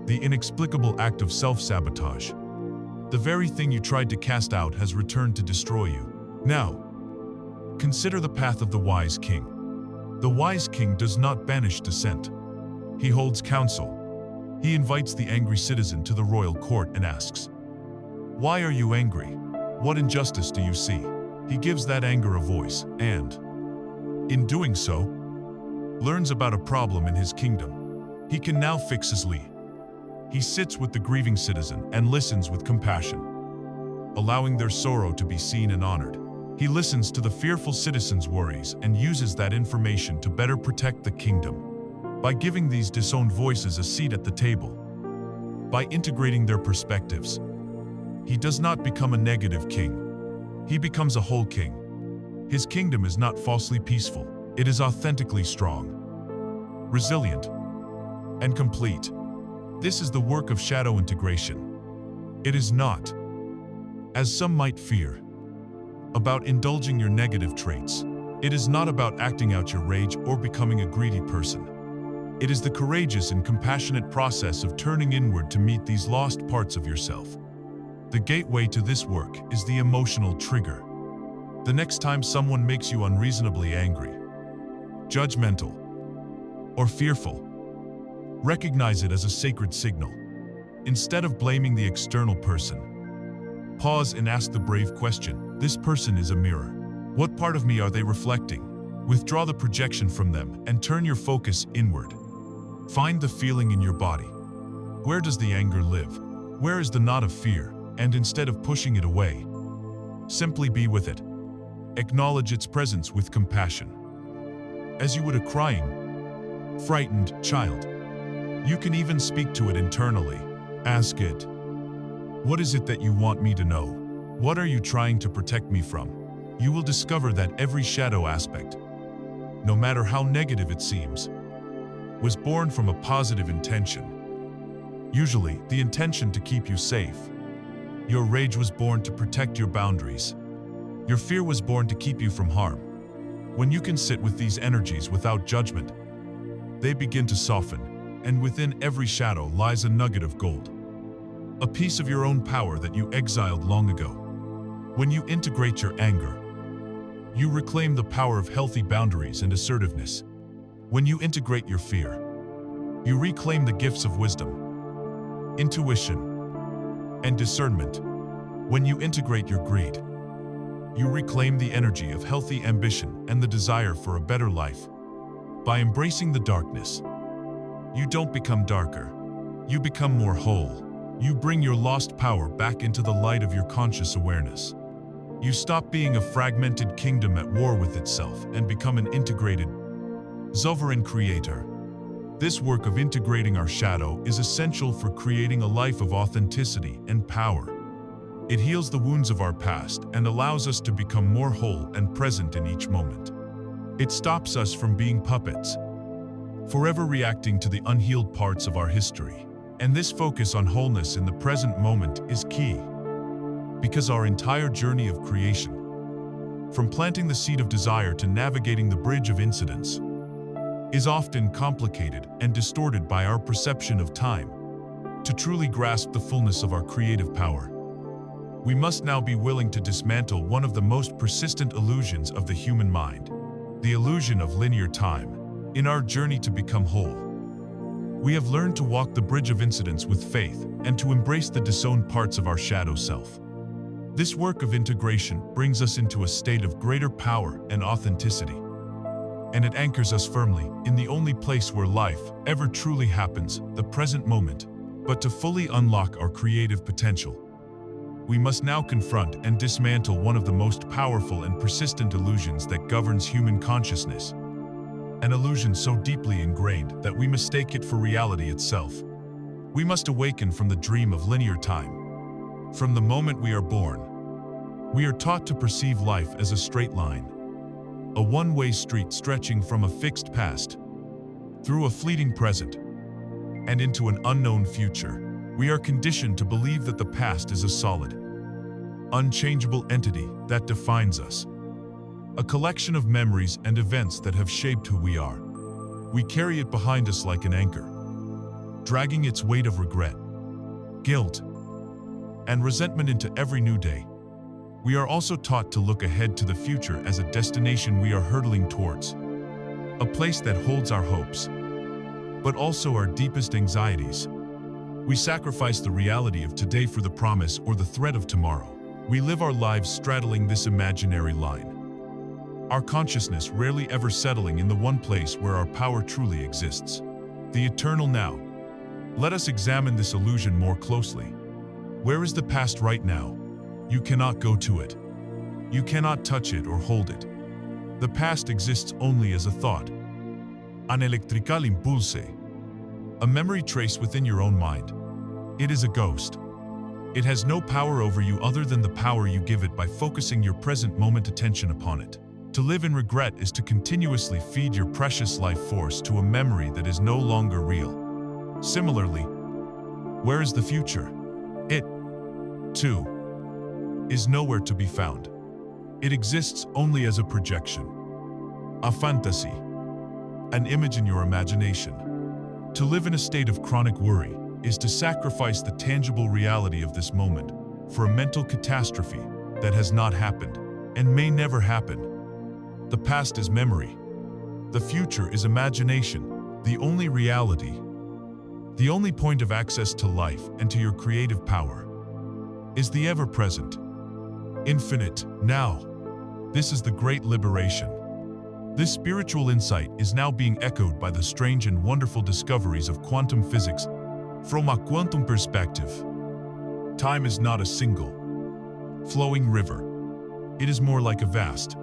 the inexplicable act of self-sabotage. The very thing you tried to cast out has returned to destroy you. Now, consider the path of the wise king. The wise king does not banish dissent. He holds counsel. He invites the angry citizen to the royal court and asks, "Why are you angry? What injustice do you see?" He gives that anger a voice and, in doing so, learns about a problem in his kingdom. He can now fix his lead. He sits with the grieving citizen and listens with compassion, allowing their sorrow to be seen and honored. He listens to the fearful citizens' worries and uses that information to better protect the kingdom. By giving these disowned voices a seat at the table, by integrating their perspectives, he does not become a negative king. He becomes a whole king. His kingdom is not falsely peaceful. It is authentically strong, resilient, and complete. This is the work of shadow integration. It is not, as some might fear, about indulging your negative traits. It is not about acting out your rage or becoming a greedy person. It is the courageous and compassionate process of turning inward to meet these lost parts of yourself. The gateway to this work is the emotional trigger. The next time someone makes you unreasonably angry, judgmental, or fearful, recognize it as a sacred signal. Instead of blaming the external person, pause and ask the brave question, this person is a mirror. What part of me are they reflecting? Withdraw the projection from them and turn your focus inward. Find the feeling in your body. Where does the anger live? Where is the knot of fear? And instead of pushing it away, simply be with it. Acknowledge its presence with compassion, as you would a crying, frightened child. You can even speak to it internally. Ask it, "What is it that you want me to know? What are you trying to protect me from?" You will discover that every shadow aspect, no matter how negative it seems, was born from a positive intention. Usually, the intention to keep you safe. Your rage was born to protect your boundaries. Your fear was born to keep you from harm. When you can sit with these energies without judgment, they begin to soften, and within every shadow lies a nugget of gold. A piece of your own power that you exiled long ago. When you integrate your anger, you reclaim the power of healthy boundaries and assertiveness. When you integrate your fear, you reclaim the gifts of wisdom, intuition, and discernment. When you integrate your greed, you reclaim the energy of healthy ambition and the desire for a better life. By embracing the darkness, you don't become darker. You become more whole. You bring your lost power back into the light of your conscious awareness. You stop being a fragmented kingdom at war with itself and become an integrated, sovereign creator. This work of integrating our shadow is essential for creating a life of authenticity and power. It heals the wounds of our past and allows us to become more whole and present in each moment. It stops us from being puppets, forever reacting to the unhealed parts of our history. And this focus on wholeness in the present moment is key, because our entire journey of creation, from planting the seed of desire to navigating the bridge of incidents, is often complicated and distorted by our perception of time. To truly grasp the fullness of our creative power, we must now be willing to dismantle one of the most persistent illusions of the human mind, the illusion of linear time. In our journey to become whole, we have learned to walk the bridge of incidents with faith and to embrace the disowned parts of our shadow self. This work of integration brings us into a state of greater power and authenticity, and it anchors us firmly in the only place where life ever truly happens, the present moment. But to fully unlock our creative potential, we must now confront and dismantle one of the most powerful and persistent illusions that governs human consciousness. An illusion so deeply ingrained that we mistake it for reality itself. We must awaken from the dream of linear time. From the moment we are born, we are taught to perceive life as a straight line, a one-way street stretching from a fixed past, through a fleeting present, and into an unknown future. We are conditioned to believe that the past is a solid, unchangeable entity that defines us. a collection of memories and events that have shaped who we are. We carry it behind us like an anchor, dragging its weight of regret, guilt, and resentment into every new day. We are also taught to look ahead to the future as a destination we are hurtling towards, a place that holds our hopes, but also our deepest anxieties. We sacrifice the reality of today for the promise or the threat of tomorrow. We live our lives straddling this imaginary line, our consciousness rarely ever settling in the one place where our power truly exists, the eternal now. Let us examine this illusion more closely. Where is the past right now? You cannot go to it. You cannot touch it or hold it. The past exists only as a thought, an electrical impulse, a memory trace within your own mind. It is a ghost. It has no power over you other than the power you give it by focusing your present moment attention upon it. To live in regret is to continuously feed your precious life force to a memory that is no longer real. Similarly, where is the future? It, too, is nowhere to be found. It exists only as a projection, a fantasy, an image in your imagination. To live in a state of chronic worry is to sacrifice the tangible reality of this moment for a mental catastrophe that has not happened and may never happen. The past is memory. The future is imagination. The only reality, the only point of access to life and to your creative power, is the ever-present, infinite now. This is the great liberation. This spiritual insight is now being echoed by the strange and wonderful discoveries of quantum physics. From a quantum perspective, time is not a single, flowing river. It is more like a vast,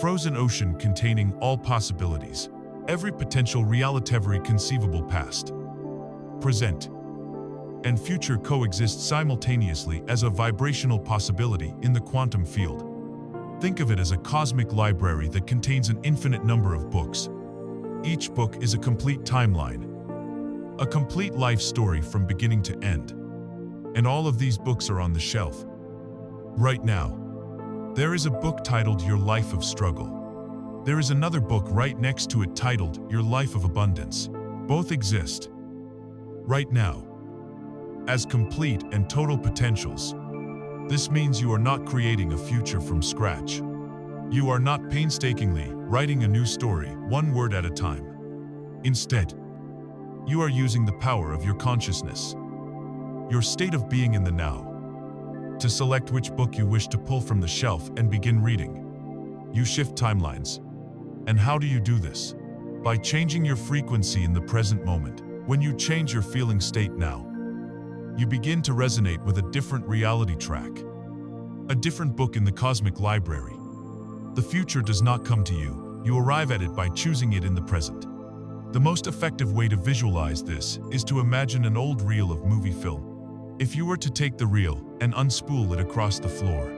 frozen ocean containing all possibilities, every potential reality, every conceivable past, present, and future coexist simultaneously as a vibrational possibility in the quantum field. Think of it as a cosmic library that contains an infinite number of books. Each book is a complete timeline, a complete life story from beginning to end. And all of these books are on the shelf. Right now, there is a book titled Your Life of Struggle. There is another book right next to it titled Your Life of Abundance. Both exist right now as complete and total potentials. This means you are not creating a future from scratch. You are not painstakingly writing a new story, one word at a time. Instead, you are using the power of your consciousness, your state of being in the now, to select which book you wish to pull from the shelf and begin reading. You shift timelines. And how do you do this? By changing your frequency in the present moment. When you change your feeling state now, you begin to resonate with a different reality track, a different book in the cosmic library. The future does not come to you, you arrive at it by choosing it in the present. The most effective way to visualize this is to imagine an old reel of movie film. If you were to take the reel and unspool it across the floor,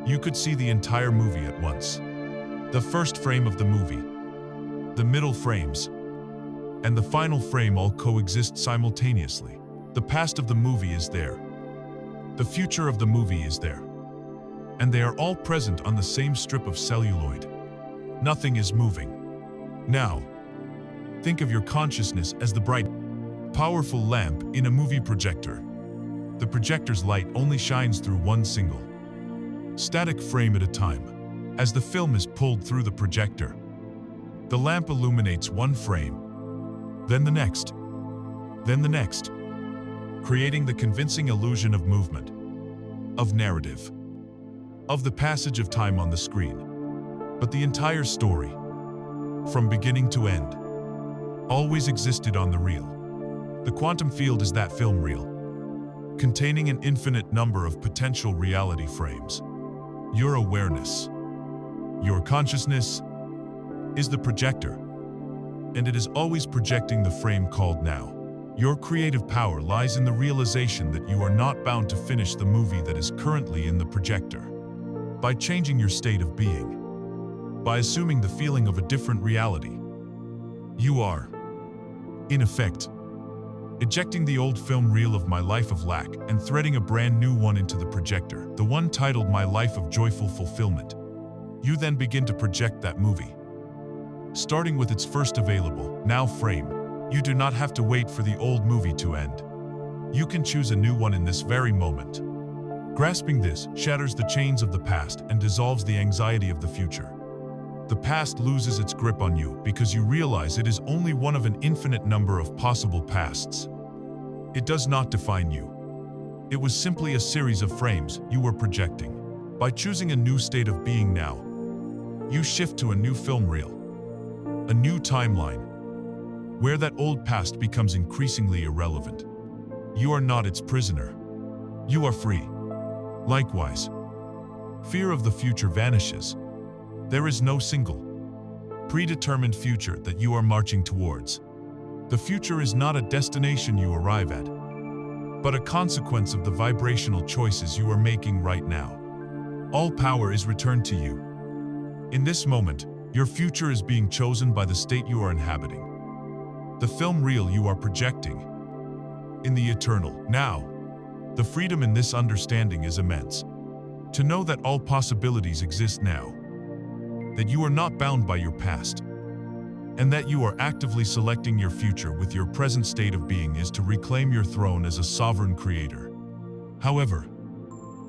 you could see the entire movie at once. The first frame of the movie, the middle frames, and the final frame all coexist simultaneously. The past of the movie is there. The future of the movie is there. And they are all present on the same strip of celluloid. Nothing is moving. Now, think of your consciousness as the bright, powerful lamp in a movie projector. The projector's light only shines through one single, static frame at a time. As the film is pulled through the projector, the lamp illuminates one frame, then the next, creating the convincing illusion of movement, of narrative, of the passage of time on the screen. But the entire story, from beginning to end, always existed on the reel. The quantum field is that film reel, containing an infinite number of potential reality frames. Your awareness, your consciousness, is the projector, and it is always projecting the frame called now. Your creative power lies in the realization that you are not bound to finish the movie that is currently in the projector. By changing your state of being, by assuming the feeling of a different reality, you are, in effect, ejecting the old film reel of My Life of Lack and threading a brand new one into the projector, the one titled My Life of Joyful Fulfillment. You then begin to project that movie. Starting with its first available, now frame, you do not have to wait for the old movie to end. You can choose a new one in this very moment. Grasping this shatters the chains of the past and dissolves the anxiety of the future. The past loses its grip on you because you realize it is only one of an infinite number of possible pasts. It does not define you. It was simply a series of frames you were projecting. By choosing a new state of being now, you shift to a new film reel, a new timeline, where that old past becomes increasingly irrelevant. You are not its prisoner. You are free. Likewise, fear of the future vanishes. There is no single, predetermined future that you are marching towards. The future is not a destination you arrive at, but a consequence of the vibrational choices you are making right now. All power is returned to you. In this moment, your future is being chosen by the state you are inhabiting, the film reel you are projecting. In the eternal now, the freedom in this understanding is immense. To know that all possibilities exist now, that you are not bound by your past, and that you are actively selecting your future with your present state of being is to reclaim your throne as a sovereign creator. However,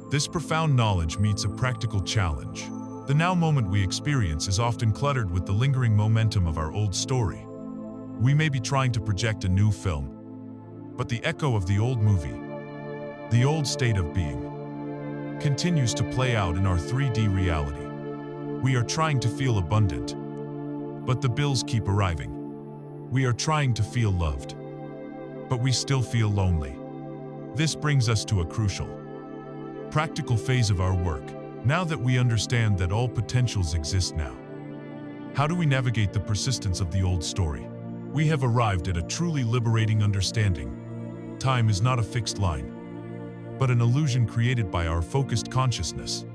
this profound knowledge meets a practical challenge. The now moment we experience is often cluttered with the lingering momentum of our old story. We may be trying to project a new film, but the echo of the old movie, the old state of being, continues to play out in our 3D reality. We are trying to feel abundant, but the bills keep arriving. We are trying to feel loved, but we still feel lonely. This brings us to a crucial, practical phase of our work, now that we understand that all potentials exist now. How do we navigate the persistence of the old story? We have arrived at a truly liberating understanding. Time is not a fixed line, but an illusion created by our focused consciousness.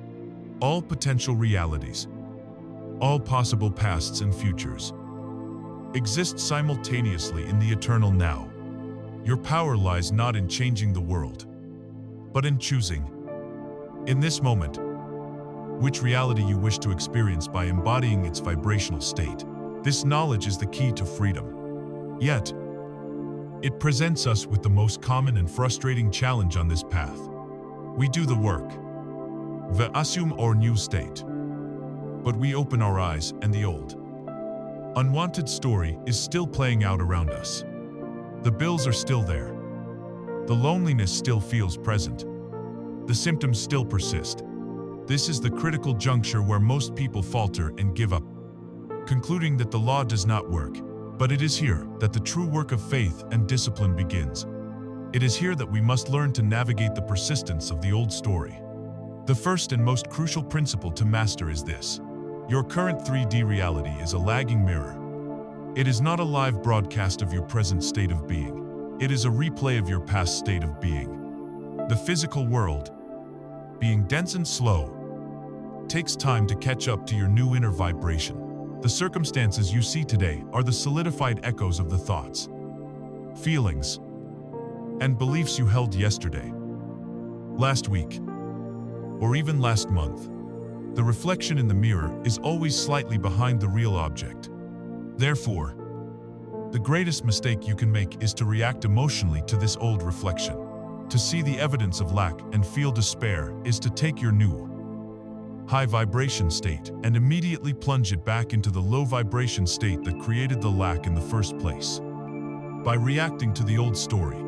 All potential realities, all possible pasts and futures, exist simultaneously in the eternal now. Your power lies not in changing the world, but in choosing, in this moment, which reality you wish to experience by embodying its vibrational state. This knowledge is the key to freedom. Yet, it presents us with the most common and frustrating challenge on this path. We do the work. We assume our new state. But we open our eyes and the old, unwanted story is still playing out around us. The bills are still there. The loneliness still feels present. The symptoms still persist. This is the critical juncture where most people falter and give up, concluding that the law does not work. But it is here that the true work of faith and discipline begins. It is here that we must learn to navigate the persistence of the old story. The first and most crucial principle to master is this. Your current 3D reality is a lagging mirror. It is not a live broadcast of your present state of being. It is a replay of your past state of being. The physical world, being dense and slow, takes time to catch up to your new inner vibration. The circumstances you see today are the solidified echoes of the thoughts, feelings, and beliefs you held yesterday, last week, or even last month. The reflection in the mirror is always slightly behind the real object. Therefore, the greatest mistake you can make is to react emotionally to this old reflection. To see the evidence of lack and feel despair is to take your new, high vibration state and immediately plunge it back into the low vibration state that created the lack in the first place. By reacting to the old story,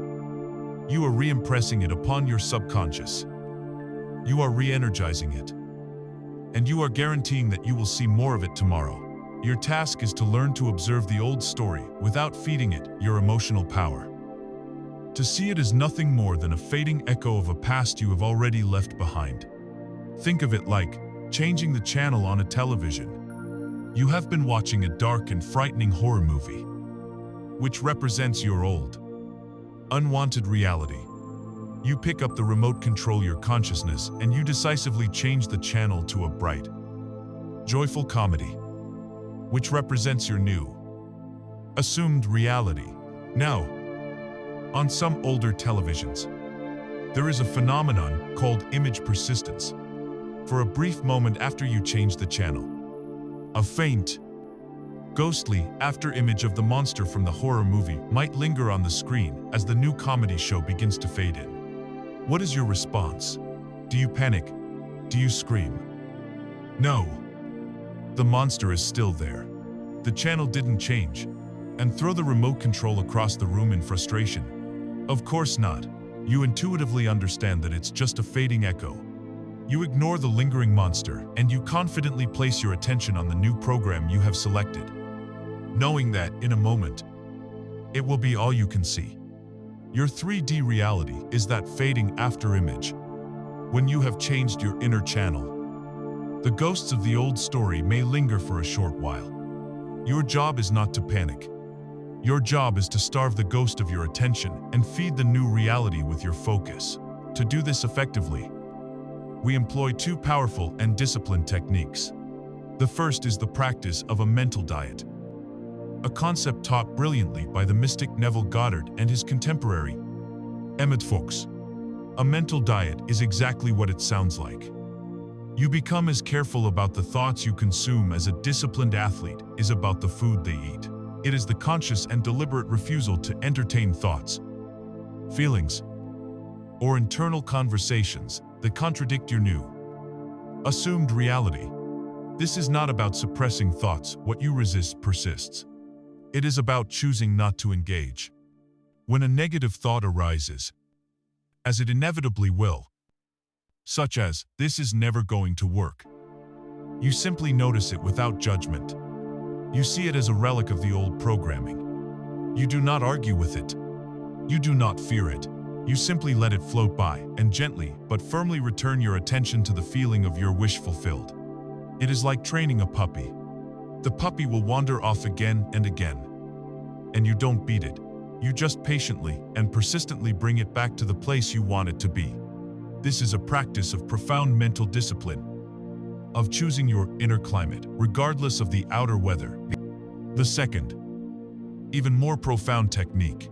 you are re-impressing it upon your subconscious. You are re-energizing it. And you are guaranteeing that you will see more of it tomorrow. Your task is to learn to observe the old story without feeding it your emotional power. To see it as nothing more than a fading echo of a past you have already left behind. Think of it like changing the channel on a television. You have been watching a dark and frightening horror movie, which represents your old, unwanted reality. You pick up the remote control your consciousness and you decisively change the channel to a bright, joyful comedy, which represents your new, assumed reality. Now, on some older televisions, there is a phenomenon called image persistence. for a brief moment after you change the channel. A faint, ghostly after-image of the monster from the horror movie might linger on the screen as the new comedy show begins to fade in. What is your response? Do you panic? Do you scream? No. The monster is still there. The channel didn't change. And throw the remote control across the room in frustration. Of course not. You intuitively understand that it's just a fading echo. You ignore the lingering monster, and you confidently place your attention on the new program you have selected, knowing that, in a moment, it will be all you can see. Your 3D reality is that fading after-image. When you have changed your inner channel, the ghosts of the old story may linger for a short while. Your job is not to panic. Your job is to starve the ghost of your attention and feed the new reality with your focus. To do this effectively, we employ two powerful and disciplined techniques. The first is the practice of a mental diet, a concept taught brilliantly by the mystic Neville Goddard and his contemporary, Emmett Fox. A mental diet is exactly what it sounds like. You become as careful about the thoughts you consume as a disciplined athlete is about the food they eat. It is the conscious and deliberate refusal to entertain thoughts, feelings, or internal conversations that contradict your new, assumed reality. This is not about suppressing thoughts. What you resist persists. It is about choosing not to engage. When a negative thought arises, as it inevitably will, such as, "This is never going to work," you simply notice it without judgment. You see it as a relic of the old programming. You do not argue with it. You do not fear it. You simply let it float by and gently but firmly return your attention to the feeling of your wish fulfilled. It is like training a puppy. The puppy will wander off again and again. And you don't beat it. You just patiently and persistently bring it back to the place you want it to be. This is a practice of profound mental discipline, of choosing your inner climate, regardless of the outer weather. The second, even more profound technique,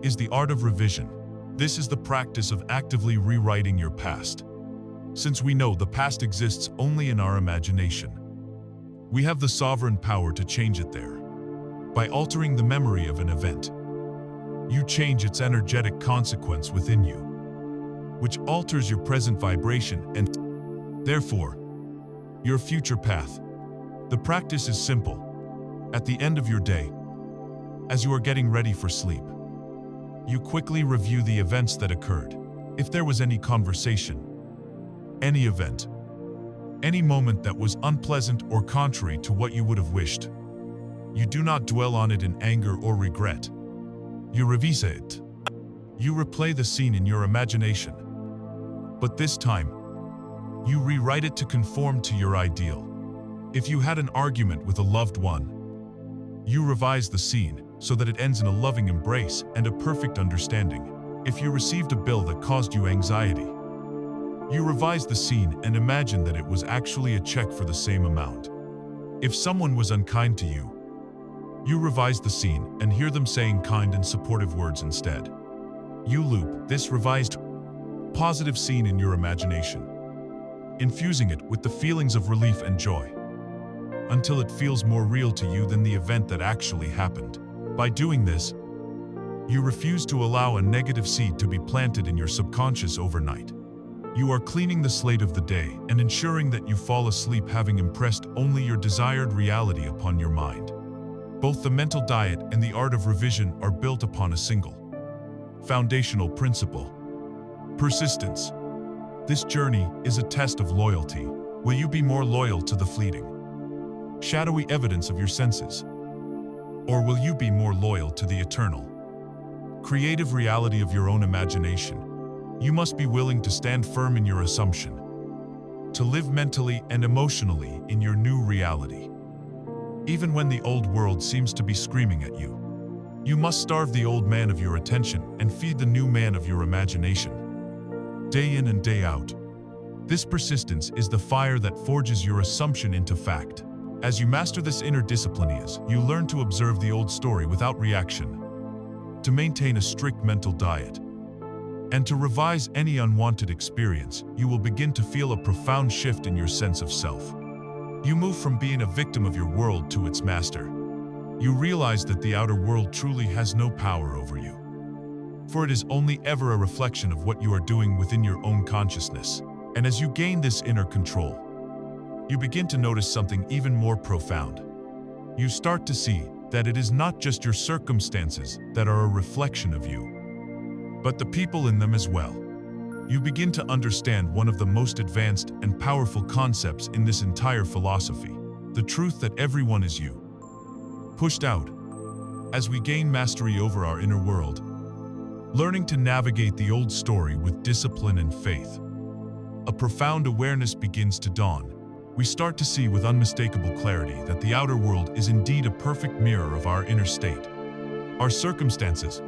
is the art of revision. This is the practice of actively rewriting your past. Since we know the past exists only in our imagination, we have the sovereign power to change it there. By altering the memory of an event, you change its energetic consequence within you, which alters your present vibration and, therefore, your future path. The practice is simple. At the end of your day, as you are getting ready for sleep, you quickly review the events that occurred. If there was any conversation, any event, any moment that was unpleasant or contrary to what you would have wished, you do not dwell on it in anger or regret. You revisit it. You replay the scene in your imagination. But this time, you rewrite it to conform to your ideal. If you had an argument with a loved one, you revise the scene so that it ends in a loving embrace and a perfect understanding. If you received a bill that caused you anxiety, you revise the scene and imagine that it was actually a check for the same amount. If someone was unkind to you, you revise the scene and hear them saying kind and supportive words instead. You loop this revised, positive scene in your imagination, infusing it with the feelings of relief and joy, until it feels more real to you than the event that actually happened. By doing this, you refuse to allow a negative seed to be planted in your subconscious overnight. You are cleaning the slate of the day and ensuring that you fall asleep having impressed only your desired reality upon your mind. Both the mental diet and the art of revision are built upon a single, foundational principle: persistence. This journey is a test of loyalty. Will you be more loyal to the fleeting, shadowy evidence of your senses? Or will you be more loyal to the eternal, creative reality of your own imagination? You must be willing to stand firm in your assumption, to live mentally and emotionally in your new reality. Even when the old world seems to be screaming at you, you must starve the old man of your attention and feed the new man of your imagination. Day in and day out, this persistence is the fire that forges your assumption into fact. As you master this inner discipline, you learn to observe the old story without reaction, to maintain a strict mental diet, And to revise any unwanted experience, you will begin to feel a profound shift in your sense of self. You move from being a victim of your world to its master. You realize that the outer world truly has no power over you, for it is only ever a reflection of what you are doing within your own consciousness. And as you gain this inner control, you begin to notice something even more profound. You start to see that it is not just your circumstances that are a reflection of you, but the people in them as well. You begin to understand one of the most advanced and powerful concepts in this entire philosophy, the truth that everyone is you, pushed out. As we gain mastery over our inner world, learning to navigate the old story with discipline and faith, a profound awareness begins to dawn. We start to see with unmistakable clarity that the outer world is indeed a perfect mirror of our inner state. Our circumstances,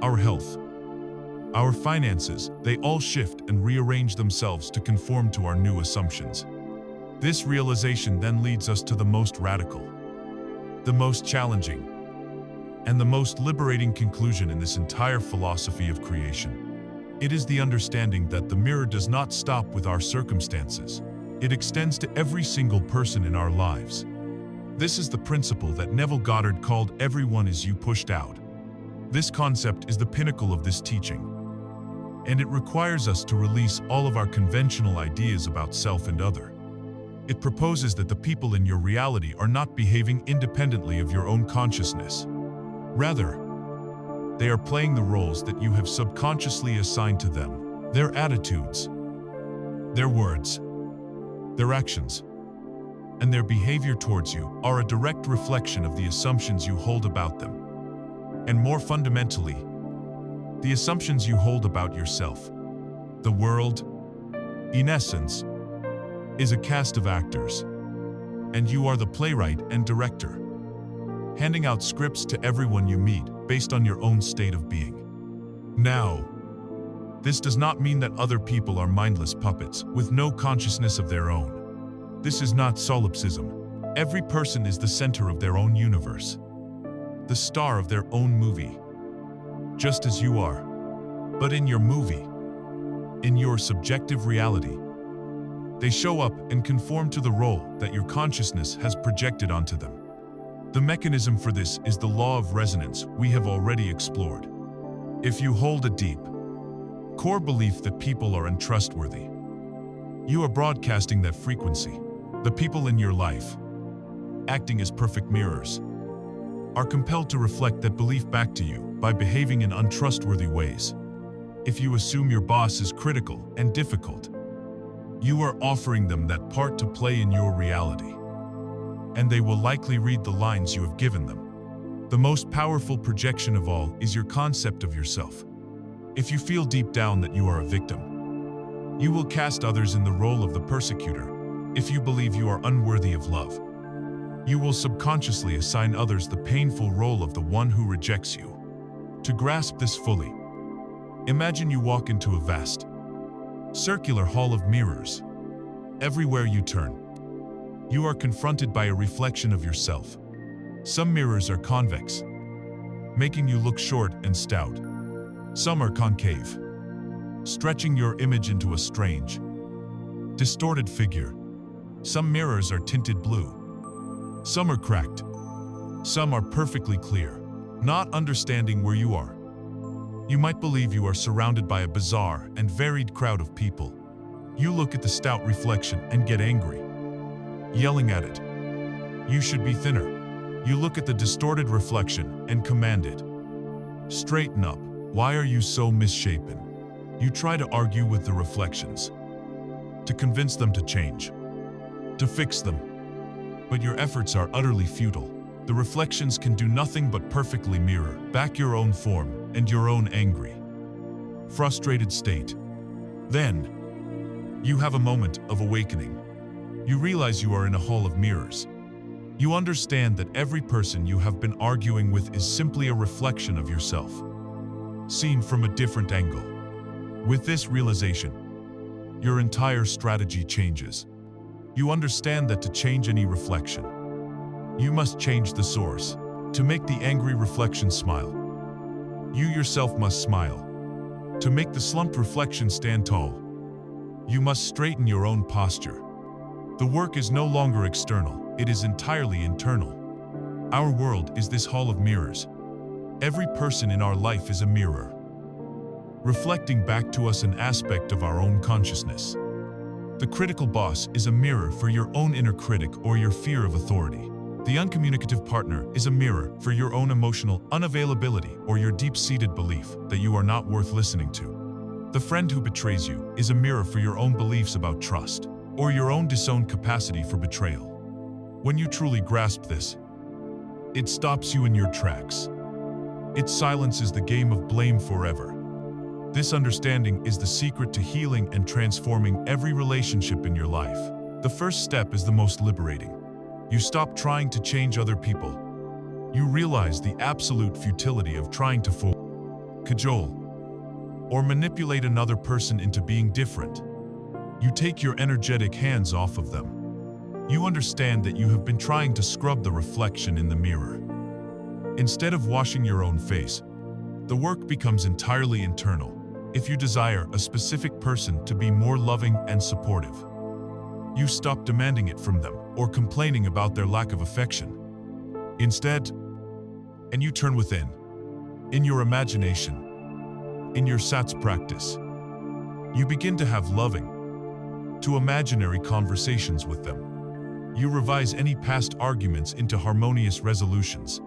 our health, our finances, they all shift and rearrange themselves to conform to our new assumptions. This realization then leads us to the most radical, the most challenging, and the most liberating conclusion in this entire philosophy of creation. It is the understanding that the mirror does not stop with our circumstances. It extends to every single person in our lives. This is the principle that Neville Goddard called "everyone is you pushed out." This concept is the pinnacle of this teaching, and it requires us to release all of our conventional ideas about self and other. It proposes that the people in your reality are not behaving independently of your own consciousness. Rather, they are playing the roles that you have subconsciously assigned to them. Their attitudes, their words, their actions, and their behavior towards you are a direct reflection of the assumptions you hold about them. And more fundamentally, the assumptions you hold about yourself. The world, in essence, is a cast of actors, and you are the playwright and director, handing out scripts to everyone you meet based on your own state of being. Now, this does not mean that other people are mindless puppets with no consciousness of their own. This is not solipsism. Every person is the center of their own universe, the star of their own movie, just as you are. But in your movie, in your subjective reality, they show up and conform to the role that your consciousness has projected onto them. The mechanism for this is the law of resonance we have already explored. If you hold a deep, core belief that people are untrustworthy, you are broadcasting that frequency. The people in your life, acting as perfect mirrors, are compelled to reflect that belief back to you by behaving in untrustworthy ways. If you assume your boss is critical and difficult, you are offering them that part to play in your reality, and they will likely read the lines you have given them. The most powerful projection of all is your concept of yourself. If you feel deep down that you are a victim, you will cast others in the role of the persecutor. If you believe you are unworthy of love, you will subconsciously assign others the painful role of the one who rejects you. To grasp this fully, imagine you walk into a vast, circular hall of mirrors. Everywhere you turn, you are confronted by a reflection of yourself. Some mirrors are convex, making you look short and stout. Some are concave, stretching your image into a strange, distorted figure. Some mirrors are tinted blue. Some are cracked. Some are perfectly clear. Not understanding where you are, you might believe you are surrounded by a bizarre and varied crowd of people. You look at the stout reflection and get angry, yelling at it. You should be thinner. You look at the distorted reflection and command it. Straighten up. Why are you so misshapen? You try to argue with the reflections, to convince them to change, to fix them. But your efforts are utterly futile. The reflections can do nothing but perfectly mirror back your own form and your own angry, frustrated state. Then, you have a moment of awakening. You realize you are in a hall of mirrors. You understand that every person you have been arguing with is simply a reflection of yourself, seen from a different angle. With this realization, your entire strategy changes. You understand that to change any reflection, you must change the source. To make the angry reflection smile, you yourself must smile. To make the slumped reflection stand tall, you must straighten your own posture. The work is no longer external, it is entirely internal. Our world is this hall of mirrors. Every person in our life is a mirror, reflecting back to us an aspect of our own consciousness. The critical boss is a mirror for your own inner critic or your fear of authority. The uncommunicative partner is a mirror for your own emotional unavailability or your deep-seated belief that you are not worth listening to. The friend who betrays you is a mirror for your own beliefs about trust or your own disowned capacity for betrayal. When you truly grasp this, it stops you in your tracks. It silences the game of blame forever. This understanding is the secret to healing and transforming every relationship in your life. The first step is the most liberating. You stop trying to change other people. You realize the absolute futility of trying to fool, cajole, or manipulate another person into being different. You take your energetic hands off of them. You understand that you have been trying to scrub the reflection in the mirror. Instead of washing your own face, the work becomes entirely internal. If you desire a specific person to be more loving and supportive, you stop demanding it from them or complaining about their lack of affection. Instead, and you turn within, in your imagination, in your SATS practice, you begin to have loving, to imaginary conversations with them. You revise any past arguments into harmonious resolutions.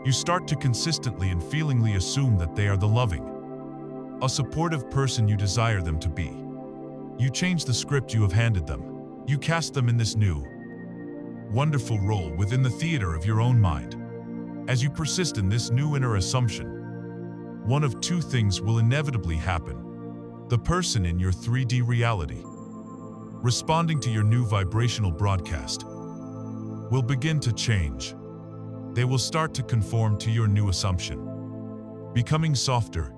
You start to consistently and feelingly assume that they are the loving, a supportive person you desire them to be. You change the script you have handed them. You cast them in this new, wonderful role within the theater of your own mind. As you persist in this new inner assumption, one of two things will inevitably happen. The person in your 3D reality, responding to your new vibrational broadcast, will begin to change. They will start to conform to your new assumption, becoming softer,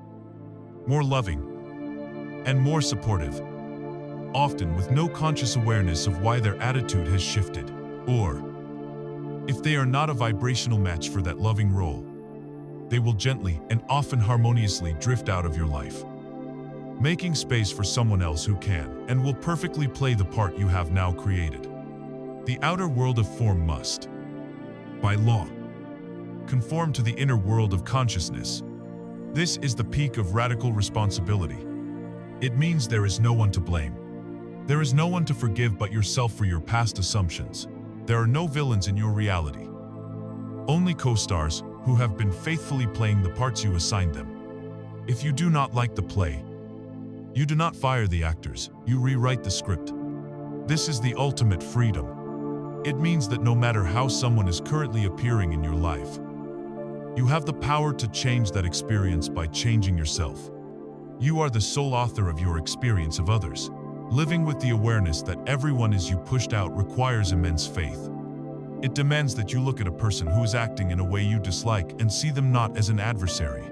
more loving, and more supportive, often with no conscious awareness of why their attitude has shifted. Or, if they are not a vibrational match for that loving role, they will gently and often harmoniously drift out of your life, making space for someone else who can and will perfectly play the part you have now created. The outer world of form must, by law, conform to the inner world of consciousness. This is the peak of radical responsibility. It means there is no one to blame. There is no one to forgive but yourself for your past assumptions. There are no villains in your reality. Only co-stars who have been faithfully playing the parts you assigned them. If you do not like the play, you do not fire the actors, you rewrite the script. This is the ultimate freedom. It means that no matter how someone is currently appearing in your life, you have the power to change that experience by changing yourself. You are the sole author of your experience of others. Living with the awareness that everyone is you pushed out requires immense faith. It demands that you look at a person who is acting in a way you dislike and see them not as an adversary,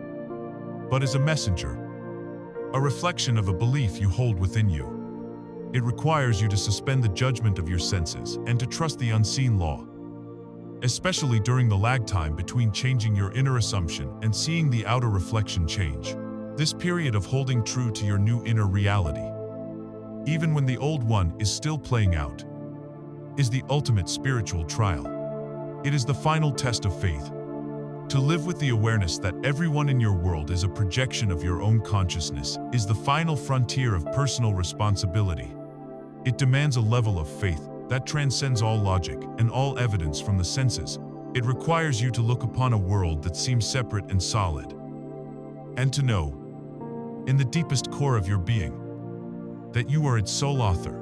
but as a messenger, a reflection of a belief you hold within you. It requires you to suspend the judgment of your senses and to trust the unseen law, especially during the lag time between changing your inner assumption and seeing the outer reflection change. This period of holding true to your new inner reality, even when the old one is still playing out, is the ultimate spiritual trial. It is the final test of faith. To live with the awareness that everyone in your world is a projection of your own consciousness is the final frontier of personal responsibility. It demands a level of faith that transcends all logic and all evidence from the senses. It requires you to look upon a world that seems separate and solid, and to know, in the deepest core of your being, that you are its sole author.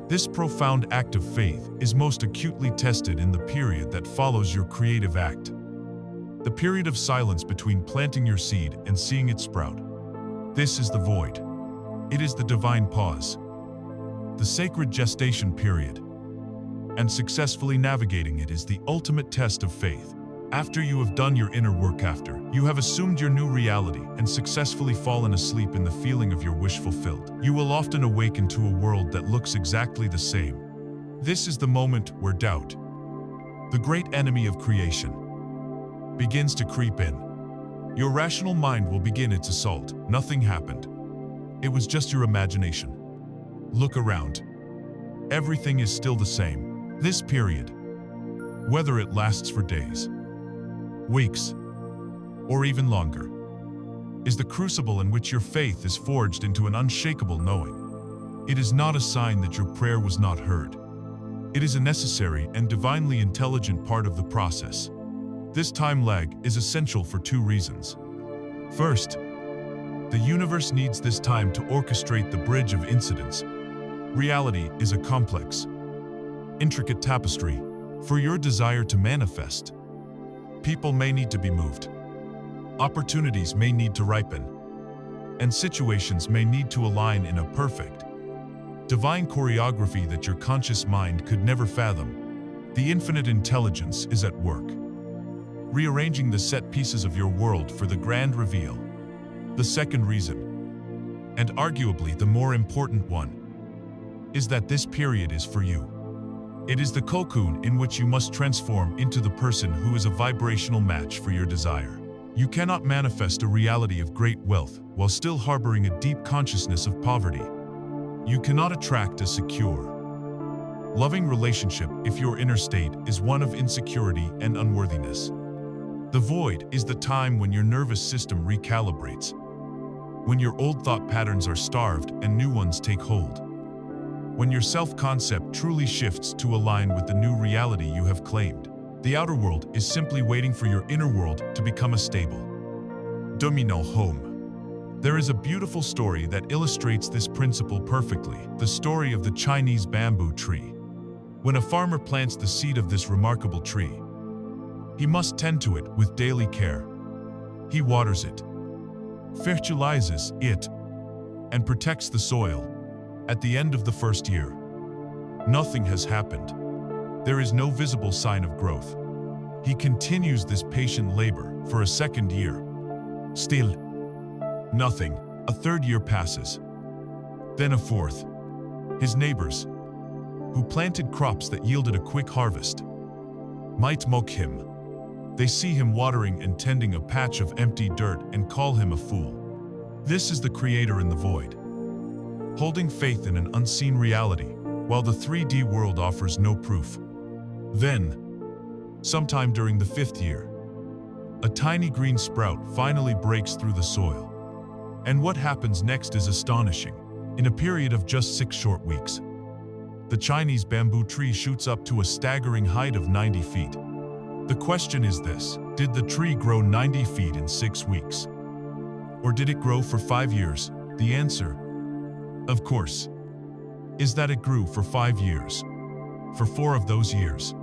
This profound act of faith is most acutely tested in the period that follows your creative act. The period of silence between planting your seed and seeing it sprout. This is the void. It is the divine pause, the sacred gestation period. And successfully navigating it is the ultimate test of faith. After you have done your inner work, after you have assumed your new reality and successfully fallen asleep in the feeling of your wish fulfilled, you will often awaken to a world that looks exactly the same. This is the moment where doubt, the great enemy of creation, begins to creep in. Your rational mind will begin its assault. Nothing happened. It was just your imagination. Look around. Everything is still the same. This period, whether it lasts for days, weeks, or even longer, is the crucible in which your faith is forged into an unshakable knowing. It is not a sign that your prayer was not heard. It is a necessary and divinely intelligent part of the process. This time lag is essential for two reasons. First, the universe needs this time to orchestrate the bridge of incidents. Reality is a complex, intricate tapestry. For your desire to manifest, people may need to be moved. Opportunities may need to ripen, and situations may need to align in a perfect, divine choreography that your conscious mind could never fathom. The infinite intelligence is at work, rearranging the set pieces of your world for the grand reveal. The second reason, and arguably the more important one, is that this period is for you. It is the cocoon in which you must transform into the person who is a vibrational match for your desire. You cannot manifest a reality of great wealth while still harboring a deep consciousness of poverty. You cannot attract a secure, loving relationship if your inner state is one of insecurity and unworthiness. The void is the time when your nervous system recalibrates, when your old thought patterns are starved and new ones take hold, when your self-concept truly shifts to align with the new reality you have claimed. The outer world is simply waiting for your inner world to become a stable, domino home. There is a beautiful story that illustrates this principle perfectly, the story of the Chinese bamboo tree. When a farmer plants the seed of this remarkable tree, he must tend to it with daily care. He waters it, fertilizes it, and protects the soil. At the end of the first year, nothing has happened. There is no visible sign of growth. He continues this patient labor for a second year. Still, nothing. A third year passes. Then a fourth. His neighbors, who planted crops that yielded a quick harvest, might mock him. They see him watering and tending a patch of empty dirt and call him a fool. This is the creator in the void, holding faith in an unseen reality, while the 3D world offers no proof. Then, sometime during the 5th year, a tiny green sprout finally breaks through the soil. And what happens next is astonishing. In a period of just 6 short weeks, the Chinese bamboo tree shoots up to a staggering height of 90 feet. The question is this: did the tree grow 90 feet in 6 weeks? Or did it grow for 5 years? The answer, of course, is that it grew for 5 years. For 4 of those years,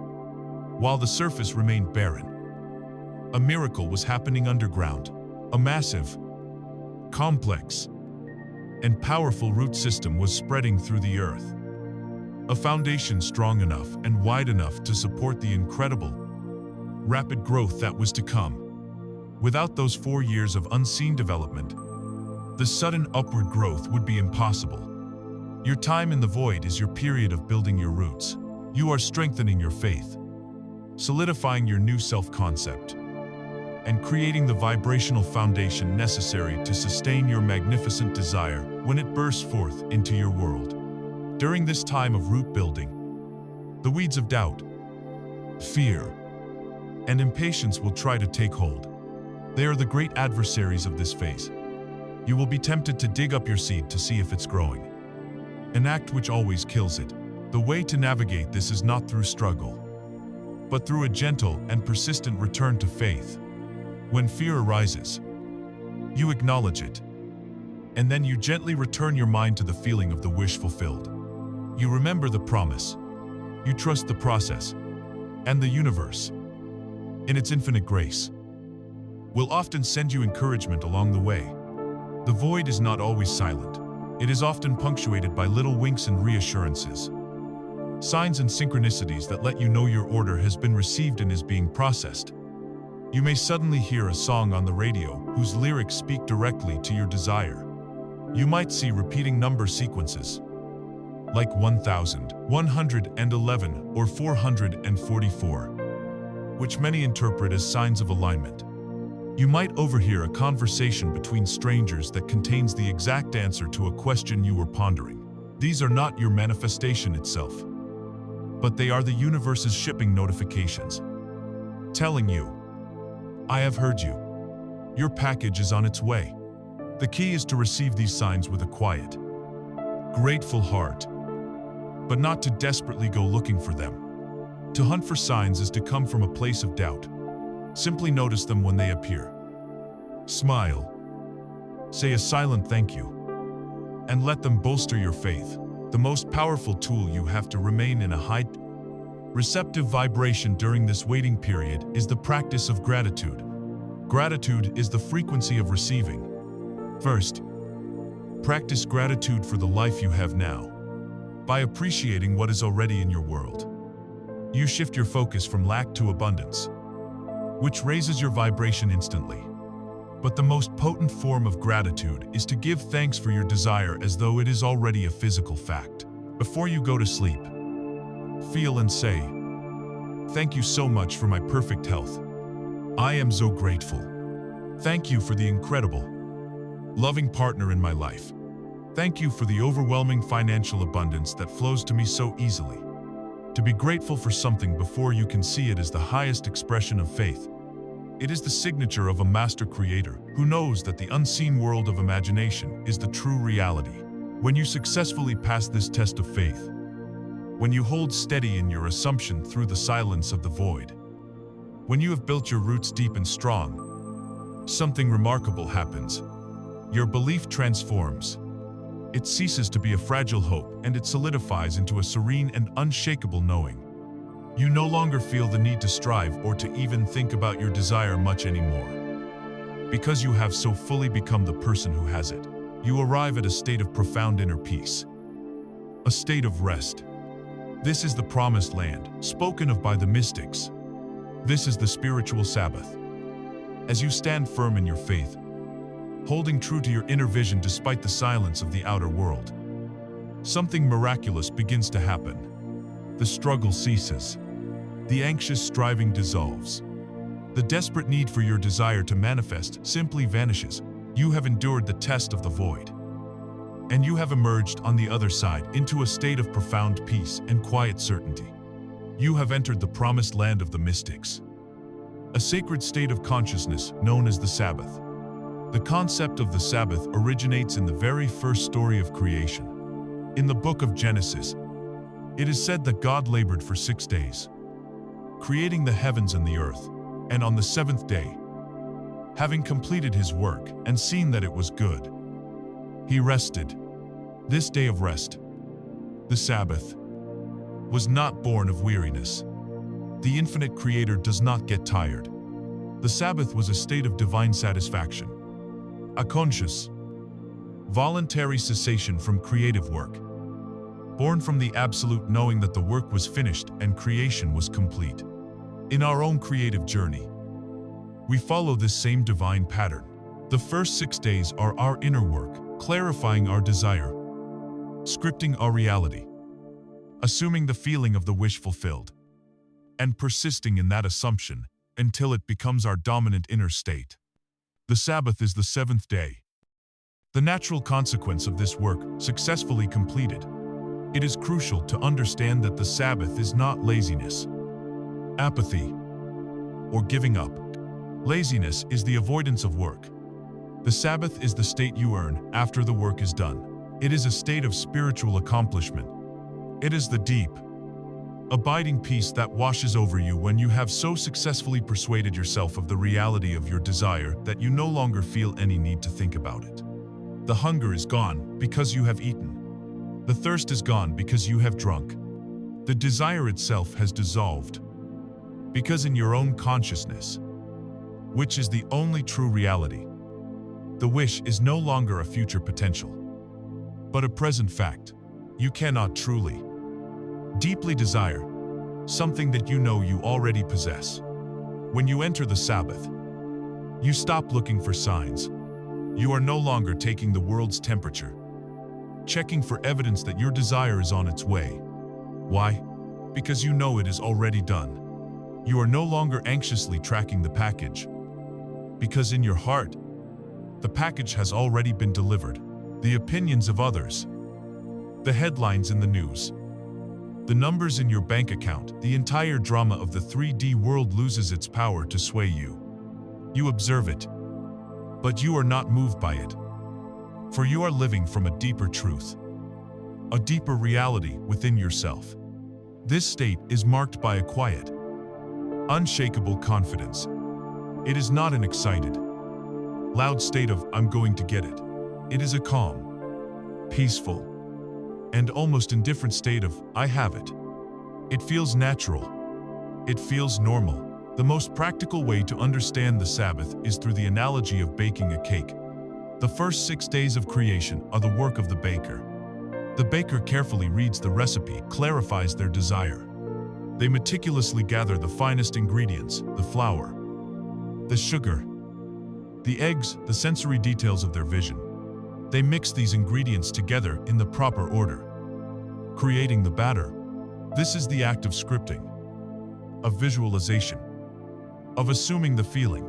while the surface remained barren, a miracle was happening underground. A massive, complex, and powerful root system was spreading through the earth. A foundation strong enough and wide enough to support the incredible, rapid growth that was to come. Without those 4 years of unseen development, the sudden upward growth would be impossible. Your time in the void is your period of building your roots. You are strengthening your faith, solidifying your new self-concept, and creating the vibrational foundation necessary to sustain your magnificent desire when it bursts forth into your world. During this time of root building, the weeds of doubt, fear, and impatience will try to take hold. They are the great adversaries of this phase. You will be tempted to dig up your seed to see if it's growing, an act which always kills it. The way to navigate this is not through struggle, but through a gentle and persistent return to faith. When fear arises, you acknowledge it, and then you gently return your mind to the feeling of the wish fulfilled. You remember the promise, you trust the process, and the universe, in its infinite grace, will often send you encouragement along the way. The void is not always silent. It is often punctuated by little winks and reassurances, signs and synchronicities that let you know your order has been received and is being processed. You may suddenly hear a song on the radio whose lyrics speak directly to your desire. You might see repeating number sequences, like 1111 or 444, which many interpret as signs of alignment. You might overhear a conversation between strangers that contains the exact answer to a question you were pondering. These are not your manifestation itself, but they are the universe's shipping notifications, telling you, I have heard you. Your package is on its way. The key is to receive these signs with a quiet, grateful heart, but not to desperately go looking for them. To hunt for signs is to come from a place of doubt. Simply notice them when they appear. Smile. Say a silent thank you, and let them bolster your faith. The most powerful tool you have to remain in a high, receptive vibration during this waiting period is the practice of gratitude. Gratitude is the frequency of receiving. First, practice gratitude for the life you have now. By appreciating what is already in your world, you shift your focus from lack to abundance, which raises your vibration instantly. But the most potent form of gratitude is to give thanks for your desire as though it is already a physical fact. Before you go to sleep, feel and say, thank you so much for my perfect health. I am so grateful. Thank you for the incredible, loving partner in my life. Thank you for the overwhelming financial abundance that flows to me so easily. To be grateful for something before you can see it is the highest expression of faith. It is the signature of a master creator who knows that the unseen world of imagination is the true reality. When you successfully pass this test of faith, when you hold steady in your assumption through the silence of the void, when you have built your roots deep and strong, something remarkable happens. Your belief transforms. It ceases to be a fragile hope and it solidifies into a serene and unshakable knowing. You no longer feel the need to strive or to even think about your desire much anymore. Because you have so fully become the person who has it, you arrive at a state of profound inner peace, a state of rest. This is the promised land, spoken of by the mystics. This is the spiritual Sabbath. As you stand firm in your faith, holding true to your inner vision despite the silence of the outer world, something miraculous begins to happen. The struggle ceases. The anxious striving dissolves. The desperate need for your desire to manifest simply vanishes. You have endured the test of the void, and you have emerged on the other side into a state of profound peace and quiet certainty. You have entered the promised land of the mystics, a sacred state of consciousness known as the Sabbath. The concept of the Sabbath originates in the very first story of creation. In the book of Genesis, it is said that God labored for 6 days, creating the heavens and the earth, and on the seventh day, having completed his work and seen that it was good, he rested. This day of rest, the Sabbath, was not born of weariness. The infinite creator does not get tired. The Sabbath was a state of divine satisfaction, a conscious, voluntary cessation from creative work, born from the absolute knowing that the work was finished and creation was complete. In our own creative journey, we follow this same divine pattern. The first 6 days are our inner work, clarifying our desire, scripting our reality, assuming the feeling of the wish fulfilled, and persisting in that assumption until it becomes our dominant inner state. The Sabbath is the 7th day, the natural consequence of this work successfully completed. It is crucial to understand that the Sabbath is not laziness, apathy, or giving up. Laziness is the avoidance of work. The Sabbath is the state you earn after the work is done. It is a state of spiritual accomplishment. It is the deep, abiding peace that washes over you when you have so successfully persuaded yourself of the reality of your desire that you no longer feel any need to think about it. The hunger is gone because you have eaten. The thirst is gone because you have drunk. The desire itself has dissolved because in your own consciousness, which is the only true reality, the wish is no longer a future potential, but a present fact. You cannot truly, deeply desire something that you know you already possess. When you enter the Sabbath, you stop looking for signs. You are no longer taking the world's temperature, checking for evidence that your desire is on its way. Why? Because you know it is already done. You are no longer anxiously tracking the package. Because in your heart, the package has already been delivered. The opinions of others, the headlines in the news, the numbers in your bank account, the entire drama of the 3D world loses its power to sway you. You observe it, but you are not moved by it. For you are living from a deeper truth, a deeper reality within yourself. This state is marked by a quiet, unshakable confidence. It is not an excited, loud state of "I'm going to get it." It is a calm, peaceful, and almost indifferent state of "I have it." It feels natural. It feels normal. The most practical way to understand the Sabbath is through the analogy of baking a cake. The first 6 days of creation are the work of the baker. The baker carefully reads the recipe, clarifies their desire. They meticulously gather the finest ingredients, the flour, the sugar, the eggs, the sensory details of their vision. They mix these ingredients together in the proper order, creating the batter. This is the act of scripting, of visualization, of assuming the feeling.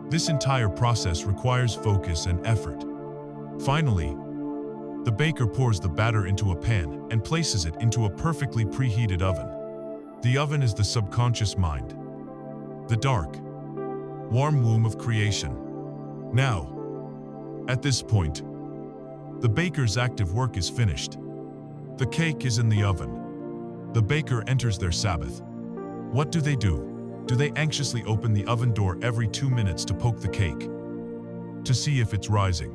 This entire process requires focus and effort. Finally, the baker pours the batter into a pan and places it into a perfectly preheated oven. The oven is the subconscious mind, the dark, warm womb of creation. Now, at this point, the baker's active work is finished. The cake is in the oven. The baker enters their Sabbath. What do? Do they anxiously open the oven door every 2 minutes to poke the cake? To see if it's rising?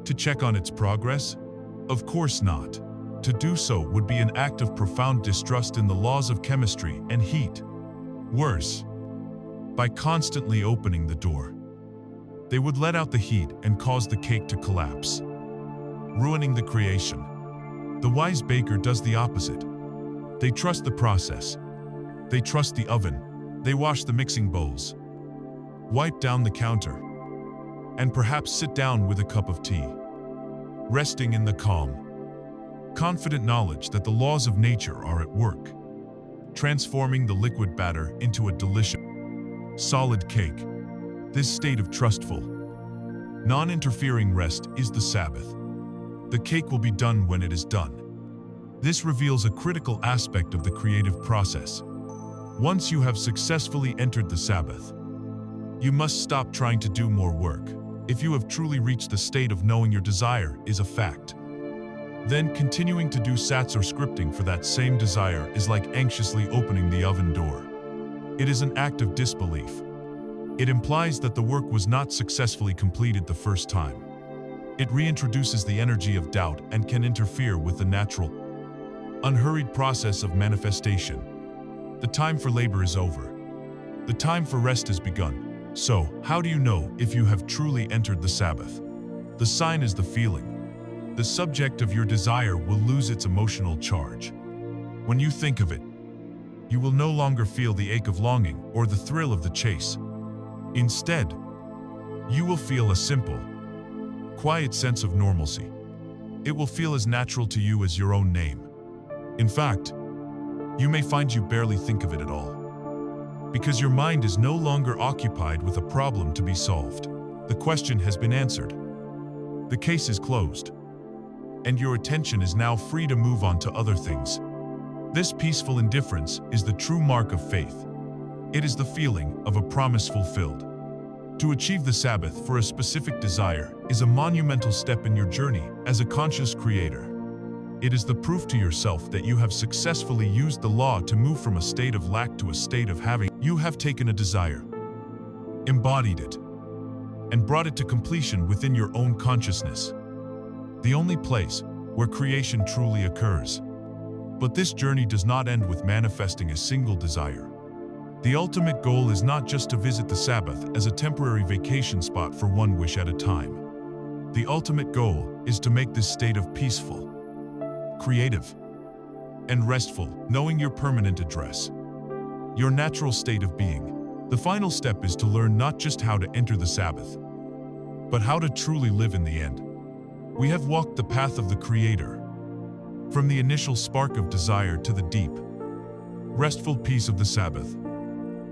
To check on its progress? Of course not. To do so would be an act of profound distrust in the laws of chemistry and heat. Worse, by constantly opening the door, they would let out the heat and cause the cake to collapse, ruining the creation. The wise baker does the opposite. They trust the process. They trust the oven. They wash the mixing bowls, wipe down the counter, and perhaps sit down with a cup of tea, resting in the calm, confident knowledge that the laws of nature are at work, transforming the liquid batter into a delicious, solid cake. This state of trustful, non-interfering rest is the Sabbath. The cake will be done when it is done. This reveals a critical aspect of the creative process. Once you have successfully entered the Sabbath, you must stop trying to do more work. If you have truly reached the state of knowing your desire is a fact, then continuing to do sats or scripting for that same desire is like anxiously opening the oven door. It is an act of disbelief. It implies that the work was not successfully completed the first time. It reintroduces the energy of doubt and can interfere with the natural, unhurried process of manifestation. The time for labor is over. The time for rest has begun. So, how do you know if you have truly entered the Sabbath? The sign is the feeling. The subject of your desire will lose its emotional charge. When you think of it, you will no longer feel the ache of longing or the thrill of the chase. Instead, you will feel a simple, quiet sense of normalcy. It will feel as natural to you as your own name. In fact, you may find you barely think of it at all, because your mind is no longer occupied with a problem to be solved. The question has been answered. The case is closed, and your attention is now free to move on to other things. This peaceful indifference is the true mark of faith. It is the feeling of a promise fulfilled. To achieve the Sabbath for a specific desire is a monumental step in your journey as a conscious creator. It is the proof to yourself that you have successfully used the law to move from a state of lack to a state of having. You have taken a desire, embodied it, and brought it to completion within your own consciousness. The only place where creation truly occurs. But this journey does not end with manifesting a single desire. The ultimate goal is not just to visit the Sabbath as a temporary vacation spot for one wish at a time. The ultimate goal is to make this state of peaceful, creative, and restful, knowing your permanent address, your natural state of being. The final step is to learn not just how to enter the Sabbath, but how to truly live in the end. We have walked the path of the Creator, from the initial spark of desire to the deep, restful peace of the Sabbath.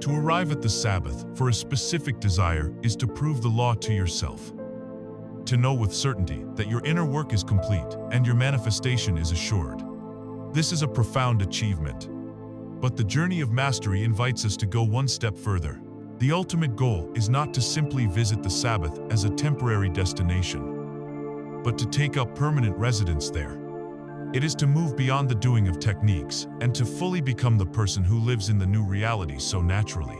To arrive at the Sabbath for a specific desire is to prove the law to yourself. To know with certainty that your inner work is complete and your manifestation is assured. This is a profound achievement. But the journey of mastery invites us to go one step further. The ultimate goal is not to simply visit the Sabbath as a temporary destination, but to take up permanent residence there. It is to move beyond the doing of techniques and to fully become the person who lives in the new reality so naturally,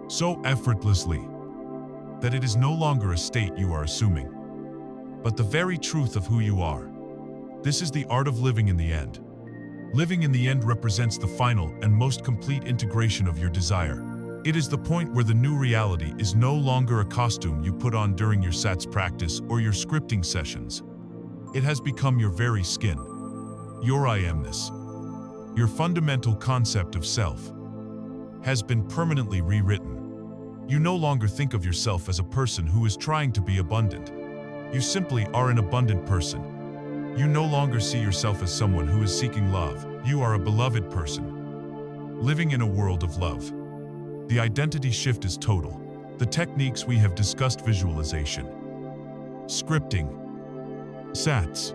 so effortlessly, that it is no longer a state you are assuming, but the very truth of who you are. This is the art of living in the end. Living in the end represents the final and most complete integration of your desire. It is the point where the new reality is no longer a costume you put on during your SATS practice or your scripting sessions. It has become your very skin. Your I amness, your fundamental concept of self, has been permanently rewritten. You no longer think of yourself as a person who is trying to be abundant. You simply are an abundant person. You no longer see yourself as someone who is seeking love. You are a beloved person, living in a world of love. The identity shift is total. The techniques we have discussed, visualization, scripting, SATS,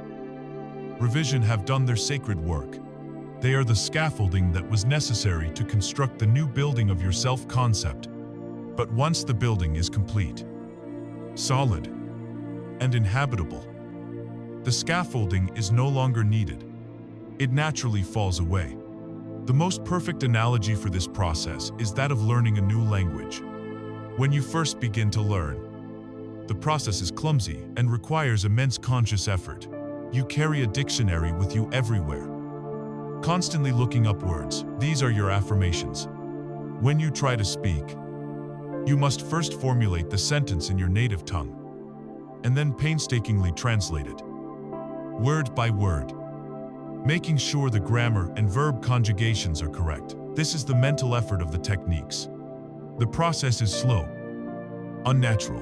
revision, have done their sacred work. They are the scaffolding that was necessary to construct the new building of your self-concept. But once the building is complete, solid, and inhabitable, the scaffolding is no longer needed. It naturally falls away. The most perfect analogy for this process is that of learning a new language. When you first begin to learn, the process is clumsy and requires immense conscious effort. You carry a dictionary with you everywhere, constantly looking up words. These are your affirmations. When you try to speak, you must first formulate the sentence in your native tongue, and then painstakingly translate it, word by word, making sure the grammar and verb conjugations are correct. This is the mental effort of the techniques. The process is slow, unnatural,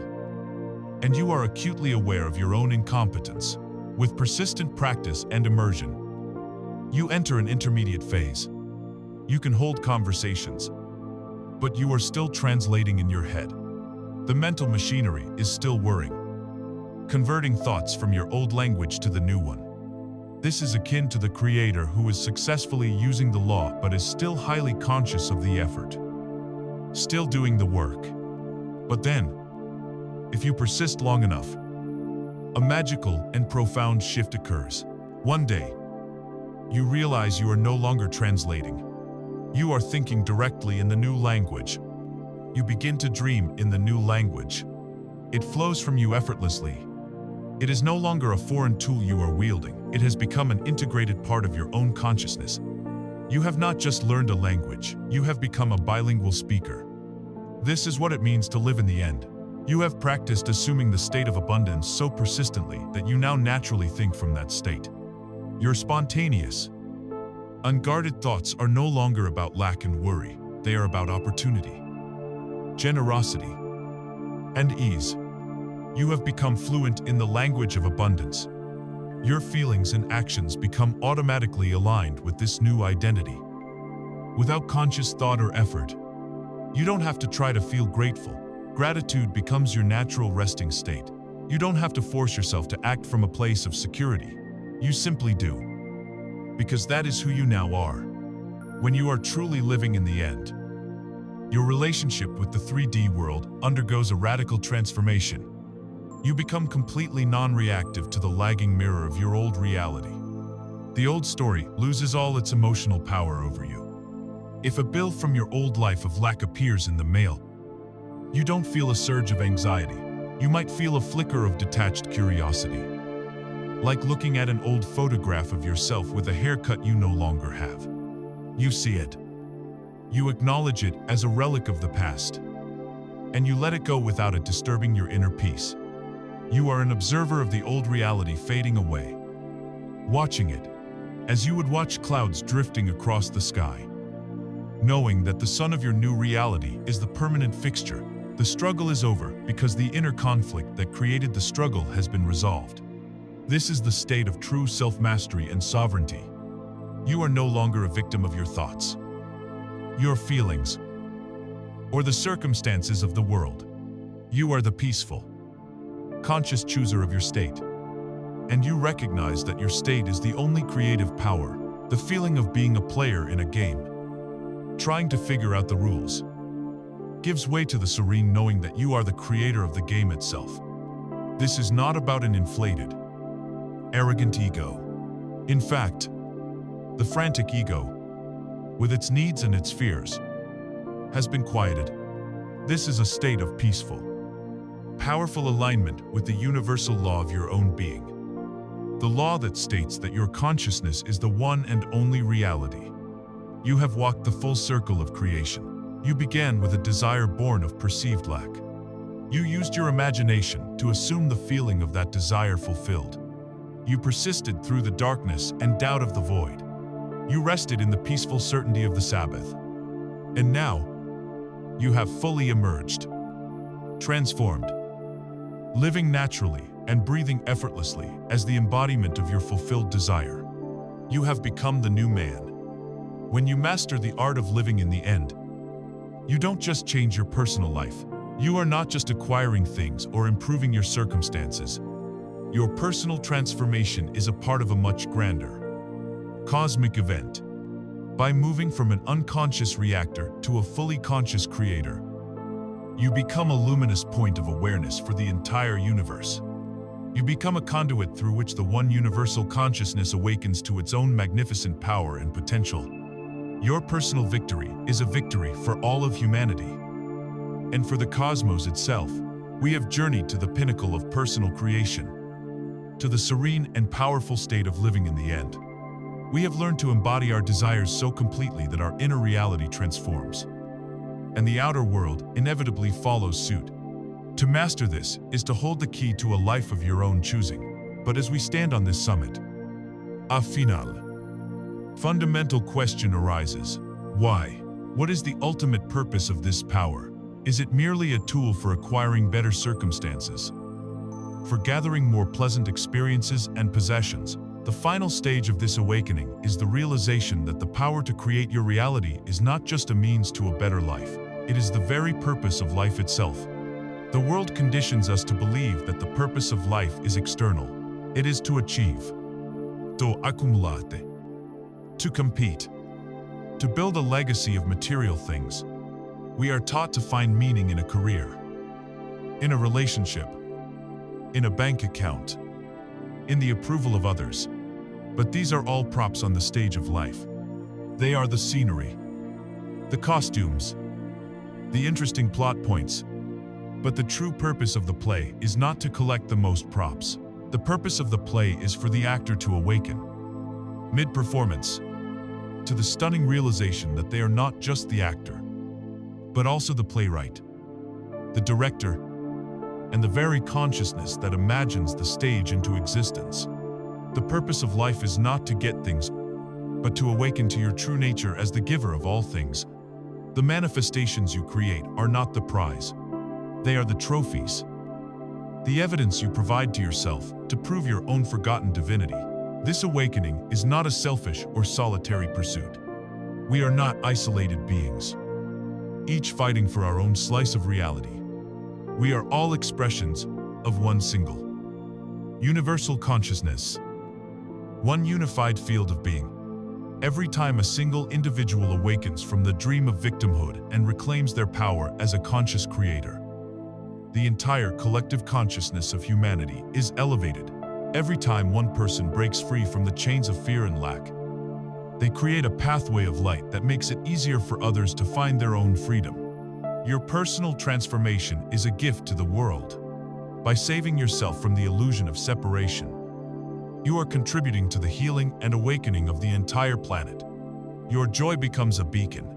and you are acutely aware of your own incompetence. With persistent practice and immersion, you enter an intermediate phase. You can hold conversations, but you are still translating in your head. The mental machinery is still whirring, converting thoughts from your old language to the new one. This is akin to the creator who is successfully using the law but is still highly conscious of the effort, still doing the work. But then, if you persist long enough, a magical and profound shift occurs. One day, you realize you are no longer translating. You are thinking directly in the new language. You begin to dream in the new language. It flows from you effortlessly. It is no longer a foreign tool you are wielding. It has become an integrated part of your own consciousness. You have not just learned a language, you have become a bilingual speaker. This is what it means to live in the end. You have practiced assuming the state of abundance so persistently that you now naturally think from that state. Your spontaneous, unguarded thoughts are no longer about lack and worry. They are about opportunity, generosity, and ease. You have become fluent in the language of abundance. Your feelings and actions become automatically aligned with this new identity. Without conscious thought or effort, you don't have to try to feel grateful. Gratitude becomes your natural resting state. You don't have to force yourself to act from a place of security. You simply do, because that is who you now are. When you are truly living in the end, your relationship with the 3D world undergoes a radical transformation. You become completely non-reactive to the lagging mirror of your old reality. The old story loses all its emotional power over you. If a bill from your old life of lack appears in the mail, you don't feel a surge of anxiety. You might feel a flicker of detached curiosity, like looking at an old photograph of yourself with a haircut you no longer have. You see it. You acknowledge it as a relic of the past, and you let it go without it disturbing your inner peace. You are an observer of the old reality fading away, watching it as you would watch clouds drifting across the sky, knowing that the sun of your new reality is the permanent fixture. The struggle is over because the inner conflict that created the struggle has been resolved. This is the state of true self-mastery and sovereignty. You are no longer a victim of your thoughts, your feelings, or the circumstances of the world. You are the peaceful, conscious chooser of your state. And you recognize that your state is the only creative power, the feeling of being a player in a game, trying to figure out the rules, gives way to the serene knowing that you are the creator of the game itself. This is not about an inflated, arrogant ego. In fact, the frantic ego, with its needs and its fears, has been quieted. This is a state of peaceful, powerful alignment with the universal law of your own being. The law that states that your consciousness is the one and only reality. You have walked the full circle of creation. You began with a desire born of perceived lack. You used your imagination to assume the feeling of that desire fulfilled. You persisted through the darkness and doubt of the void. You rested in the peaceful certainty of the Sabbath. And now, you have fully emerged, transformed, living naturally and breathing effortlessly as the embodiment of your fulfilled desire. You have become the new man. When you master the art of living in the end, you don't just change your personal life. You are not just acquiring things or improving your circumstances. Your personal transformation is a part of a much grander, cosmic event. By moving from an unconscious reactor to a fully conscious creator, you become a luminous point of awareness for the entire universe. You become a conduit through which the one universal consciousness awakens to its own magnificent power and potential. Your personal victory is a victory for all of humanity. And for the cosmos itself, we have journeyed to the pinnacle of personal creation, to the serene and powerful state of living in the end. We have learned to embody our desires so completely that our inner reality transforms, and the outer world inevitably follows suit. To master this is to hold the key to a life of your own choosing. But as we stand on this summit, a fundamental question arises. Why? What is the ultimate purpose of this power? Is it merely a tool for acquiring better circumstances, for gathering more pleasant experiences and possessions? The final stage of this awakening is the realization that the power to create your reality is not just a means to a better life. It is the very purpose of life itself. The world conditions us to believe that the purpose of life is external. It is to achieve, to accumulate, to compete, to build a legacy of material things. We are taught to find meaning in a career, in a relationship, in a bank account, in the approval of others. But these are all props on the stage of life. They are the scenery, the costumes, the interesting plot points. But the true purpose of the play is not to collect the most props. The purpose of the play is for the actor to awaken, mid-performance, to the stunning realization that they are not just the actor, but also the playwright, the director, and the very consciousness that imagines the stage into existence. The purpose of life is not to get things, but to awaken to your true nature as the giver of all things. The manifestations you create are not the prize. They are the trophies, the evidence you provide to yourself to prove your own forgotten divinity. This awakening is not a selfish or solitary pursuit. We are not isolated beings, each fighting for our own slice of reality. We are all expressions of one single, universal consciousness, one unified field of being. Every time a single individual awakens from the dream of victimhood and reclaims their power as a conscious creator, the entire collective consciousness of humanity is elevated. Every time one person breaks free from the chains of fear and lack, they create a pathway of light that makes it easier for others to find their own freedom. Your personal transformation is a gift to the world. By saving yourself from the illusion of separation, you are contributing to the healing and awakening of the entire planet. Your joy becomes a beacon.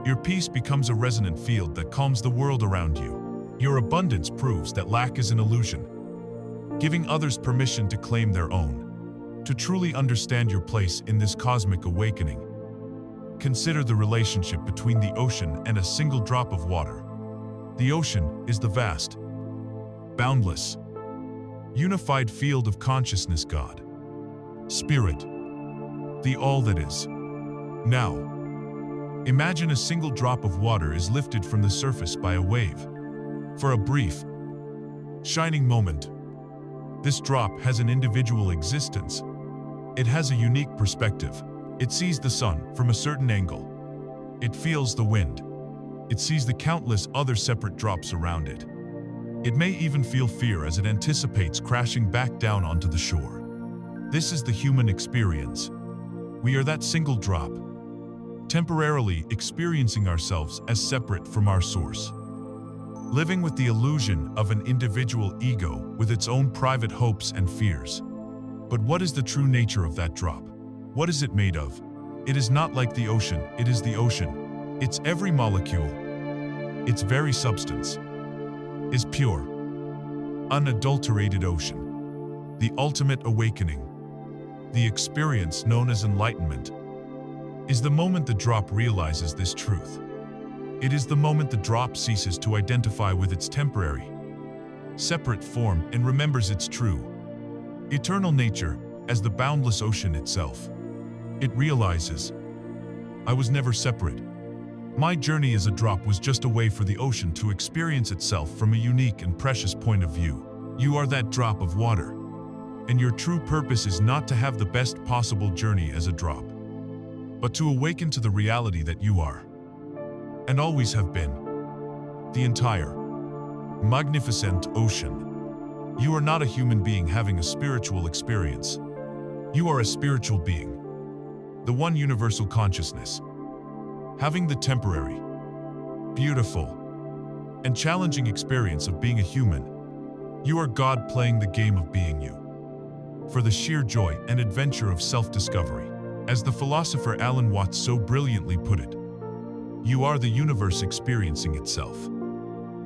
Your peace becomes a resonant field that calms the world around you. Your abundance proves that lack is an illusion, giving others permission to claim their own. To truly understand your place in this cosmic awakening, consider the relationship between the ocean and a single drop of water. The ocean is the vast, boundless, unified field of consciousness, God, Spirit, the all that is. Now, Imagine a single drop of water is lifted from the surface by a wave. For a brief, shining moment, this drop has an individual existence. It has a unique perspective. It sees the sun from a certain angle. It feels the wind. It sees the countless other separate drops around it. It may even feel fear as it anticipates crashing back down onto the shore. This is the human experience. We are that single drop, temporarily experiencing ourselves as separate from our source, living with the illusion of an individual ego with its own private hopes and fears. But what is the true nature of that drop? What is it made of? It is not like the ocean, it is the ocean. Its every molecule, its very substance, is pure, unadulterated ocean. The ultimate awakening, the experience known as enlightenment, is the moment the drop realizes this truth. It is the moment the drop ceases to identify with its temporary, separate form and remembers its true, eternal nature as the boundless ocean itself. It realizes, I was never separate. My journey as a drop was just a way for the ocean to experience itself from a unique and precious point of view. You are that drop of water, and your true purpose is not to have the best possible journey as a drop, but to awaken to the reality that you are, and always have been, the entire, magnificent ocean. You are not a human being having a spiritual experience. You are a spiritual being, the one universal consciousness, having the temporary, beautiful, and challenging experience of being a human. You are God playing the game of being you, for the sheer joy and adventure of self-discovery. As the philosopher Alan Watts so brilliantly put it, you are the universe experiencing itself.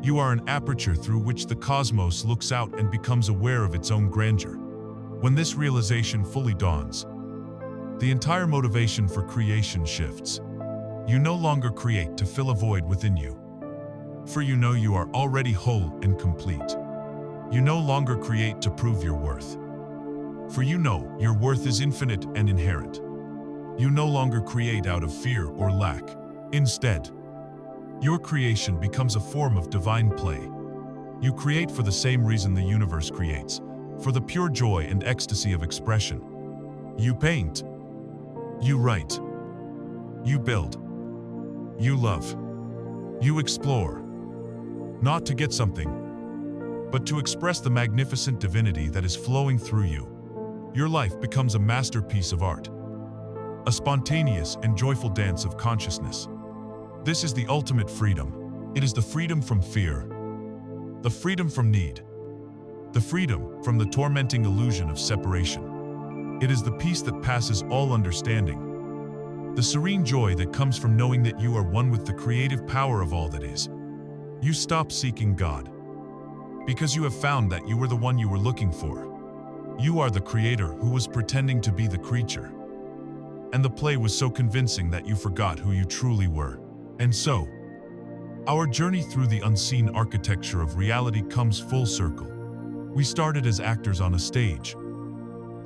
You are an aperture through which the cosmos looks out and becomes aware of its own grandeur. When this realization fully dawns, the entire motivation for creation shifts. You no longer create to fill a void within you, for you know you are already whole and complete. You no longer create to prove your worth, for you know your worth is infinite and inherent. You no longer create out of fear or lack. Instead, your creation becomes a form of divine play. You create for the same reason the universe creates, for the pure joy and ecstasy of expression. You paint, you write, you build, you love, you explore, not to get something, but to express the magnificent divinity that is flowing through you. Your life becomes a masterpiece of art, a spontaneous and joyful dance of consciousness. This is the ultimate freedom. It is the freedom from fear, the freedom from need, the freedom from the tormenting illusion of separation. It is the peace that passes all understanding, the serene joy that comes from knowing that you are one with the creative power of all that is. You stop seeking God, because you have found that you were the one you were looking for. You are the creator who was pretending to be the creature. And the play was so convincing that you forgot who you truly were. And so, our journey through the unseen architecture of reality comes full circle. We started as actors on a stage,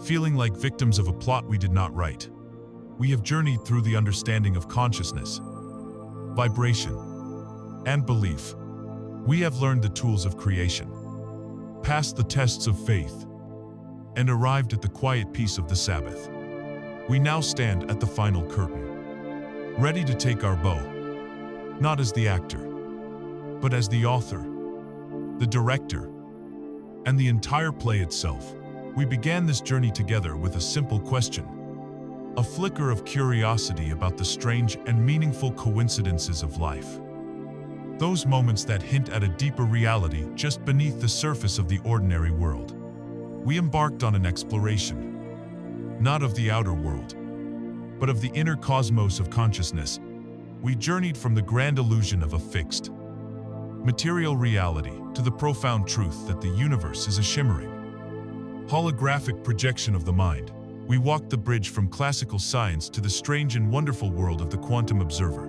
feeling like victims of a plot we did not write. We have journeyed through the understanding of consciousness, vibration, and belief. We have learned the tools of creation, passed the tests of faith, and arrived at the quiet peace of the Sabbath. We now stand at the final curtain, ready to take our bow, not as the actor, but as the author, the director, and the entire play itself. We began this journey together with a simple question, a flicker of curiosity about the strange and meaningful coincidences of life. Those moments that hint at a deeper reality just beneath the surface of the ordinary world. We embarked on an exploration, not of the outer world, but of the inner cosmos of consciousness. We journeyed from the grand illusion of a fixed, material reality to the profound truth that the universe is a shimmering, holographic projection of the mind. We walked the bridge from classical science to the strange and wonderful world of the quantum observer,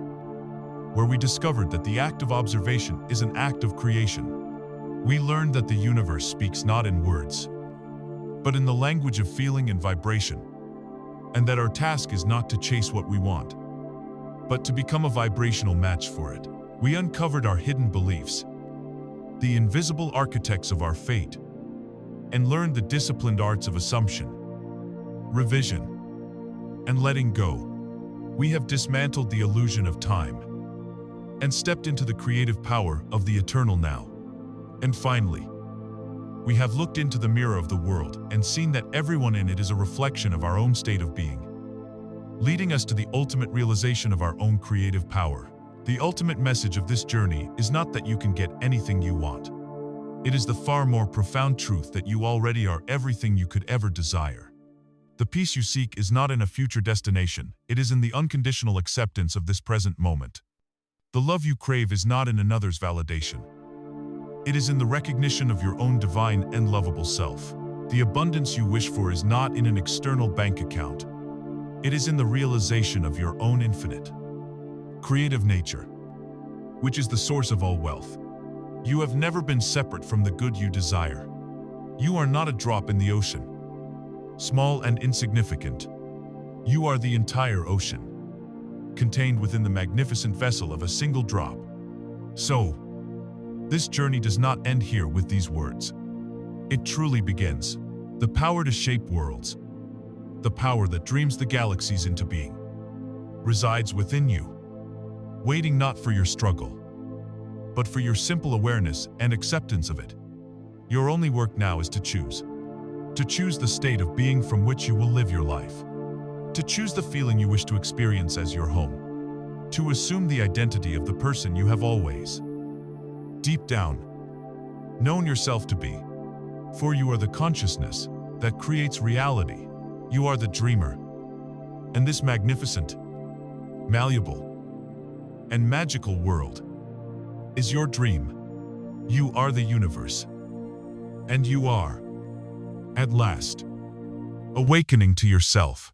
where we discovered that the act of observation is an act of creation. We learned that the universe speaks not in words, but in the language of feeling and vibration, and that our task is not to chase what we want, but to become a vibrational match for it. We uncovered our hidden beliefs, the invisible architects of our fate, and learned the disciplined arts of assumption, revision, and letting go. We have dismantled the illusion of time and stepped into the creative power of the eternal now. And finally, we have looked into the mirror of the world and seen that everyone in it is a reflection of our own state of being, leading us to the ultimate realization of our own creative power. The ultimate message of this journey is not that you can get anything you want. It is the far more profound truth that you already are everything you could ever desire. The peace you seek is not in a future destination, it is in the unconditional acceptance of this present moment. The love you crave is not in another's validation. It is in the recognition of your own divine and lovable self. The abundance you wish for is not in an external bank account. It is in the realization of your own infinite, creative nature, which is the source of all wealth. You have never been separate from the good you desire. You are not a drop in the ocean, small and insignificant. You are the entire ocean, contained within the magnificent vessel of a single drop. So, this journey does not end here with these words. It truly begins. The power to shape worlds, the power that dreams the galaxies into being, resides within you, waiting not for your struggle, but for your simple awareness and acceptance of it. Your only work now is to choose the state of being from which you will live your life, to choose the feeling you wish to experience as your home, to assume the identity of the person you have always, deep down, known yourself to be. For you are the consciousness that creates reality. You are the dreamer. And this magnificent, malleable, and magical world is your dream. You are the universe. And you are, at last, awakening to yourself.